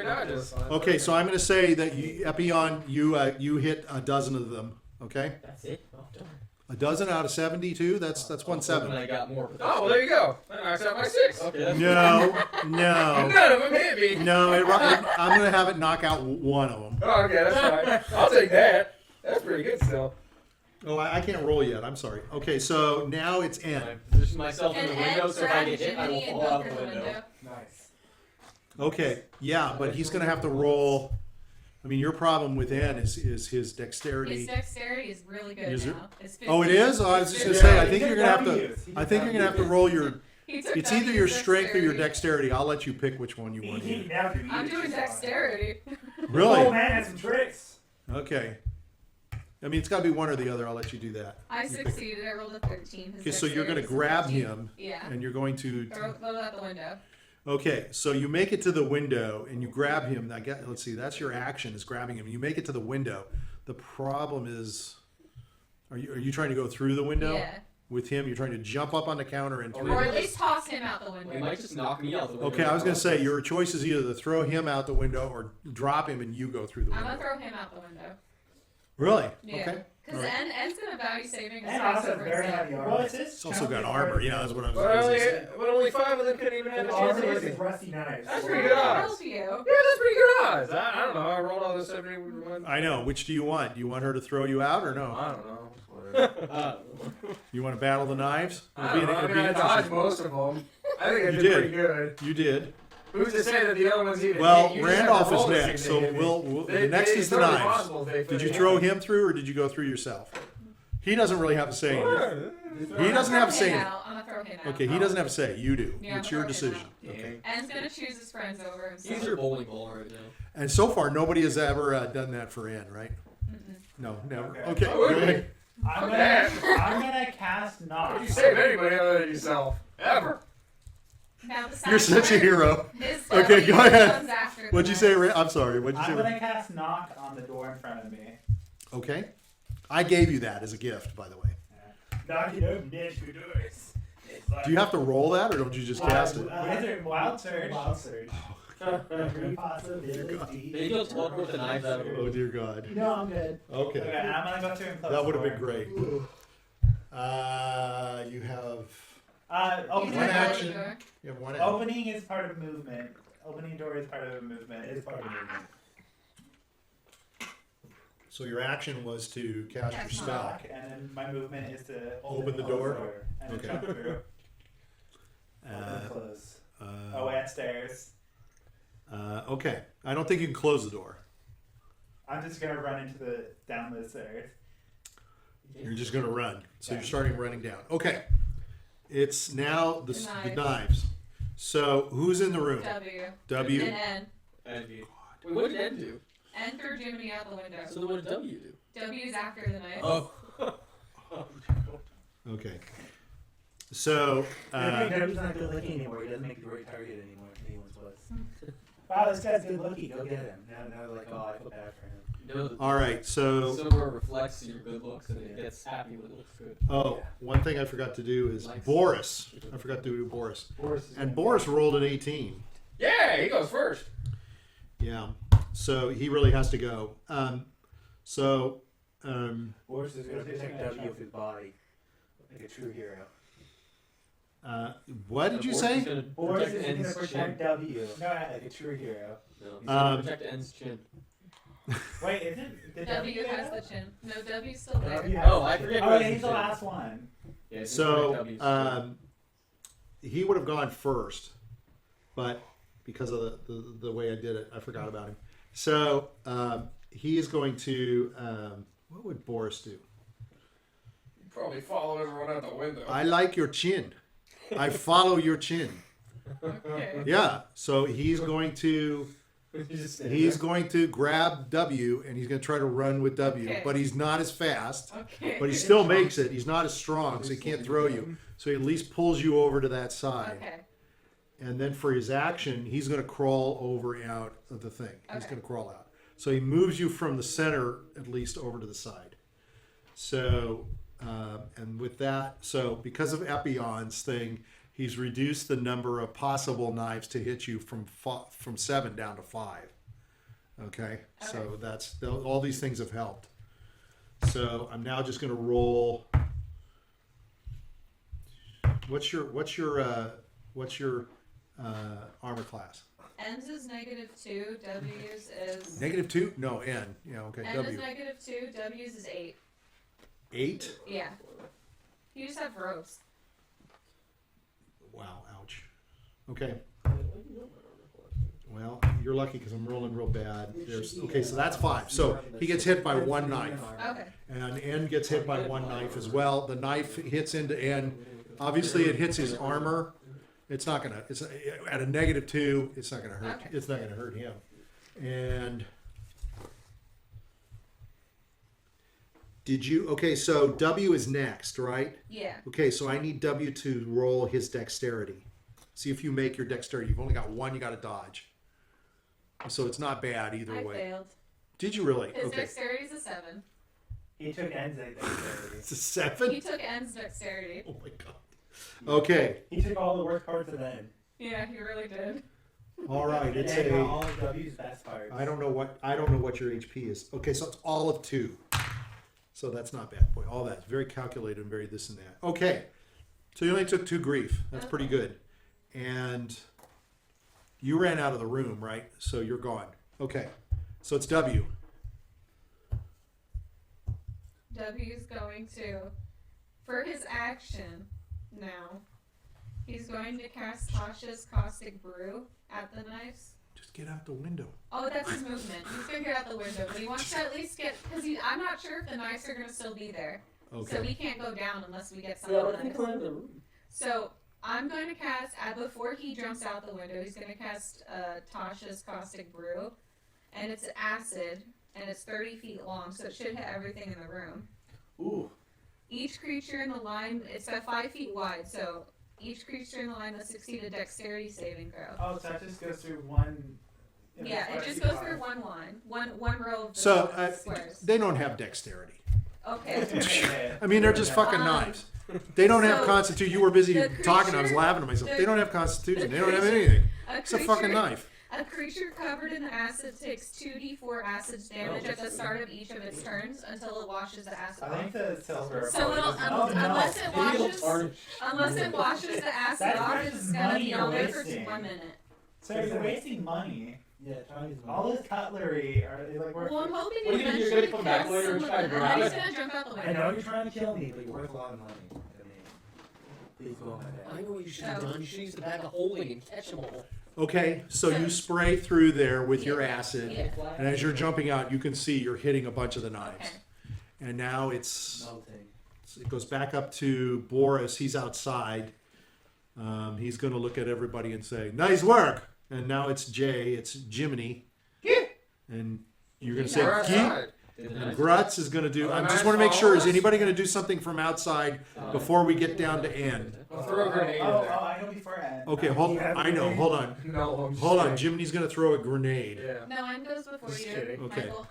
dodges. okay, so I'm going to say that Epion, you hit a dozen of them. Okay, That's it. Oh, darn. a dozen out of 72. That's 1/7. I got more. But Oh, well, there you go. That knocks out my 6. Okay. That's No. None of them hit me. No, I'm going to have it knock out one of them. Oh, okay, that's fine. I'll take that. That's pretty good still. Oh, I can't roll yet. I'm sorry. Okay, so now it's N. I position myself in And the window, Ed so if I grabbed get hit, I will Jiminy and fall out go the through the window. window. Nice. Okay, yeah, but he's going to have to roll. I mean, your problem with N is his dexterity. His dexterity is really good Is it? now. It's Oh, it 15. is. Oh, I was just going to It's say. I 15. think you're going to have to. I think you're going to have to roll your. He took It's down either his your strength or your dexterity. dexterity. I'll let you pick which one you want to do. I'm doing dexterity. Oh, Really? man, has some tricks. Okay. I mean, it's got to be one or the other. I'll let you do that. I You pick. succeeded. I rolled a 13. His Okay, so you're going to dexterity is grab 15. him, Yeah. and you're going to. Throw out the window. Okay, so you make it to the window and you grab him. I guess, let's see, that's your action is grabbing him. You make it to the window. The problem is, are you trying to go through the window Yeah. with him? You're trying to jump up on the counter and through. Or at least toss him out the He window. might just knock me out the window. Okay, I was going to say your choice is either to throw him out the window or drop him and you go through the I'm window. gonna throw him out the window. Really? Yeah. Okay. Because All right. N's gonna value saving his And dice also over very himself. heavy armor. Well, it's his It's also got armor. Yeah, that's what I was going to say. But only 5 of them couldn't even have a chance Armor to hit versus me. rusty knives. That's Well, pretty good I'll odds. help you. Yeah, that's pretty good odds. I don't know. I rolled all those 71. I know. Which do you want? Do you want her to throw you out or no? I don't know. You want to battle the knives? I don't know. I mean, I dodged most of them. I think I You did did. pretty good. You did. Who's to say that the other ones even Well, hit? You just have to Randolph is roll to see next, if so they hit me. the next is It's the totally knives. possible if they Did you hit throw me. him through, or did you go through yourself? He doesn't really have a say in it. He doesn't have a say in it. I'm gonna throw him out. Okay, he doesn't have a say. You do. Yeah, It's I'm your gonna decision. throw him Okay. En's gonna choose his friends over himself. He's your bowling ball right now. And so far, nobody has ever done that for Ann, right? No, never. Okay. Okay. Oh, go really? ahead. I'm gonna cast How knock. would you save anybody other than yourself? Ever. Now, the You're second such a hero. is Okay, go comes ahead. after the What'd you say? knives. I'm sorry. What'd you I'm say? gonna cast knock on the door in front of me. Okay. I gave you that as a gift, by the way. Knock it open, bitch, who doors? Do you have to roll that, or don't you just cast it? Wizard, wild surge. Wild surge. Every Oh, possibility. Did he go talk with the knives out of Oh dear God. No, I'm good. Okay. Okay, I'm gonna go through and close That would the have been door. great. You have He's Opening, one gonna action. open the door. You have one action. opening is part of movement. Opening door is part of a movement. It's part of movement. So your action was to cast your Cast spell. Knock, and then my movement is to Open the close door? and Okay. then jump through. Open Uh, and close. uh, Oh, and stairs. Okay. I don't think you can close the door. I'm just gonna run into down the stairs. You're just going to run. So you're starting running down. Okay. It's now the The knives. So who's in the room? W. W. And N. Wait, what did N do? N threw Jiminy out the window. So then what did W do? W's after the knife. Oh. Okay. So W's not good looking anymore. He doesn't make the right target anymore. He once was. Wow, this guy's good looking. Go get him. Now, like, oh, I feel bad for him. No, the all right. So silver reflects your good looks and it gets happy when it looks good. oh, one thing I forgot to do is Boris. I forgot to do Boris. And Boris rolled an 18. Yeah, he goes first. Yeah. So he really has to go. Boris is going to protect W with his body. Like a true hero. What did you say? Boris Protect is going N's to protect chin. W. No, like a true hero. No, he's gonna protect N's chin. Wait, isn't the W has the chin. No, W's still there. W Oh, I forget who Oh, has he's the chin. last one. Yeah, he's So gonna protect W's chin. he would have gone first, but because of the way I did it, I forgot about him. So he is going to. What would Boris do? Probably follow everyone out the window. I like your chin. I follow your chin. Okay. Yeah. So he's going to. He's going to grab W and he's going to try to run with W, Okay. but he's not as fast. Okay. But he still makes it. He's not as strong, so he can't throw you. So he at least pulls you over to that side. Okay. And then for his action, he's going to crawl over out of the thing. He's Okay. going to crawl out. So he moves you from the center at least over to the side. So, and with that, so because of Epion's thing, he's reduced the number of possible knives to hit you from 7 down to 5. Okay, so that's all these things have helped. So I'm now just going to roll. What's your armor class? N's is -2. W's is. -2? No, N. Yeah, okay. N W. is -2. W's is 8. 8? Yeah. You just have roast. Wow, ouch. Okay. Well, you're lucky because I'm rolling real bad. Okay, so that's 5. So he gets hit by 1 knife. Okay. And N gets hit by 1 knife as well. The knife hits into N. Obviously, it hits his armor. It's not gonna. It's at a -2. It's not gonna hurt. Okay. It's not gonna hurt him. And did you? Okay, so W is next, right? Yeah. Okay, so I need W to roll his dexterity. See if you make your dexterity. You've only got 1. You got to dodge. So it's not bad either I way. failed. Did you really? His Okay. dexterity is a 7. He took N's dexterity. It's a 7. He took N's dexterity. Oh my god. Okay. He took all the worst parts of N. Yeah, he really did. All right. It's And a. all of W's best parts. I don't know what your HP is. Okay, so it's all of 2. So that's not bad. Boy, all that's very calculated and very this and that. Okay. So you only took 2 grief. That's pretty good. And you ran out of the room, right? So you're gone. Okay. So it's W. W's going to, for his action now, he's going to cast Tasha's Caustic Brew at the knives. Just get out the window. Oh, that's his movement. He's going to get out the window, but he wants to at least get, because I'm not sure if the knives are going to still be there. Okay. So we can't go down unless we get some Yeah, of let the him climb the room. So I'm going to cast, before he jumps out the window, he's going to cast Tasha's Caustic Brew. And it's acid, and it's 30 feet long, so it should hit everything in the room. Ooh. Each creature in the line, it's 5 feet wide, so each creature in the line must succeed a dexterity saving throw. Oh, so that just goes through one. Yeah, it just goes through one line, one row of the So squares. they don't have dexterity. Okay. I mean, they're just fucking knives. They don't have So, constitution. You were busy the talking. I was creature- laughing to myself. the- They don't have constitution. the They don't have creature- anything. A It's a fucking creature- knife. A creature covered in acid takes 2d4 acid damage at the start of each of its turns until it washes the acid I off. think the silver. So it'll, Oh, no. unless it washes the acid That's off, just it's gonna money be you're on there for wasting. 1 minute. So you're wasting money. Yeah, try these All this cutlery are they like worth. Well, I'm hoping What are you gonna do? You're gonna come back cast later and some try to of the- grab and he's it? gonna jump out the I window. know you're trying to kill me, but you're worth a lot of money to me. Please go on my I bed. know what you should have done. You should use the bag of holding and catch them all. Okay, so you spray through there with your acid, Yeah. and as you're jumping out, you can see you're hitting a bunch of the knives. Okay. And now it Melting. goes back up to Boris. He's outside. He's going to look at everybody and say, "Nice work." And now it's Jay. It's Jiminy. And you're going to say, We're "Geek." outside. And Grutz is going to do. I just want to make sure. Is anybody going to do something from outside before we get down to end? I'll throw a grenade in Oh, there. I know before end. Okay, hold. I know. Hold on. No, I'm just Hold on. kidding. Jiminy's going to throw a grenade. Yeah. No, end goes before Just you, kidding. Okay. Michael.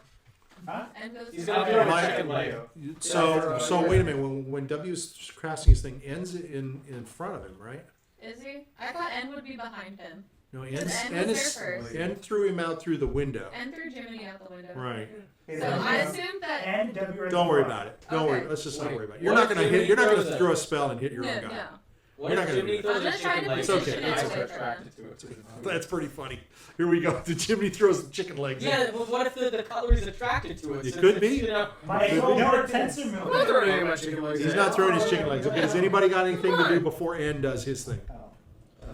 Huh? End goes He's before gonna you. throw My- a chicken leg. So wait a minute. When W's crafting his thing, ends in front of him, right? Is he? I thought End would be behind him. No, End N was is there first. N threw him out through the window. End threw Jiminy out the window. Right. So I assumed that. And W are Don't the worry front. about it. Don't Okay. worry. Let's just not Wait, worry about it. You're what not if gonna hit. Jiminy You're not throws gonna it? throw a spell and hit your No, own guy. no. What You're if not gonna Jiminy do throws I'm a just trying chicken to leg? It's okay, position it's it okay. away from them. Attracted to it. That's pretty funny. Here we go. The Jiminy throws chicken legs. in. Yeah, but what if the cutlery's attracted to it? It since could it's, be. You know, My Could whole be. more tensor I'm not move. throwing any of my chicken legs He's in. not throwing his chicken legs. Okay. Has anybody got anything to do before N does his thing? Oh.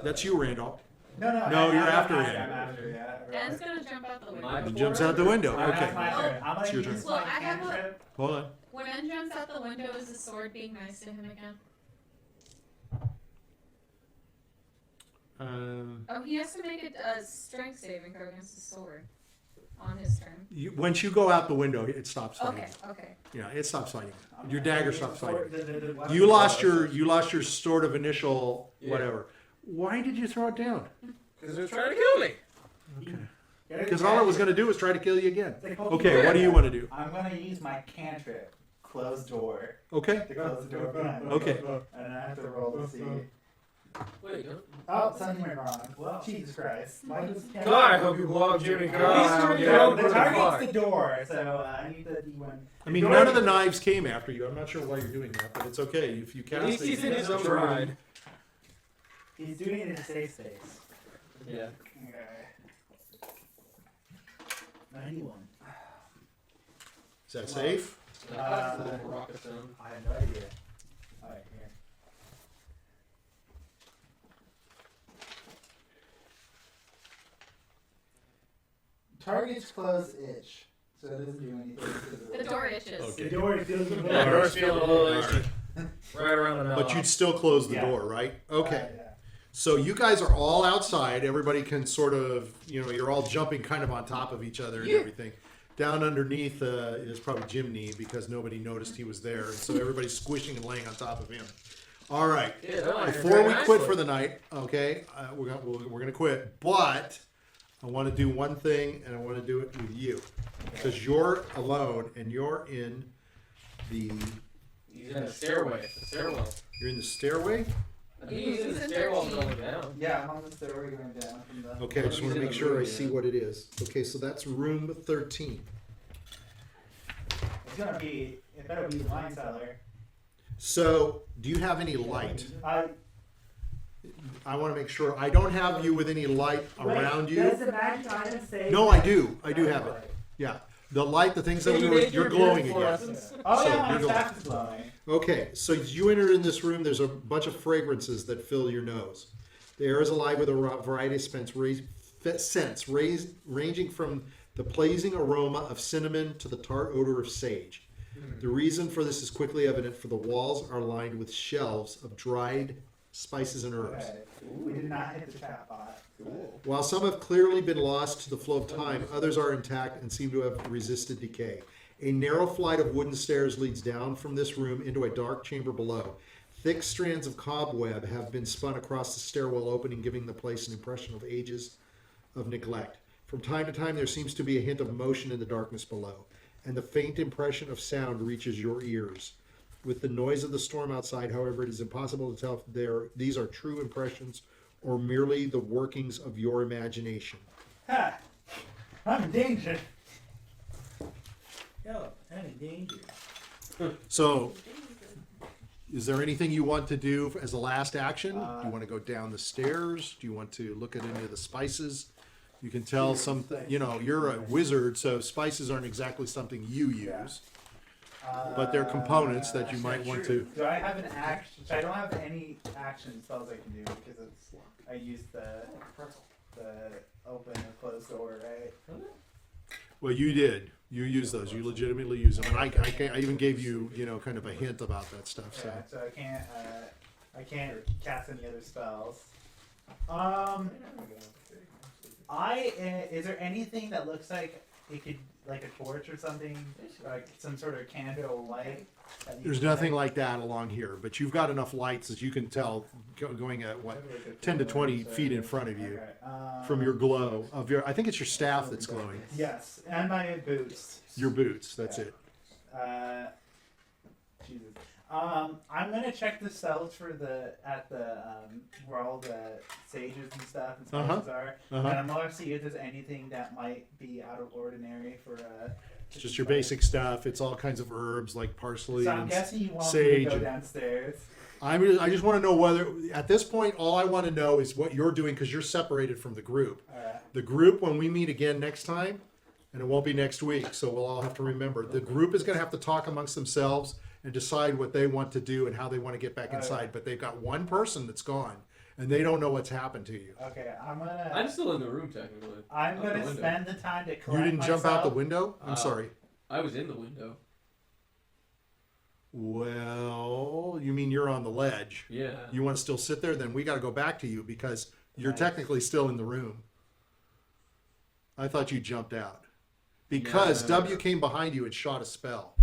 That's you, Randolph. No, No, you're I'm after I'm him. after, yeah. End's gonna jump out the window. My- He jumps out the window. That's Okay. my turn. I'm It's gonna your use turn. my Well, I have a- cantrip. Hold on. When End jumps out the window, is the sword being nice to him again? Oh, he has to make a strength saving throw against the sword on his turn. Once you go out the window, it stops fighting. Okay, okay. Yeah, it stops fighting. I'm Your gonna dagger use stops the fighting. sword- the weapon You lost sword. your sort of initial Yeah. whatever. Why did you throw it down? Because they're trying to kill me. Okay. Because all it was going to do was try to kill you again. It's like Pokemon. Okay, what do you want to do? I'm gonna use my cantrip. Close door. Okay. To close the door behind me. Okay. And I have to roll to see. Wait, don't. Oh, something went wrong. Well, Jesus Christ. Why does God, I hope you blow up Jiminy The Carlyle. target's the door, so I need the D1. I mean, none of the knives came after you. I'm not sure why you're doing that, but it's okay. If you At cast least it, he's you in his cast own it. ride. He's doing it in a safe space. Yeah. Okay. 91. Is that safe? Rocket stone. I have no idea. Alright, here. Target's closed itch, so it doesn't do anything to The door itches. Okay. The door feels a little Yeah, door's itchy. feeling a little itchy. Right around the But knob. you'd still close the Yeah. door, right? Okay. Yeah. So you guys are all outside. Everybody can sort of, you're all jumping kind of on top of each other and everything. Down underneath is probably Jiminy because nobody noticed he was there. And so everybody's squishing and laying on top of him. All right. Yeah, that might Before very we nicely. quit for the night, okay, we're gonna quit. But I want to do one thing, and I want to do it with you because you're alone and you're in the He's in the stairway. The stairwell. you're in the stairway. I think he's in the He's in stairwell 13. going down. Yeah, I'm on the stairway going down from the. Okay, I just want to He's in make the sure I room, see yeah. what it is. Okay, so that's room 13. It's gonna be. It better be the wine cellar. So, do you have any light? I I want to make sure I don't have you with any light around you. Does the magic item say? No, I do. I do have it. Yeah. The light, the things that Teenager you're glowing again. fluorescence. Oh So, yeah, my you're going- staff is glowing. Okay, so you enter in this room. There's a bunch of fragrances that fill your nose. The air is alive with a variety of scents, ranging from the pleasing aroma of cinnamon to the tart odor of sage. The reason for this is quickly evident, for the walls are lined with shelves of dried spices and herbs. Okay. We did not hit the chat bot. While some have clearly been lost to the flow of time, others are intact and seem to have resisted decay. A narrow flight of wooden stairs leads down from this room into a dark chamber below. Thick strands of cobweb have been spun across the stairwell opening, giving the place an impression of ages of neglect. From time to time, there seems to be a hint of motion in the darkness below, and the faint impression of sound reaches your ears. With the noise of the storm outside, however, it is impossible to tell if these are true impressions or merely the workings of your imagination. Ha! I'm in danger. Yo, I'm in danger. So, is there anything you want to do as a last action? Do you want to go down the stairs? Do you want to look at any of the spices? You can tell something, you're a wizard, so spices aren't exactly something you use. But they're components that you might want to. Do I have an action? I don't have any action spells I can do because I used the open or close door, right? Well, you did. You use those. You legitimately use them, and I even gave you, kind of a hint about that stuff. So. Yeah, so I can't cast any other spells. Is there anything that looks like it could, like a torch or something, like some sort of candle light? There's nothing like that along here, but you've got enough lights as you can tell going at 10 to 20 feet in front of you from your glow of your. I think it's your staff that's glowing. Yes, and my boots. Your boots. That's it. Jesus. I'm gonna check the cells for where all the sages and stuff and spices are, and I'm gonna see if there's anything that might be out of ordinary for. It's just your basic stuff. It's all kinds of herbs like parsley So I'm and guessing you want sage. me to go downstairs. I just want to know whether, at this point, all I want to know is what you're doing because you're separated from the group. The group, when we meet again next time, and it won't be next week, so we'll all have to remember, the group is going to have to talk amongst themselves and decide what they want to do and how they want to get back inside. But they've got one person that's gone, and they don't know what's happened to you. Okay, I'm still in the room technically. I'm gonna spend the time to collect You didn't jump out the myself. window? I'm sorry. I was in the window. Well, you mean you're on the ledge? Yeah. You want to still sit there? Then we got to go back to you because you're technically still in the room. I thought you jumped out because No. W came behind you and shot a spell.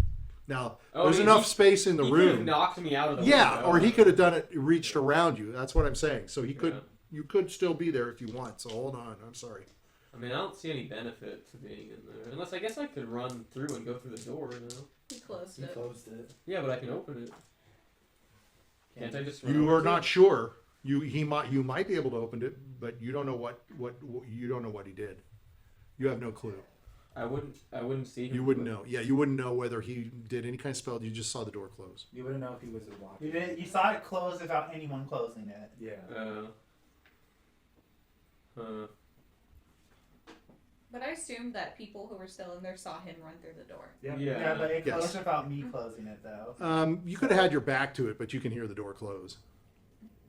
Now Oh, there's he- enough space in the He could have room. knocked me out of the Yeah, window. or he could have done it, reached around you. That's what I'm saying. So he could, Yeah. you could still be there if you want. So hold on. I'm sorry. I mean, I don't see any benefit to being in there. Unless I guess I could run through and go through the door, He closed He it. closed it. Yeah, but I can open it. Can't I just run You over are to not it? sure. You might be able to open it, but you don't know what you don't know what he did. You have no clue. I wouldn't see him. You wouldn't know. Yeah, you wouldn't know whether he did any kind of spell. You just saw the door close. You wouldn't know if he was watching. You saw it close without anyone closing it. Yeah. But I assumed that people who were still in there saw him run through the door. Yeah. Yeah, but it Yes. closed without me closing it though. You could have had your back to it, but you can hear the door close.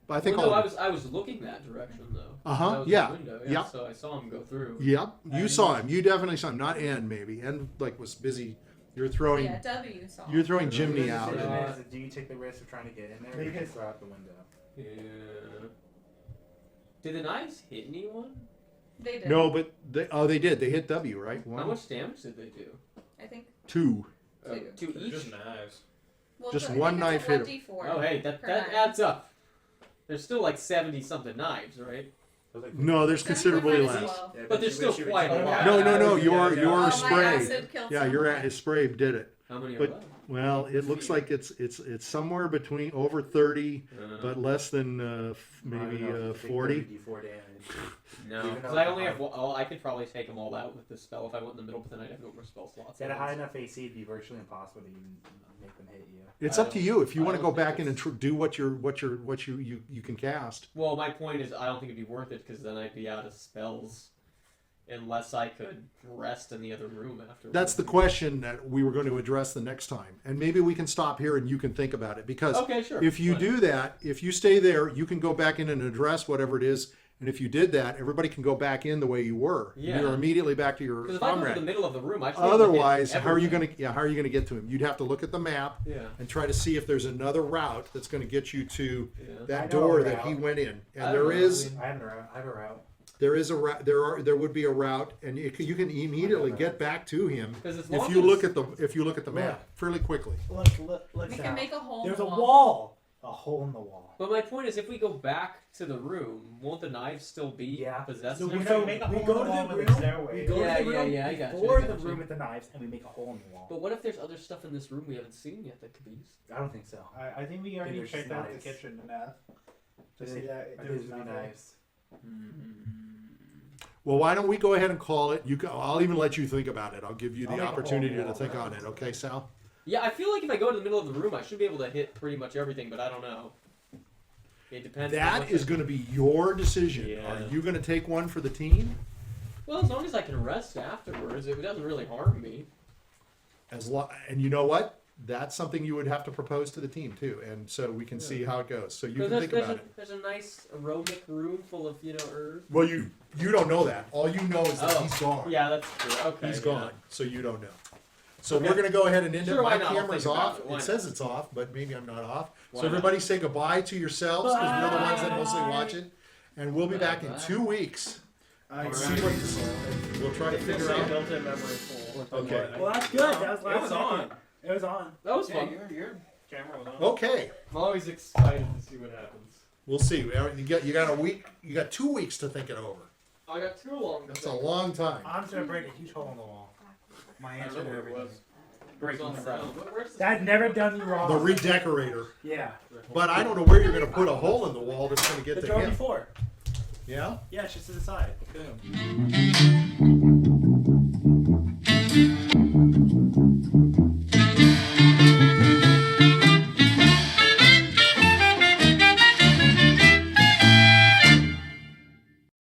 But I think Well, no, all. I was looking that direction though. Uh-huh, I was in yeah, the window, yeah. So I saw him go through. Yep, you saw him. You definitely saw him. Not N, maybe. N was busy. You're throwing. Yeah, W saw him. You're throwing Jiminy The out. decision is, do you take the risk of trying to get in there or do you just throw out the window? Yeah. Did the knives hit anyone? They did. No, but they did. They hit W, right? How much damage did they do? I think. 2. Two each. Just knives. Well, Just I one think it's knife a hit 1d4 Oh, hey, that per that knife. adds up. There's still like 70 something knives, right? No, there's considerably minus less. 12. But there's still quite a lot. No. Your Oh, my spray. acid killed Yeah, your someone. spray did it. How many are But left? well, it looks like it's somewhere between over 30, but less than maybe 40. D4 damage. No, Even because though I it's only high. have. Well, I could probably take them all out with this spell if I went in the middle, but then I'd have no more spell slots. At a high enough AC, it'd be virtually impossible to even make them hit you. It's up to you if you I want to don't go back think in and do what you can cast. Well, my point is, I don't think it'd be worth it because then I'd be out of spells unless I could rest in the other room after. That's the question that we were going to address the next time. And maybe we can stop here and you can think about it. Because Okay, sure. if you Fine. do that, if you stay there, you can go back in and address whatever it is. And if you did that, everybody can go back in the way you were. Yeah. You're immediately back to your Because if I go to the comrade. middle of the room, I should Otherwise, how are you going going to? Yeah, how are you going to get to him? You'd have to look at the map Yeah. and try to see if there's another route that's going to get you to Yeah. I that know a door that route. he went in. I And don't there know, is. I have a route. I have a route. There is a route. There would be a route, and you can immediately get back to him Because as if long you as, look at the map fairly quickly. Look, We can make a hole. There's in a the wall. A hole in the wall. But my point is, if we go back to the room, won't the knives still be Yeah. possessed? So and we everything? make a hole we in go the to the wall with room, a stairway. we go Yeah, to the yeah, room yeah, I got you, Before I the got you. room with the knives, and we make a hole in the wall. But what if there's other stuff in this room we haven't seen yet that could be used? I don't think so. I think we already there's checked out the knives. kitchen enough to I see think that there's there's gonna be nothing. knives. Well, why don't we go ahead and call it? I'll even let you think about it. I'll give you I'll the make a whole opportunity to wall. think on it. Okay, Sal? Yeah, I feel like if I go to the middle of the room, I should be able to hit pretty much everything, but I don't know. It depends. That is going to be your decision. Yeah. Are you going to take one for the team? Well, as long as I can rest afterwards, it doesn't really harm me. And you know what? That's something you would have to propose to the team too, and so we can see how it goes. So you can think about it. There's a nice aromatic room full of herbs. Well, you don't know that. All you know is that Oh, he's gone. Yeah, that's true. Okay, He's yeah. gone, so you don't know. So Okay. we're going to go ahead and end Sure, it. why My not? I'll camera's think about off. it. Why It not? says it's off, but maybe I'm not off. Why So not? everybody say goodbye to yourselves because we're the ones that mostly Bye. watch it. And we'll be back in Bye. 2 weeks. I See what we'll try to figure out. built-in memory full. Okay. Well, that's good. That was It last was on. second. It was on. That was Yeah, fun. your camera was on. Okay. I'm always excited to see what happens. We'll see. You got a week. You got 2 weeks to think it over. I got too long. That's a long time. I'm just gonna break a huge hole in the wall. My I answer don't to know where it everything. was. Breaking It was on stuff. the ground. Where's the That's never done you wrong. The redecorator. Yeah. But I don't know where you're going to put a hole in the wall that's going to get The to drawer him. before. Yeah? Yeah, it's just to the side. Okay.